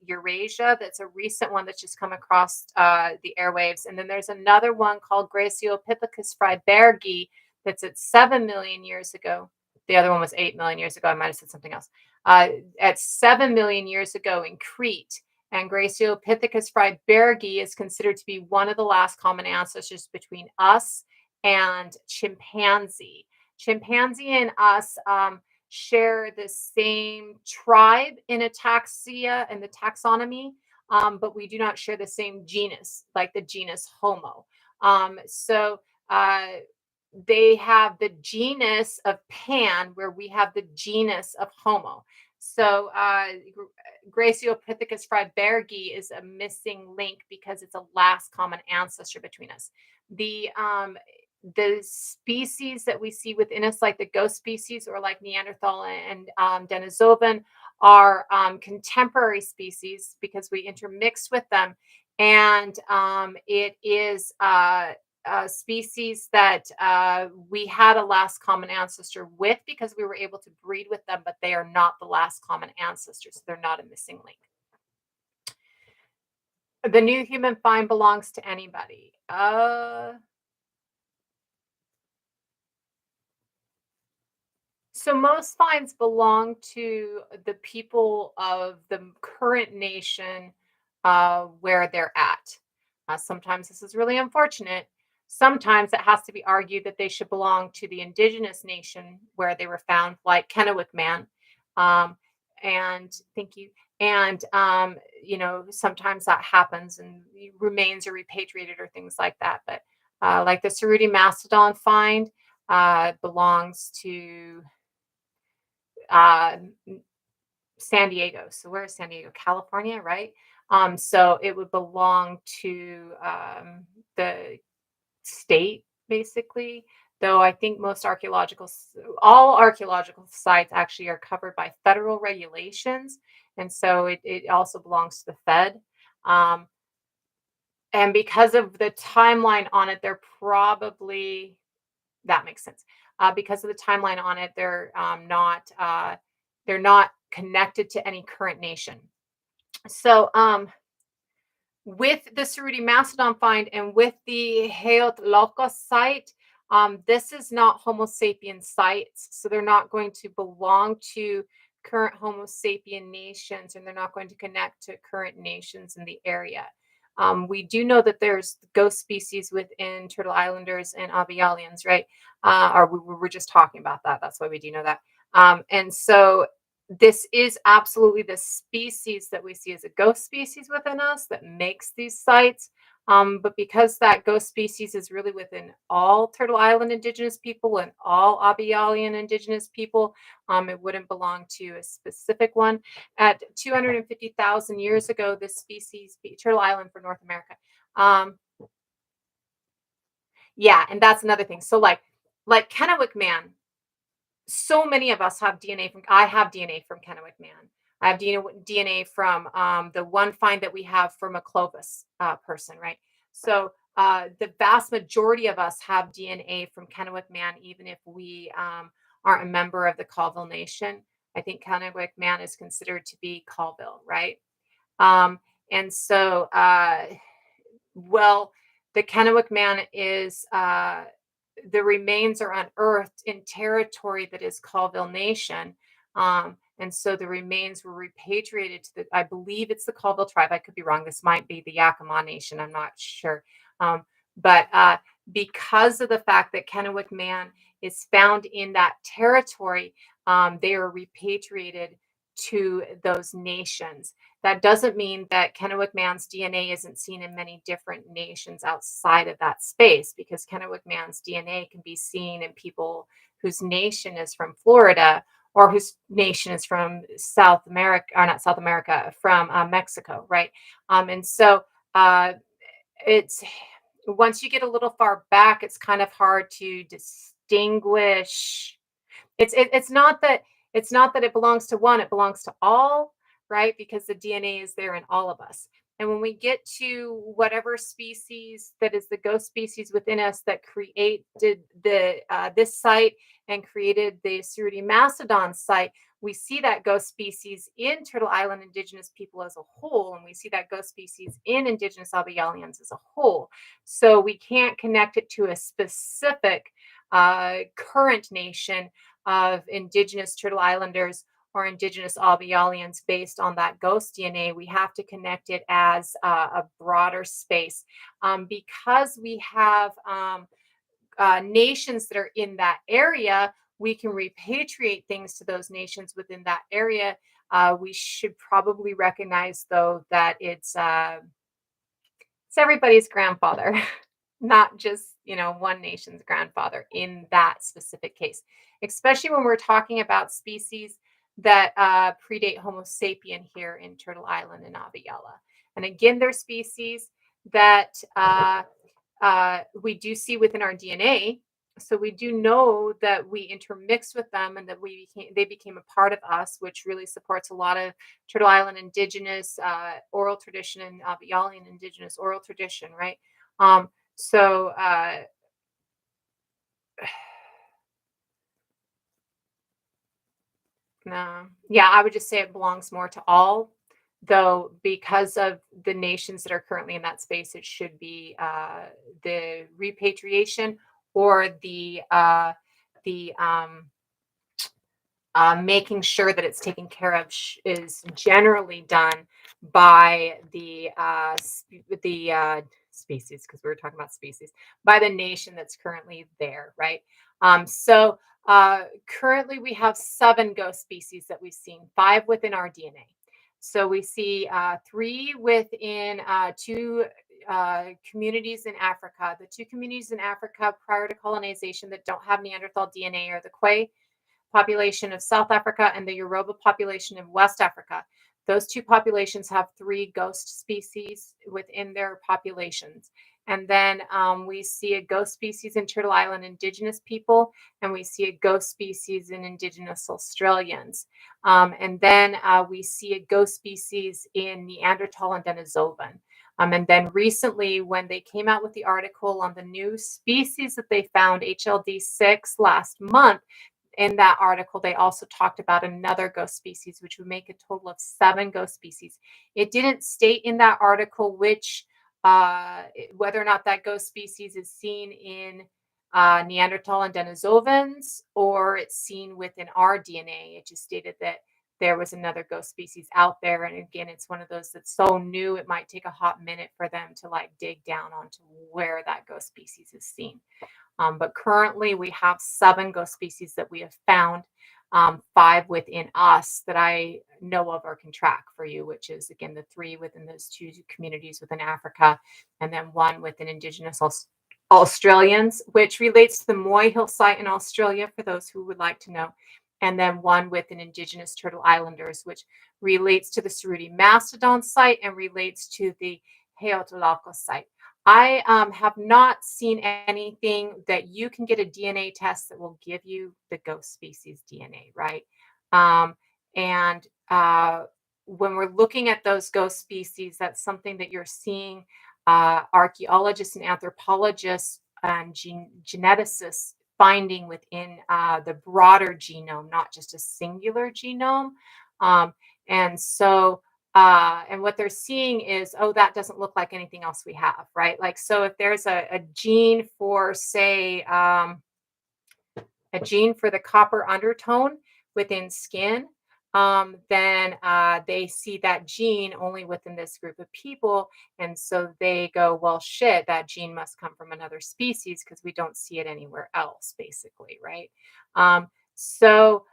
Eurasia. That's a recent one that's just come across the airwaves. And then there's another one called Graciopithecus freibergi that's at 7 million years ago. The other one was 8 million years ago. I might have said something else. At 7 million years ago in Crete. And Graciopithecus freibergi is considered to be one of the last common ancestors between us and chimpanzee. Chimpanzee and us share the same tribe in ataxia and the taxonomy, but we do not share the same genus, like the genus Homo. So they have the genus of Pan, where we have the genus of Homo. So Graciopithecus freibergi is a missing link because it's a last common ancestor between us. The species that we see within us, like the ghost species or like Neanderthal and Denisovan, are contemporary species because we intermixed with them. And it is species that we had a last common ancestor with because we were able to breed with them, but they are not the last common ancestors. So they're not a missing link. The new human find belongs to anybody. So most finds belong to the people of the current nation where they're at. Sometimes this is really unfortunate. Sometimes it has to be argued that they should belong to the indigenous nation where they were found, like Kennewick Man. Um, and thank you. And sometimes that happens, and remains are repatriated or things like that. But like the Cerruti mastodon find belongs to uh, San Diego. So where is San Diego? California, right? So it would belong to the state, basically. Though I think all archaeological sites actually are covered by federal regulations, and so it also belongs to the Fed. Um, and because of the timeline on it, that makes sense. Because of the timeline on it, they're not connected to any current nation. So with the Cerruti mastodon find and with the Hueyatlaco site, this is not Homo sapien sites, so they're not going to belong to current Homo sapien nations, and they're not going to connect to current nations in the area. We do know that there's ghost species within Turtle Islanders and Avialians, right? Or we were just talking about that. That's why we do know that. And so this is absolutely the species that we see as a ghost species within us that makes these sites. But because that ghost species is really within all Turtle Island Indigenous people and all Abialian Indigenous people, it wouldn't belong to a specific one. At 250,000 years ago, this species, Turtle Island for North America. Yeah, and that's another thing. So like Kennewick Man, so many of us have DNA from. I have DNA from Kennewick Man. I have DNA from the one find that we have from a Clovis person, right? So the vast majority of us have DNA from Kennewick Man, even if we aren't a member of the Colville Nation. I think Kennewick Man is considered to be Colville, right? Um, and so, well, the Kennewick Man is the remains are unearthed in territory that is Colville Nation. And so the remains were repatriated to I believe it's the Colville tribe. I could be wrong. This might be the Yakima Nation. I'm not sure. Um, but because of the fact that Kennewick Man is found in that territory, they are repatriated to those nations. That doesn't mean that Kennewick Man's DNA isn't seen in many different nations outside of that space, because Kennewick Man's DNA can be seen in people whose nation is from Florida or whose nation is from South America, or not South America, from Mexico, right? And so uh, it's once you get a little far back, it's kind of hard to distinguish. It's not that it belongs to one, it belongs to all, right? Because the DNA is there in all of us. And when we get to whatever species that is the ghost species within us that created the this site and created the Cerruti Mastodon site, we see that ghost species in Turtle Island Indigenous people as a whole, and we see that ghost species in Indigenous Aboriginals as a whole. So we can't connect it to a specific current nation of Indigenous Turtle Islanders or Indigenous Aboriginals based on that ghost DNA. We have to connect it as a broader space, because we have nations that are in that area. We can repatriate things to those nations within that area. We should probably recognize, though, that it's everybody's grandfather, not just, one nation's grandfather in that specific case, especially when we're talking about species that predate Homo sapien here in Turtle Island and Aviala. And again, they're species that we do see within our DNA. So we do know that we intermixed with them and that they became a part of us, which really supports a lot of Turtle Island Indigenous oral tradition and Avialian Indigenous oral tradition, right? So no, yeah, I would just say it belongs more to all, though, because of the nations that are currently in that space, it should be the repatriation or the making sure that it's taken care of is generally done by the species, because we were talking about species, by the nation that's currently there, right? So currently we have 7 ghost species that we've seen, 5 within our DNA. So we see 3 within 2 communities in Africa. The 2 communities in Africa prior to colonization that don't have Neanderthal DNA are the Kwe population of South Africa and the Yoruba population of West Africa. Those 2 populations have 3 ghost species within their populations. And then we see a ghost species in Turtle Island Indigenous people, and we see a ghost species in Indigenous Australians. And then we see a ghost species in Neanderthal and Denisovan. And then recently, when they came out with the article on the new species that they found, HLD6, last month, in that article, they also talked about another ghost species, which would make a total of 7 ghost species. It didn't state in that article which, whether or not that ghost species is seen in Neanderthal and Denisovans, or it's seen within our DNA. It just stated that there was another ghost species out there. And again, it's one of those that's so new, it might take a hot minute for them to dig down onto where that ghost species is seen. But currently we have 7 ghost species that we have found, 5 within us that I know of or can track for you, which is, again, the 3 within those 2 communities within Africa, and then 1 within Indigenous Australians, which relates to the Moy Hill site in Australia, for those who would like to know, and then 1 within Indigenous Turtle Islanders, which relates to the Cerruti Mastodon site and relates to the Hueyatlaco site. I have not seen anything that you can get a DNA test that will give you the ghost species DNA, right? And when we're looking at those ghost species, that's something that you're seeing archaeologists and anthropologists and geneticists finding within the broader genome, not just a singular genome. Um, and so, and what they're seeing is, oh, that doesn't look like anything else we have, right? Like, so if there's a gene for, say, a gene for the copper undertone within skin, then they see that gene only within this group of people. And so they go, well, shit, that gene must come from another species because we don't see it anywhere else, basically, right? So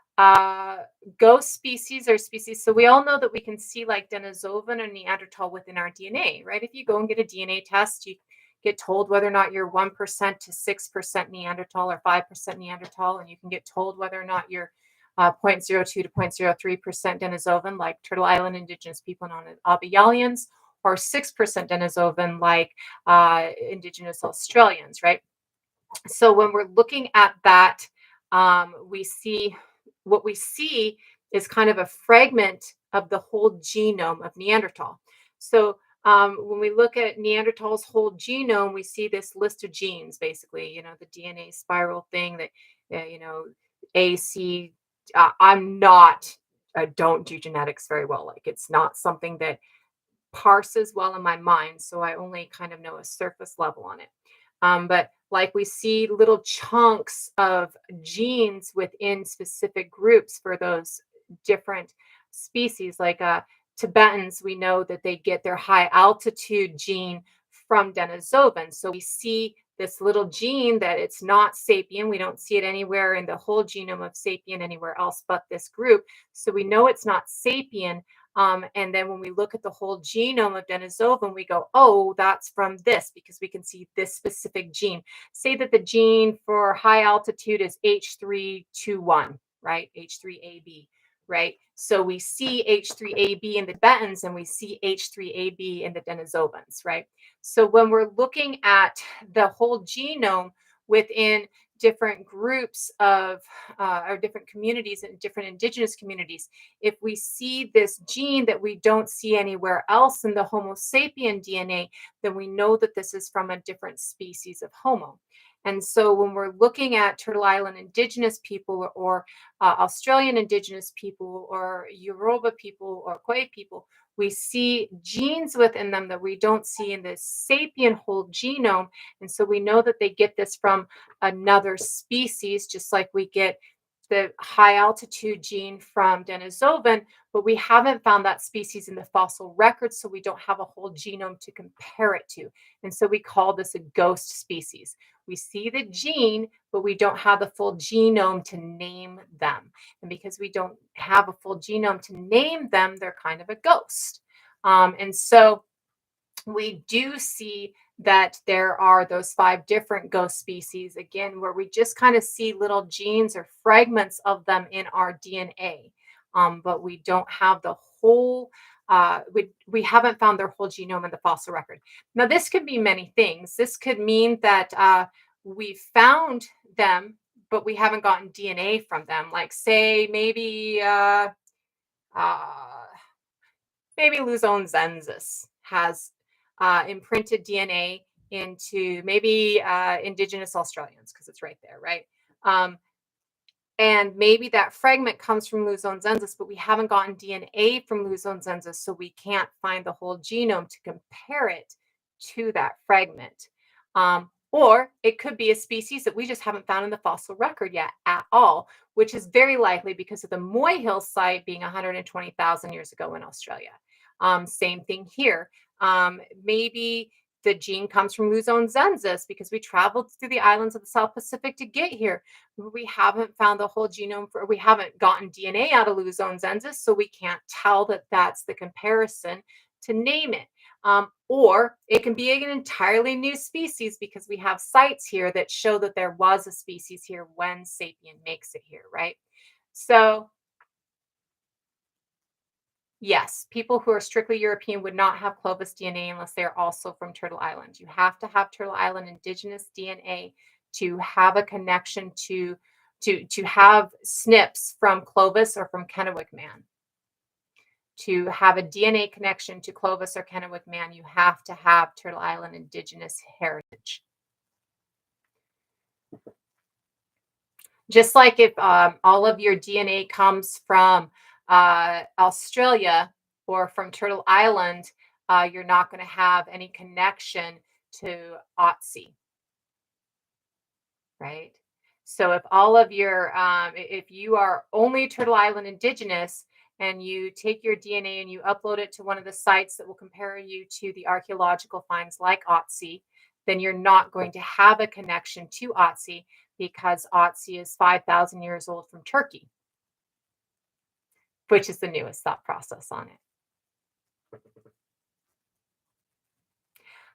ghost species are species. So we all know that we can see like Denisovan or Neanderthal within our DNA, right? If you go and get a DNA test, you get told whether or not you're 1% to 6% Neanderthal or 5% Neanderthal, and you can get told whether or not you're 0.02 to 0.03% Denisovan, like Turtle Island Indigenous people and Abialians, or 6% Denisovan, like Indigenous Australians, right? So when we're looking at that, we see what we see is kind of a fragment of the whole genome of Neanderthal. So when we look at Neanderthal's whole genome, we see this list of genes, basically, the DNA spiral thing that, AC. I don't do genetics very well. Like, it's not something that parses well in my mind. So I only kind of know a surface level on it. But like, we see little chunks of genes within specific groups for those different species. Like Tibetans, we know that they get their high altitude gene from Denisovan. So we see this little gene that it's not sapien. We don't see it anywhere in the whole genome of sapien anywhere else but this group. So we know it's not sapien. And then when we look at the whole genome of Denisovan, we go, oh, that's from this, because we can see this specific gene. Say that the gene for high altitude is H321, right? H3AB, right? So we see H3AB in the Tibetans and we see H3AB in the Denisovans, right? So when we're looking at the whole genome within different groups of or different communities and different indigenous communities, if we see this gene that we don't see anywhere else in the Homo sapien DNA, then we know that this is from a different species of Homo. And so when we're looking at Turtle Island Indigenous people or Australian Indigenous people or Yoruba people or Khoi people, we see genes within them that we don't see in the sapien whole genome. And so we know that they get this from another species, just like we get the high altitude gene from Denisovan, but we haven't found that species in the fossil record, so we don't have a whole genome to compare it to. And so we call this a ghost species. We see the gene, but we don't have the full genome to name them. And because we don't have a full genome to name them, they're kind of a ghost. And so we do see that there are those 5 different ghost species, again, where we just kind of see little genes or fragments of them in our DNA, but we don't have the whole, we haven't found their whole genome in the fossil record. Now, this could be many things. This could mean that we found them, but we haven't gotten DNA from them. Like, say, maybe Luzonzensis has imprinted DNA into maybe Indigenous Australians, because it's right there, right? And maybe that fragment comes from Luzonzensis, but we haven't gotten DNA from Luzonzensis, so we can't find the whole genome to compare it to that fragment. Or it could be a species that we just haven't found in the fossil record yet at all, which is very likely because of the Moy Hill site being 120,000 years ago in Australia. Same thing here. Maybe the gene comes from Luzonzensis because we traveled through the islands of the South Pacific to get here. We haven't found the whole genome we haven't gotten DNA out of Luzonzensis, so we can't tell that that's the comparison to name it. Or it can be an entirely new species because we have sites here that show that there was a species here when sapien makes it here, right? So yes, people who are strictly European would not have Clovis DNA unless they're also from Turtle Island. You have to have Turtle Island Indigenous DNA to have a connection to have SNPs from Clovis or from Kennewick Man. to have a DNA connection to Clovis or Kennewick man, you have to have Turtle Island indigenous heritage. Just like if all of your DNA comes from Australia or from Turtle Island, you're not going to have any connection to Otzi, right? So if all of your, if you are only Turtle Island indigenous and you take your DNA and you upload it to one of the sites that will compare you to the archaeological finds like Otzi, then you're not going to have a connection to Otzi, because Otzi is 5,000 years old from Turkey, which is the newest thought process on it.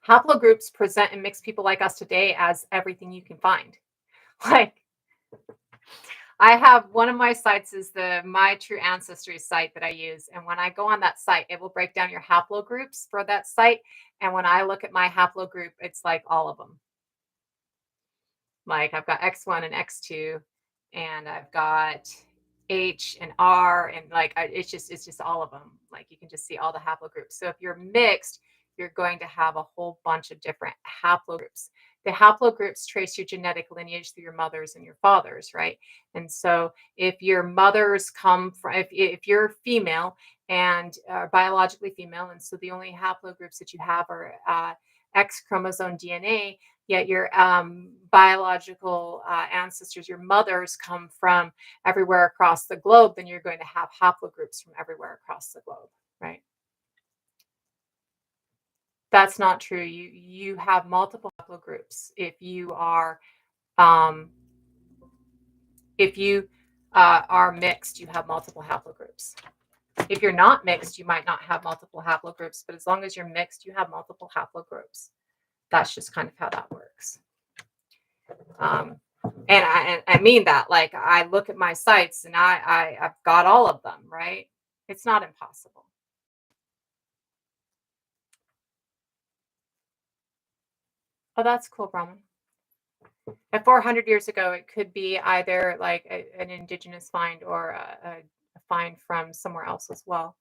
Haplogroups present and mix people like us today as everything you can find. Like, I have one of my sites is the My True Ancestry site that I use. And when I go on that site, it will break down your haplogroups for that site. And when I look at my haplogroup, it's like all of them. Like I've got X1 and X2, and I've got H and R, and like it's just all of them. Like you can just see all the haplogroups. So if you're mixed, you're going to have a whole bunch of different haplogroups. The haplogroups trace your genetic lineage through your mothers and your fathers, right? And so if your mothers come from, if you're female and biologically female, and so the only haplogroups that you have are X chromosome DNA, yet your biological ancestors, your mothers, come from everywhere across the globe, then you're going to have haplogroups from everywhere across the globe, right? That's not true. You have multiple haplogroups. If you are mixed, you have multiple haplogroups. If you're not mixed, you might not have multiple haplogroups, but as long as you're mixed, you have multiple haplogroups. That's just kind of how that works. And I mean that, like, I look at my sites and I've got all of them, right? It's not impossible. Oh, that's cool, Brahman. At 400 years ago, it could be either like an indigenous find or a find from somewhere else as well.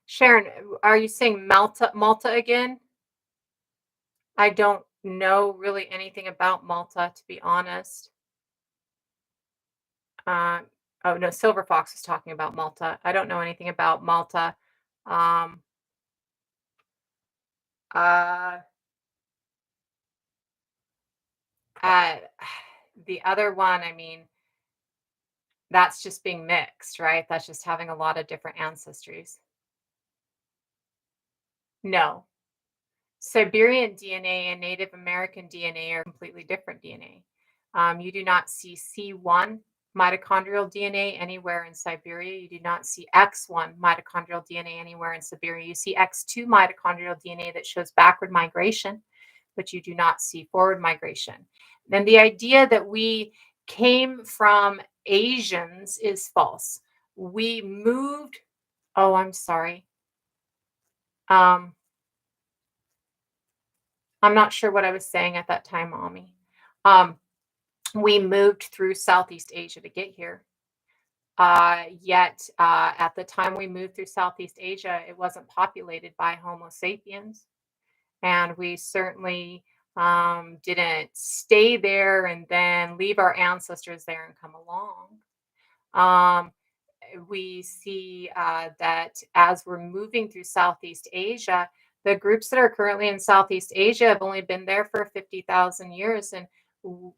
Sharon, are you saying Malta again? I don't know really anything about Malta, to be honest. Oh no, Silver Fox is talking about Malta. I don't know anything about Malta. Um, uh, uh, the other one, I mean, that's just being mixed, right? That's just having a lot of different ancestries. No. Siberian DNA and Native American DNA are completely different DNA. You do not see C1 mitochondrial DNA anywhere in Siberia. You do not see X1 mitochondrial DNA anywhere in Siberia. You see X2 mitochondrial DNA that shows backward migration, but you do not see forward migration. Then the idea that we came from Asians is false. We moved. Oh, I'm sorry. I'm not sure what I was saying at that time, Mommy. We moved through Southeast Asia to get here. Yet at the time we moved through Southeast Asia, it wasn't populated by Homo sapiens. And we certainly didn't stay there and then leave our ancestors there and come along. We see that as we're moving through Southeast Asia, the groups that are currently in Southeast Asia have only been there for 50,000 years. And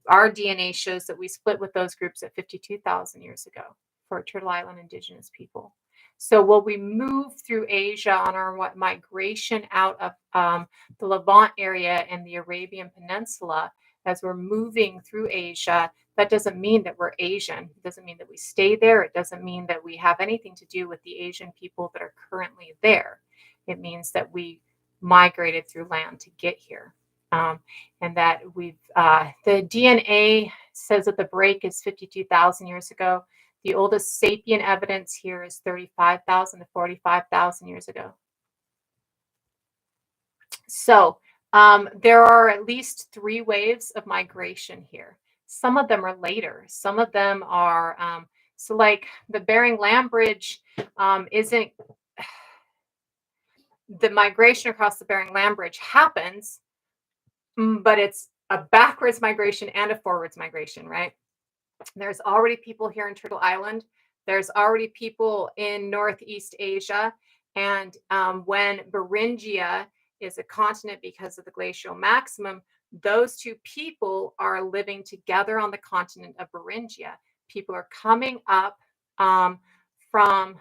our DNA shows that we split with those groups at 52,000 years ago for Turtle Island indigenous people. So while we move through Asia on our migration out of the Levant area and the Arabian Peninsula, as we're moving through Asia, that doesn't mean that we're Asian. It doesn't mean that we stay there. It doesn't mean that we have anything to do with the Asian people that are currently there. It means that we migrated through land to get here. And that we've, the DNA says that the break is 52,000 years ago. The oldest sapien evidence here is 35,000 to 45,000 years ago. So There are at least 3 waves of migration here. Some of them are later. Some of them are so like the Bering Land Bridge isn't the migration across the Bering Land Bridge happens, but it's a backwards migration and a forwards migration, right? There's already people here in Turtle Island. There's already people in Northeast Asia. And when Beringia is a continent because of the glacial maximum, those two people are living together on the continent of Beringia. People are coming up from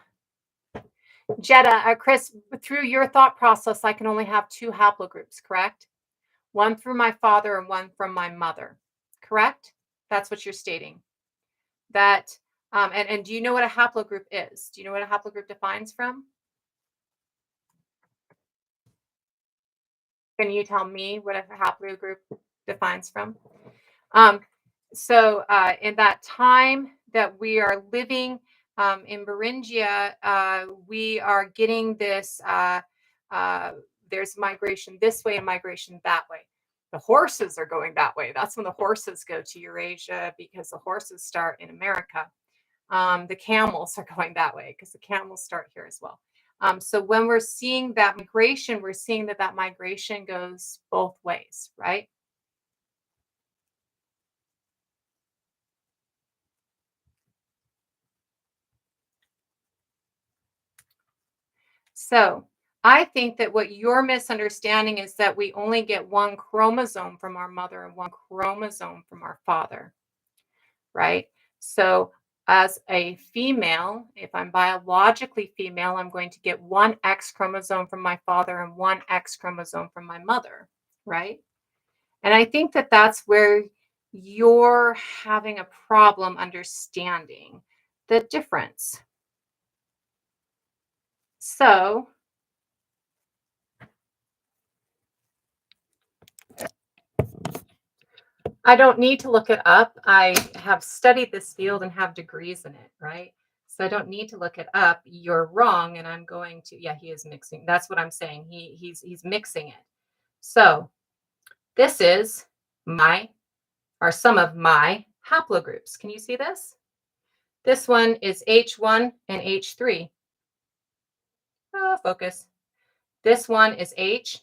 Jeddah. Chris, through your thought process, I can only have 2 haplogroups, correct? One through my father and one from my mother, correct? That's what you're stating. That and do you know what a haplogroup is? Do you know what a haplogroup defines from? Can you tell me what a haplogroup defines from? Um, in that time that we are living in Beringia, we are getting this. There's migration this way and migration that way. The horses are going that way. That's when the horses go to Eurasia because the horses start in America. The camels are going that way because the camels start here as well. So when we're seeing that migration, we're seeing that that migration goes both ways, right? So I think that what you're misunderstanding is that we only get one chromosome from our mother and one chromosome from our father, right? So as a female, if I'm biologically female, I'm going to get one X chromosome from my father and one X chromosome from my mother, right? And I think that that's where you're having a problem understanding the difference. So I don't need to look it up. I have studied this field and have degrees in it, right? So I don't need to look it up. You're wrong, and I'm going to. Yeah, he is mixing. That's what I'm saying. He's mixing it. So this is my are some of my haplogroups. Can you see this? This one is H1 and H3. Focus. This one is H.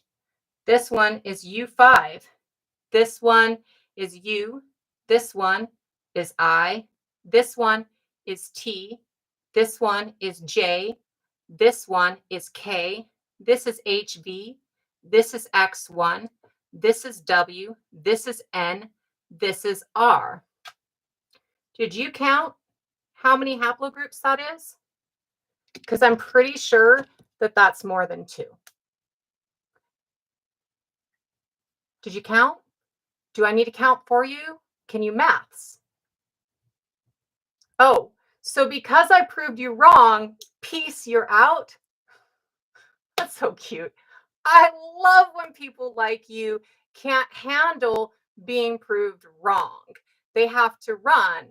This one is U5. This one is U. This one is I. This one is T. This one is J. This one is K. This is HV. This is X1. This is W. This is N. This is R. Did you count how many haplogroups that is? Because I'm pretty sure that that's more than 2. Did you count? Do I need to count for you? Can you maths? Oh, so because I proved you wrong, peace, you're out? That's so cute. I love when people like you can't handle being proved wrong. They have to run.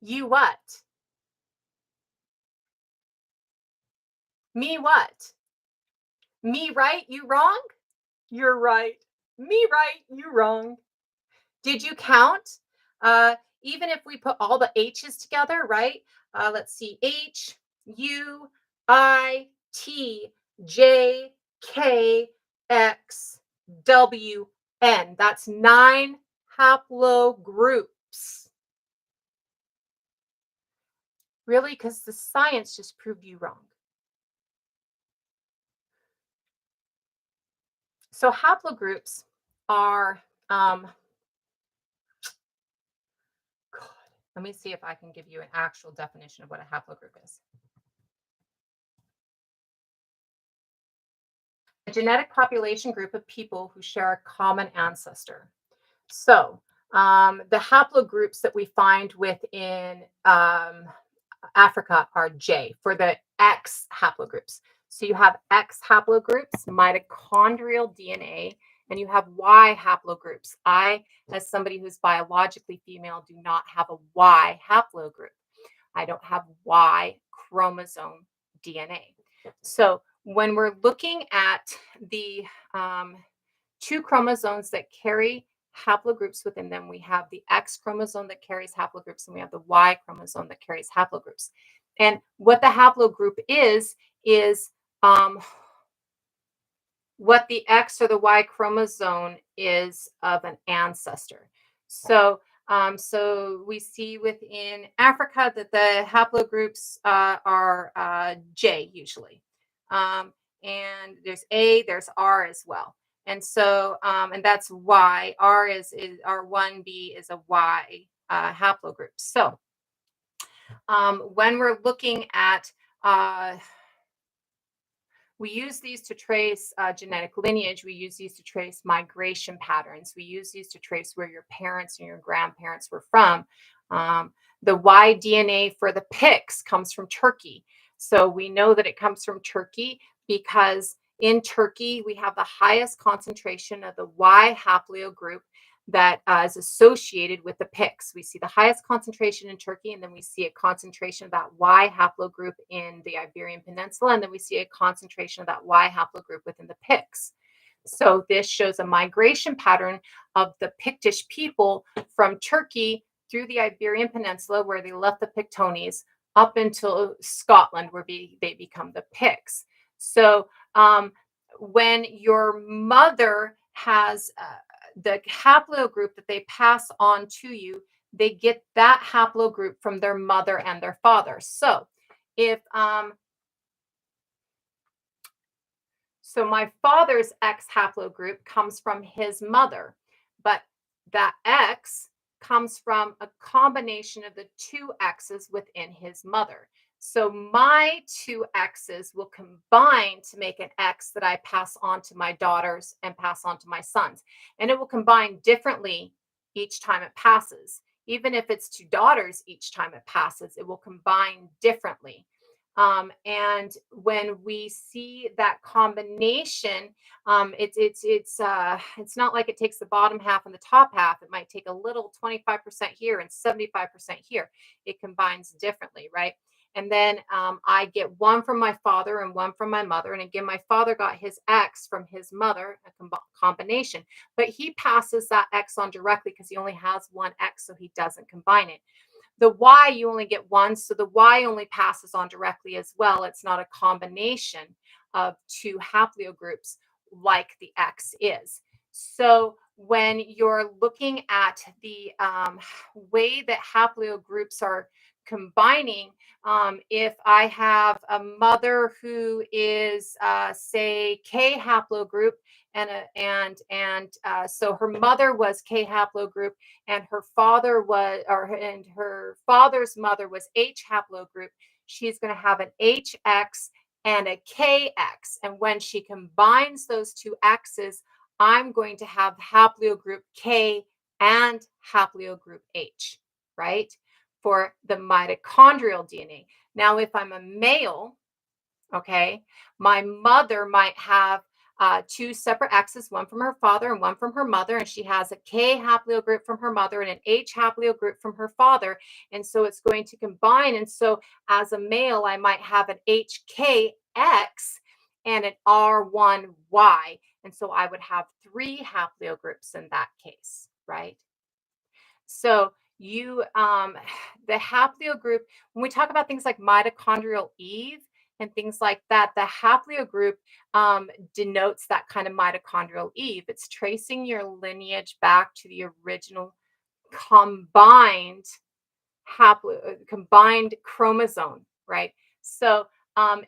You what? Me what? Me right, you wrong? You're right. Me right, you wrong. Did you count? Even if we put all the H's together, right? Let's see. H, U, I, T, J, K, X, W, N. That's 9 haplogroups. Really? Because the science just proved you wrong. So haplogroups are let me see if I can give you an actual definition of what a haplogroup is. A genetic population group of people who share a common ancestor. So the haplogroups that we find within Africa are J for the X haplogroups. So you have X haplogroups, mitochondrial DNA, and you have Y haplogroups. I, as somebody who's biologically female, do not have a Y haplogroup. I don't have Y chromosome DNA. So when we're looking at the two chromosomes that carry haplogroups within them, we have the X chromosome that carries haplogroups, and we have the Y chromosome that carries haplogroups. And what the haplogroup is what the X or the Y chromosome is of an ancestor. So we see within Africa that the haplogroups are J usually. And there's A, there's R as well. And so, and that's Y. R is R1B is a Y haplogroup. So when we're looking at we use these to trace genetic lineage. We use these to trace migration patterns. We use these to trace where your parents and your grandparents were from. The Y DNA for the pigs comes from Turkey. So we know that it comes from Turkey because in Turkey, we have the highest concentration of the Y haplogroup that is associated with the pigs. We see the highest concentration in Turkey, and then we see a concentration of that Y haplogroup in the Iberian Peninsula, and then we see a concentration of that Y haplogroup within the pigs. So this shows a migration pattern of the Pictish people from Turkey through the Iberian Peninsula, where they left the Pictones, up until Scotland, where they become the pigs. So when your mother has the haplogroup that they pass on to you, they get that haplogroup from their mother and their father. So if so my father's X haplogroup comes from his mother, but that X comes from a combination of the two X's within his mother. So my two X's will combine to make an X that I pass on to my daughters and pass on to my sons. And it will combine differently each time it passes. Even if it's two daughters each time it passes, it will combine differently. And when we see that combination, it's not like it takes the bottom half and the top half. It might take a little 25% here and 75% here. It combines differently, right? And then I get one from my father and one from my mother. And again, my father got his X from his mother, a combination, but he passes that X on directly because he only has one X, so he doesn't combine it. The Y, you only get one, so the Y only passes on directly as well. It's not a combination of two haplogroups like the X is. So when you're looking at the way that haplogroups are combining, if I have a mother who is, say, K haplogroup, so her mother was K haplogroup, and her father was, and her father's mother was H haplogroup, she's going to have an HX and a KX. And when she combines those two X's, I'm going to have haplogroup K and haplogroup H, right? For the mitochondrial DNA. Now, if I'm a male, okay, my mother might have two separate X's, one from her father and one from her mother, and she has a K haplogroup from her mother and an H haplogroup from her father, and so it's going to combine. And so as a male, I might have an HKX and an R1Y, and so I would have three haplogroups in that case, right? So you the haplogroup, when we talk about things like mitochondrial Eve and things like that, the haplogroup denotes that kind of mitochondrial Eve. It's tracing your lineage back to the original combined combined chromosome, right? So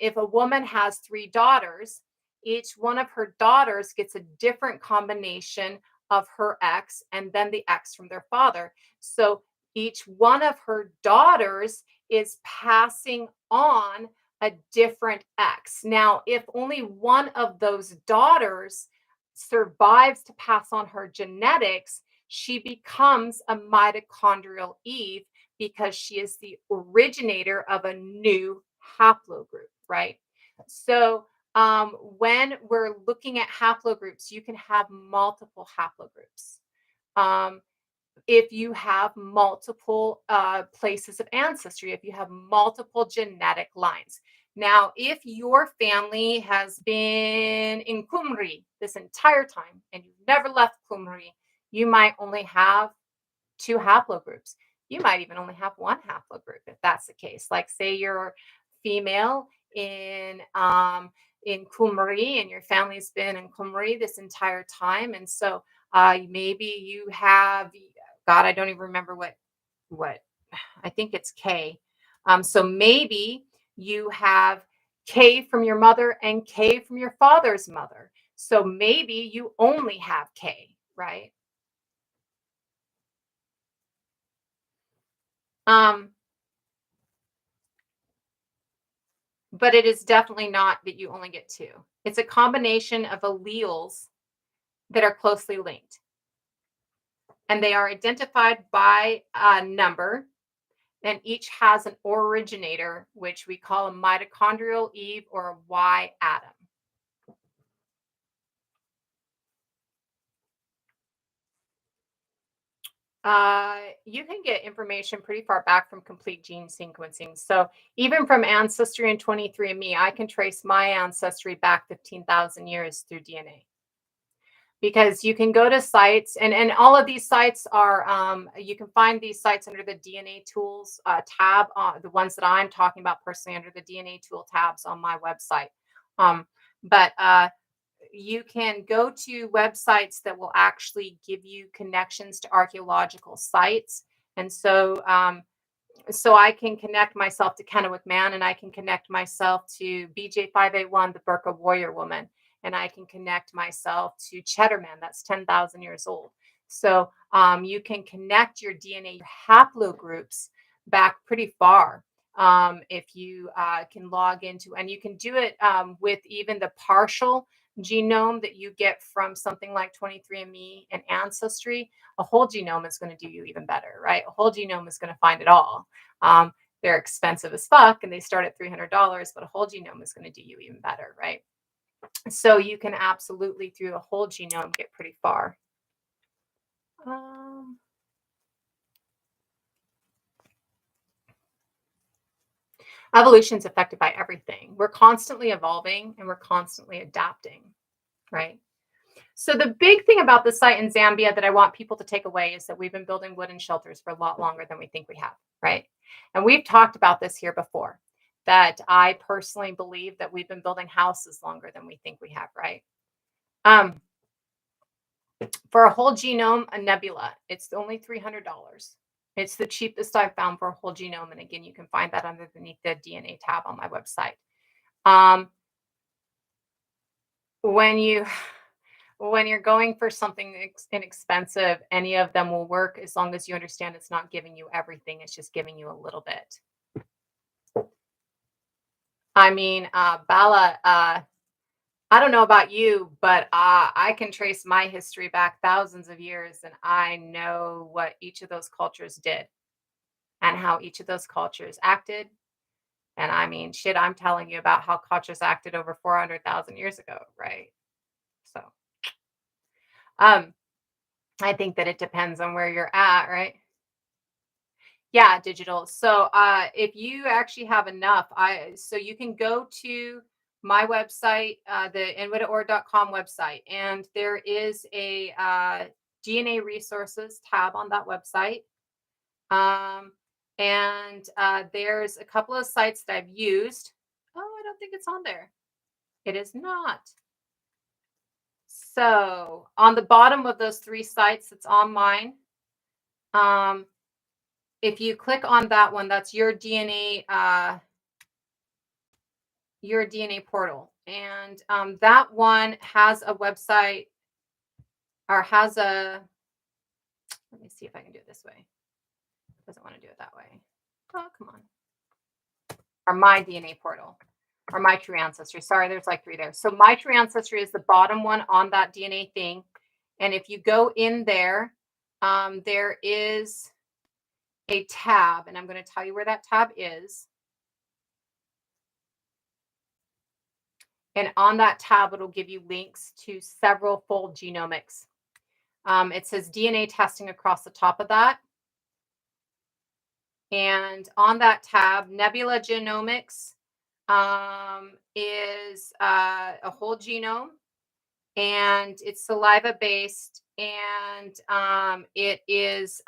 if a woman has three daughters, each one of her daughters gets a different combination of her X and then the X from their father. So each one of her daughters is passing on a different X. Now, if only one of those daughters survives to pass on her genetics, she becomes a mitochondrial Eve because she is the originator of a new haplogroup, right? So when we're looking at haplogroups, you can have multiple haplogroups. If you have multiple places of ancestry, if you have multiple genetic lines, Now, if your family has been in Kumri this entire time and you've never left Kumri, you might only have two haplogroups. You might even only have one haplogroup if that's the case. Like say you're female in Kumri and your family's been in Kumri this entire time. And so maybe you have God, I don't even remember what I think it's K. So maybe you have K from your mother and K from your father's mother. So maybe you only have K, right? Um, but it is definitely not that you only get two. It's a combination of alleles that are closely linked, and they are identified by a number, and each has an originator, which we call a mitochondrial Eve or a Y atom. You can get information pretty far back from complete gene sequencing. So even from Ancestry and 23andMe, I can trace my ancestry back 15,000 years through DNA. Because you can go to sites and all of these sites are you can find these sites under the DNA tools tab, the ones that I'm talking about personally under the DNA tool tabs on my website. But you can go to websites that will actually give you connections to archaeological sites. And so I can connect myself to Kennewick Man, and I can connect myself to BJ581, the Burqa warrior woman, and I can connect myself to Cheddarman, that's 10,000 years old. So you can connect your DNA, your haplogroups back pretty far if you can log into, and you can do it with even the partial genome that you get from something like 23andMe and Ancestry. A whole genome is going to do you even better, right? A whole genome is going to find it all. They're expensive as fuck and they start at $300, but a whole genome is going to do you even better, right? So you can absolutely, through a whole genome, get pretty far. Evolution is affected by everything. We're constantly evolving and we're constantly adapting, right? So the big thing about the site in Zambia that I want people to take away is that we've been building wooden shelters for a lot longer than we think we have, right? And we've talked about this here before, that I personally believe that we've been building houses longer than we think we have, right? For a whole genome, a nebula, it's only $300. It's the cheapest I've found for a whole genome. And again, you can find that underneath the DNA tab on my website. When you're going for something inexpensive, any of them will work as long as you understand it's not giving you everything. It's just giving you a little bit. I mean, Bala, I don't know about you, but I can trace my history back thousands of years, and I know what each of those cultures did and how each of those cultures acted. And I mean, shit, I'm telling you about how cultures acted over 400,000 years ago, right? So, I think that it depends on where you're at, right? Yeah, digital. So if you actually have enough, so you can go to my website, the widdaord.com website, and there is a DNA resources tab on that website. And there's a couple of sites that I've used. Oh, I don't think it's on there. It is not. So on the bottom of those three sites, it's on mine. If you click on that one, that's your DNA portal. And that one has a website or has a, let me see if I can do it this way. It doesn't want to do it that way. Oh, come on. Or my DNA portal or my true ancestry. Sorry, there's like three there. So my true ancestry is the bottom one on that DNA thing. And if you go in there, there is a tab, and I'm going to tell you where that tab is. And on that tab, it'll give you links to several fold genomics. It says DNA testing across the top of that. And on that tab, Nebula Genomics, is a whole genome, and it's saliva based, and it used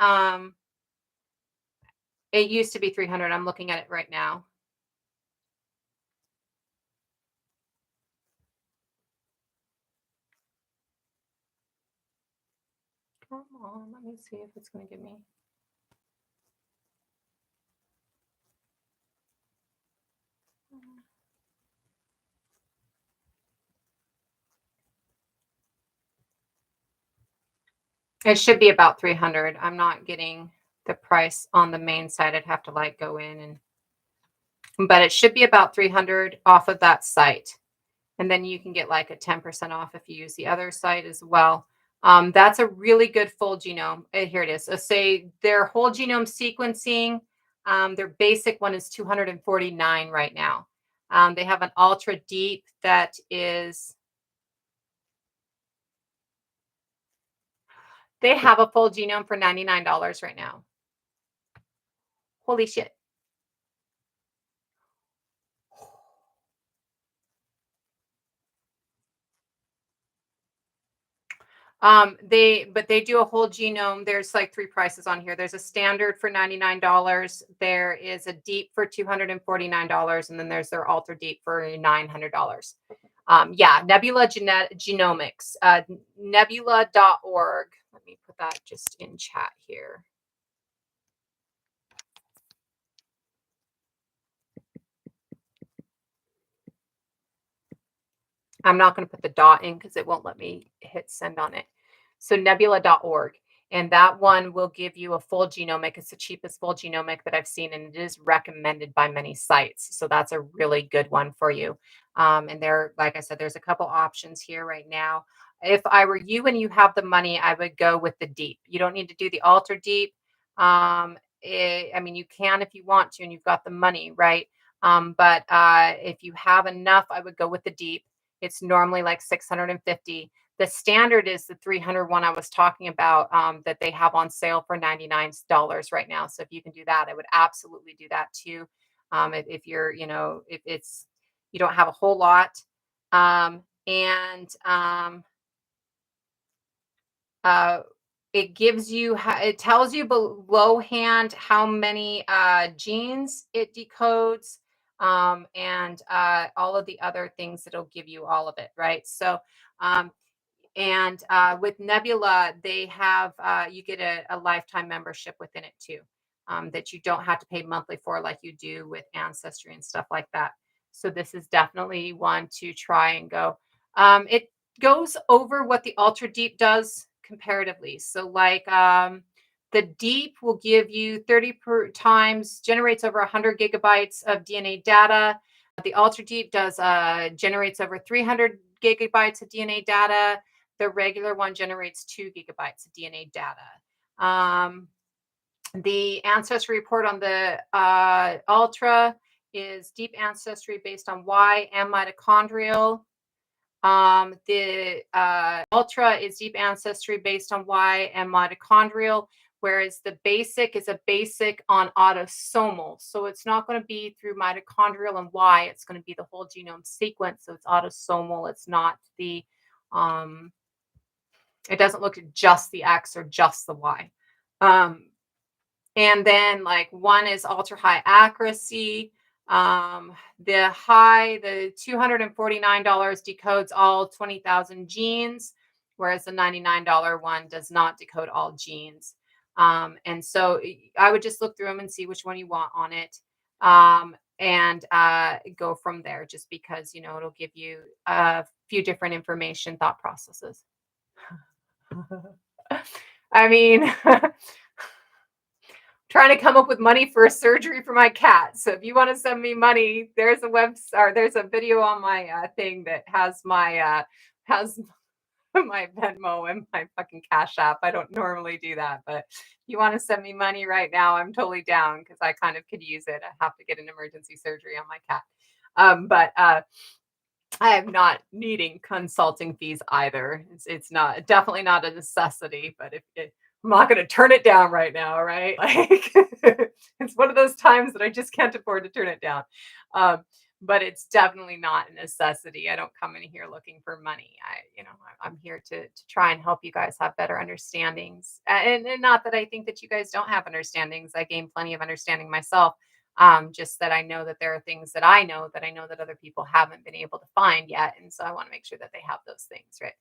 to be 300. I'm looking at it right now. Come on, let me see if it's going to give me. It should be about 300. I'm not getting the price on the main site. I'd have to like go in but it should be about 300 off of that site. And then you can get like a 10% off if you use the other site as well. That's a really good full genome. Here it is. So say their whole genome sequencing, their basic one is 249 right now. They have an ultra deep that is, they have a full genome for $99 right now. Holy shit. They do a whole genome. There's like three prices on here. There's a standard for $99. There is a deep for $249, and then there's their ultra deep for $900. Yeah, Nebula Genomics, nebula.org. Let me put that just in chat here. I'm not going to put the dot in because it won't let me hit send on it. So nebula.org. And that one will give you a full genomic. It's the cheapest full genomic that I've seen, and it is recommended by many sites. So that's a really good one for you. And there, like I said, there's a couple options here right now. If I were you and you have the money, I would go with the deep. You don't need to do the ultra deep. I mean, you can if you want to, and you've got the money, right? But if you have enough, I would go with the deep. It's normally like 650. The standard is the 300 one I was talking about, that they have on sale for $99 right now. So if you can do that, I would absolutely do that too. If you're, if it's, you don't have a whole lot. And it gives you, it tells you belowhand how many genes it decodes, and all of the other things that'll give you all of it, right? So, and with Nebula, they have, you get a lifetime membership within it too, that you don't have to pay monthly for like you do with Ancestry and stuff like that. So this is definitely one to try and go. It goes over what the Ultra Deep does comparatively. So like, the deep will give you 30 per times, generates over 100 gigabytes of DNA data. The ultra deep does generates over 300 gigabytes of DNA data. The regular one generates 2 gigabytes of DNA data. The ancestry report on the ultra is deep ancestry based on Y and mitochondrial. The ultra is deep ancestry based on Y and mitochondrial, whereas the basic is a basic on autosomal. So it's not going to be through mitochondrial and Y, it's going to be the whole genome sequence. So it's autosomal. It's not the, it doesn't look at just the X or just the Y. And then like one is ultra high accuracy. The $249 decodes all 20,000 genes, whereas the $99 one does not decode all genes. And so I would just look through them and see which one you want on it. And go from there, just because, it'll give you a few different information, thought processes. I mean, trying to come up with money for a surgery for my cat. So if you want to send me money, there's there's a video on my thing that has my my Venmo and my fucking Cash App. I don't normally do that, but if you want to send me money right now, I'm totally down because I kind of could use it. I have to get an emergency surgery on my cat. But I am not needing consulting fees either. It's not, definitely not a necessity, but I'm not going to turn it down right now, right? Like it's one of those times that I just can't afford to turn it down. but it's definitely not a necessity. I don't come in here looking for money. I'm here to try and help you guys have better understandings. And not that I think that you guys don't have understandings. I gain plenty of understanding myself. Just that I know that there are things that I know that other people haven't been able to find yet. And so I want to make sure that they have those things, right?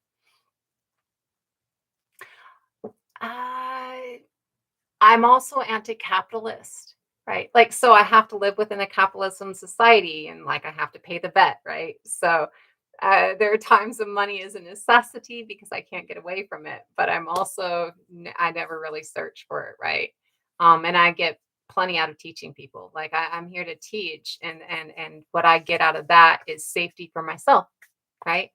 Uh, I'm also anti-capitalist, right? Like, so I have to live within a capitalism society and like I have to pay the vet, right? So there are times when money is a necessity because I can't get away from it, but I never really search for it, right? And I get plenty out of teaching people. Like I'm here to teach, and what I get out of that is safety for myself, right?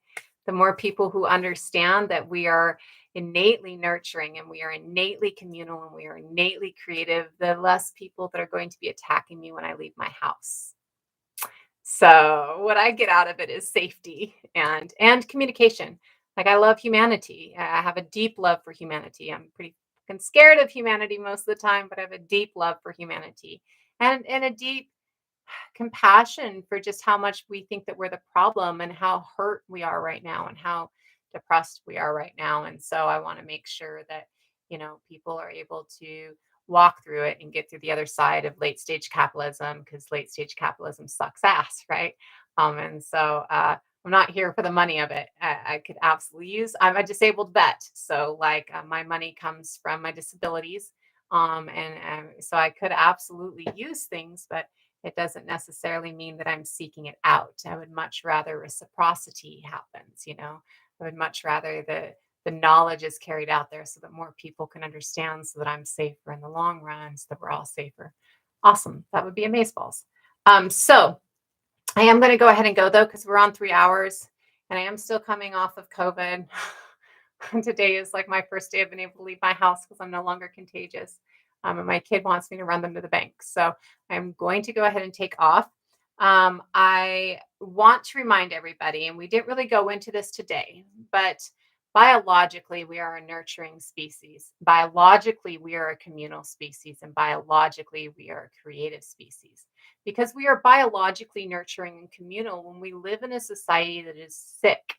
The more people who understand that we are innately nurturing and we are innately communal and we are innately creative, the less people that are going to be attacking me when I leave my house. So what I get out of it is safety and communication. Like I love humanity. I have a deep love for humanity. I'm pretty fucking scared of humanity most of the time, but I have a deep love for humanity and a deep compassion for just how much we think that we're the problem and how hurt we are right now and how depressed we are right now. And so I want to make sure that, people are able to walk through it and get through the other side of late stage capitalism because late stage capitalism sucks ass, right? And so I'm not here for the money of it. I could absolutely I'm a disabled vet. So, like, my money comes from my disabilities. And so I could absolutely use things, but it doesn't necessarily mean that I'm seeking it out. I would much rather reciprocity happens. I would much rather the knowledge is carried out there so that more people can understand so that I'm safer in the long run, so that we're all safer. Awesome. That would be amazeballs. So I am going to go ahead and go though, because we're on 3 hours and I am still coming off of COVID. Today is like my first day I've been able to leave my house because I'm no longer contagious. And my kid wants me to run them to the bank. So I'm going to go ahead and take off. I want to remind everybody, and we didn't really go into this today, but biologically, we are a nurturing species. Biologically, we are a communal species. And biologically, we are a creative species. Because we are biologically nurturing and communal when we live in a society that is sick,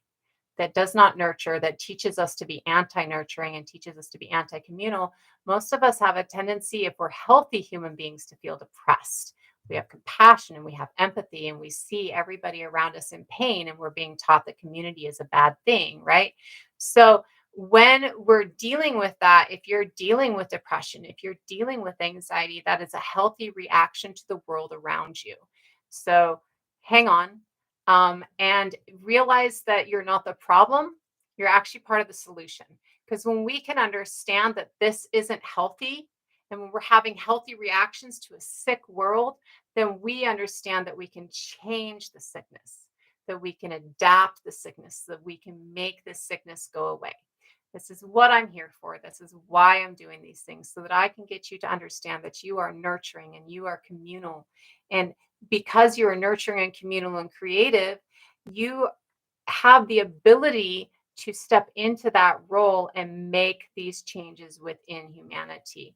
that does not nurture, that teaches us to be anti-nurturing and teaches us to be anti-communal. Most of us have a tendency, if we're healthy human beings, to feel depressed. We have compassion and we have empathy and we see everybody around us in pain and we're being taught that community is a bad thing, right? So when we're dealing with that, if you're dealing with depression, if you're dealing with anxiety, that is a healthy reaction to the world around you. So hang on, and realize that you're not the problem. You're actually part of the solution. Because when we can understand that this isn't healthy, and when we're having healthy reactions to a sick world, then we understand that we can change the sickness, that we can adapt the sickness, that we can make the sickness go away. This is what I'm here for. This is why I'm doing these things, so that I can get you to understand that you are nurturing and you are communal. And because you are nurturing and communal and creative, you have the ability to step into that role and make these changes within humanity.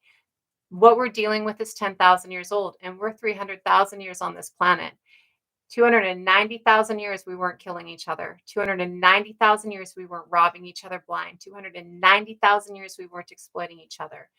What we're dealing with is 10,000 years old, and we're 300,000 years on this planet. 290,000 years we weren't killing each other. 290,000 years we weren't robbing each other blind. 290,000 years we weren't exploiting each other.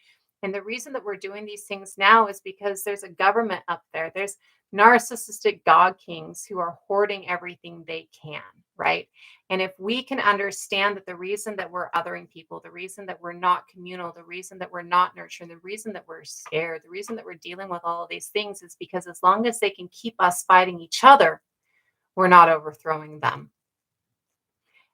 And the reason that we're doing these things now is because there's a government up there. There's narcissistic god kings who are hoarding everything they can, right? And if we can understand that the reason that we're othering people, the reason that we're not communal, the reason that we're not nurturing, the reason that we're scared, the reason that we're dealing with all of these things is because as long as they can keep us fighting each other, we're not overthrowing them.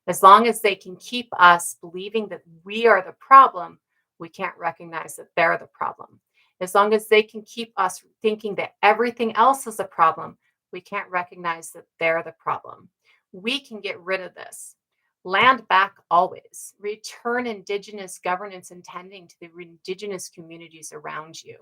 As long as they can keep us believing that we are the problem, we can't recognize that they're the problem. As long as they can keep us thinking that everything else is a problem, we can't recognize that they're the problem. We can get rid of this. Land back always. Return Indigenous governance and tending to the Indigenous communities around you.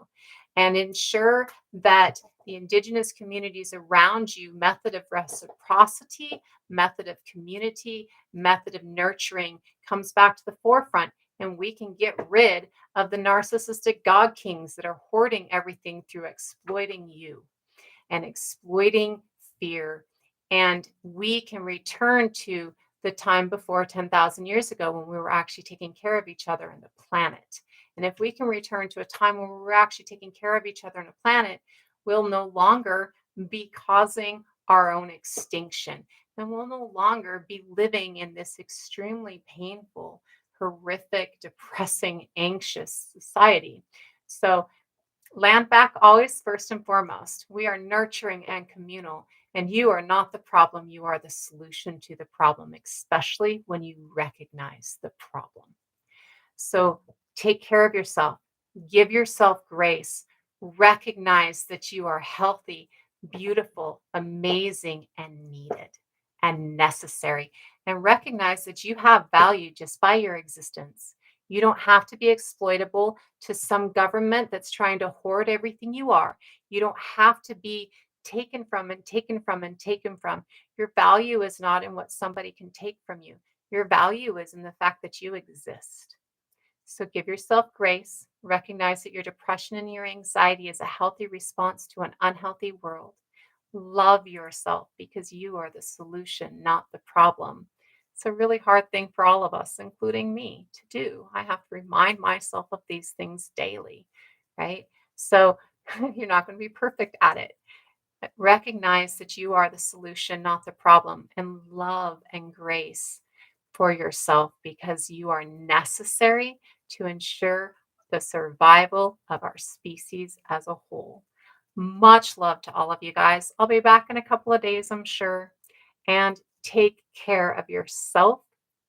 And ensure that the Indigenous communities around you, method of reciprocity, method of community, method of nurturing comes back to the forefront, and we can get rid of the narcissistic god kings that are hoarding everything through exploiting you and exploiting fear, and we can return to the time before 10,000 years ago when we were actually taking care of each other and the planet. And if we can return to a time when we were actually taking care of each other and the planet, we'll no longer be causing our own extinction. And we'll no longer be living in this extremely painful, horrific, depressing, anxious society. So, land back always first and foremost. We are nurturing and communal, and you are not the problem. You are the solution to the problem, especially when you recognize the problem. So take care of yourself, give yourself grace, recognize that you are healthy, beautiful, amazing, and needed and necessary, and recognize that you have value just by your existence. You don't have to be exploitable to some government that's trying to hoard everything you are. You don't have to be taken from and taken from and taken from. Your value is not in what somebody can take from you. Your value is in the fact that you exist. So give yourself grace. Recognize that your depression and your anxiety is a healthy response to an unhealthy world. Love yourself because you are the solution, not the problem. It's a really hard thing for all of us, including me, to do. I have to remind myself of these things daily, right? So you're not going to be perfect at it. But recognize that you are the solution, not the problem, and love and grace for yourself because you are necessary to ensure the survival of our species as a whole. Much love to all of you guys. I'll be back in a couple of days, I'm sure. And take care of yourself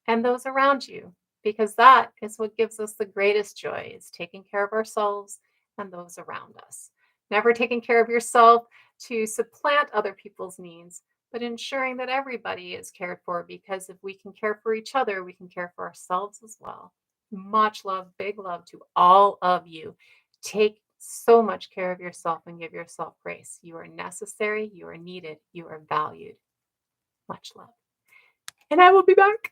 and those around you because that is what gives us the greatest joy is taking care of ourselves and those around us. Never taking care of yourself to supplant other people's needs, but ensuring that everybody is cared for because if we can care for each other, we can care for ourselves as well. Much love, big love to all of you. Take so much care of yourself and give yourself grace. You are necessary, you are needed, you are valued. Much love. And I will be back.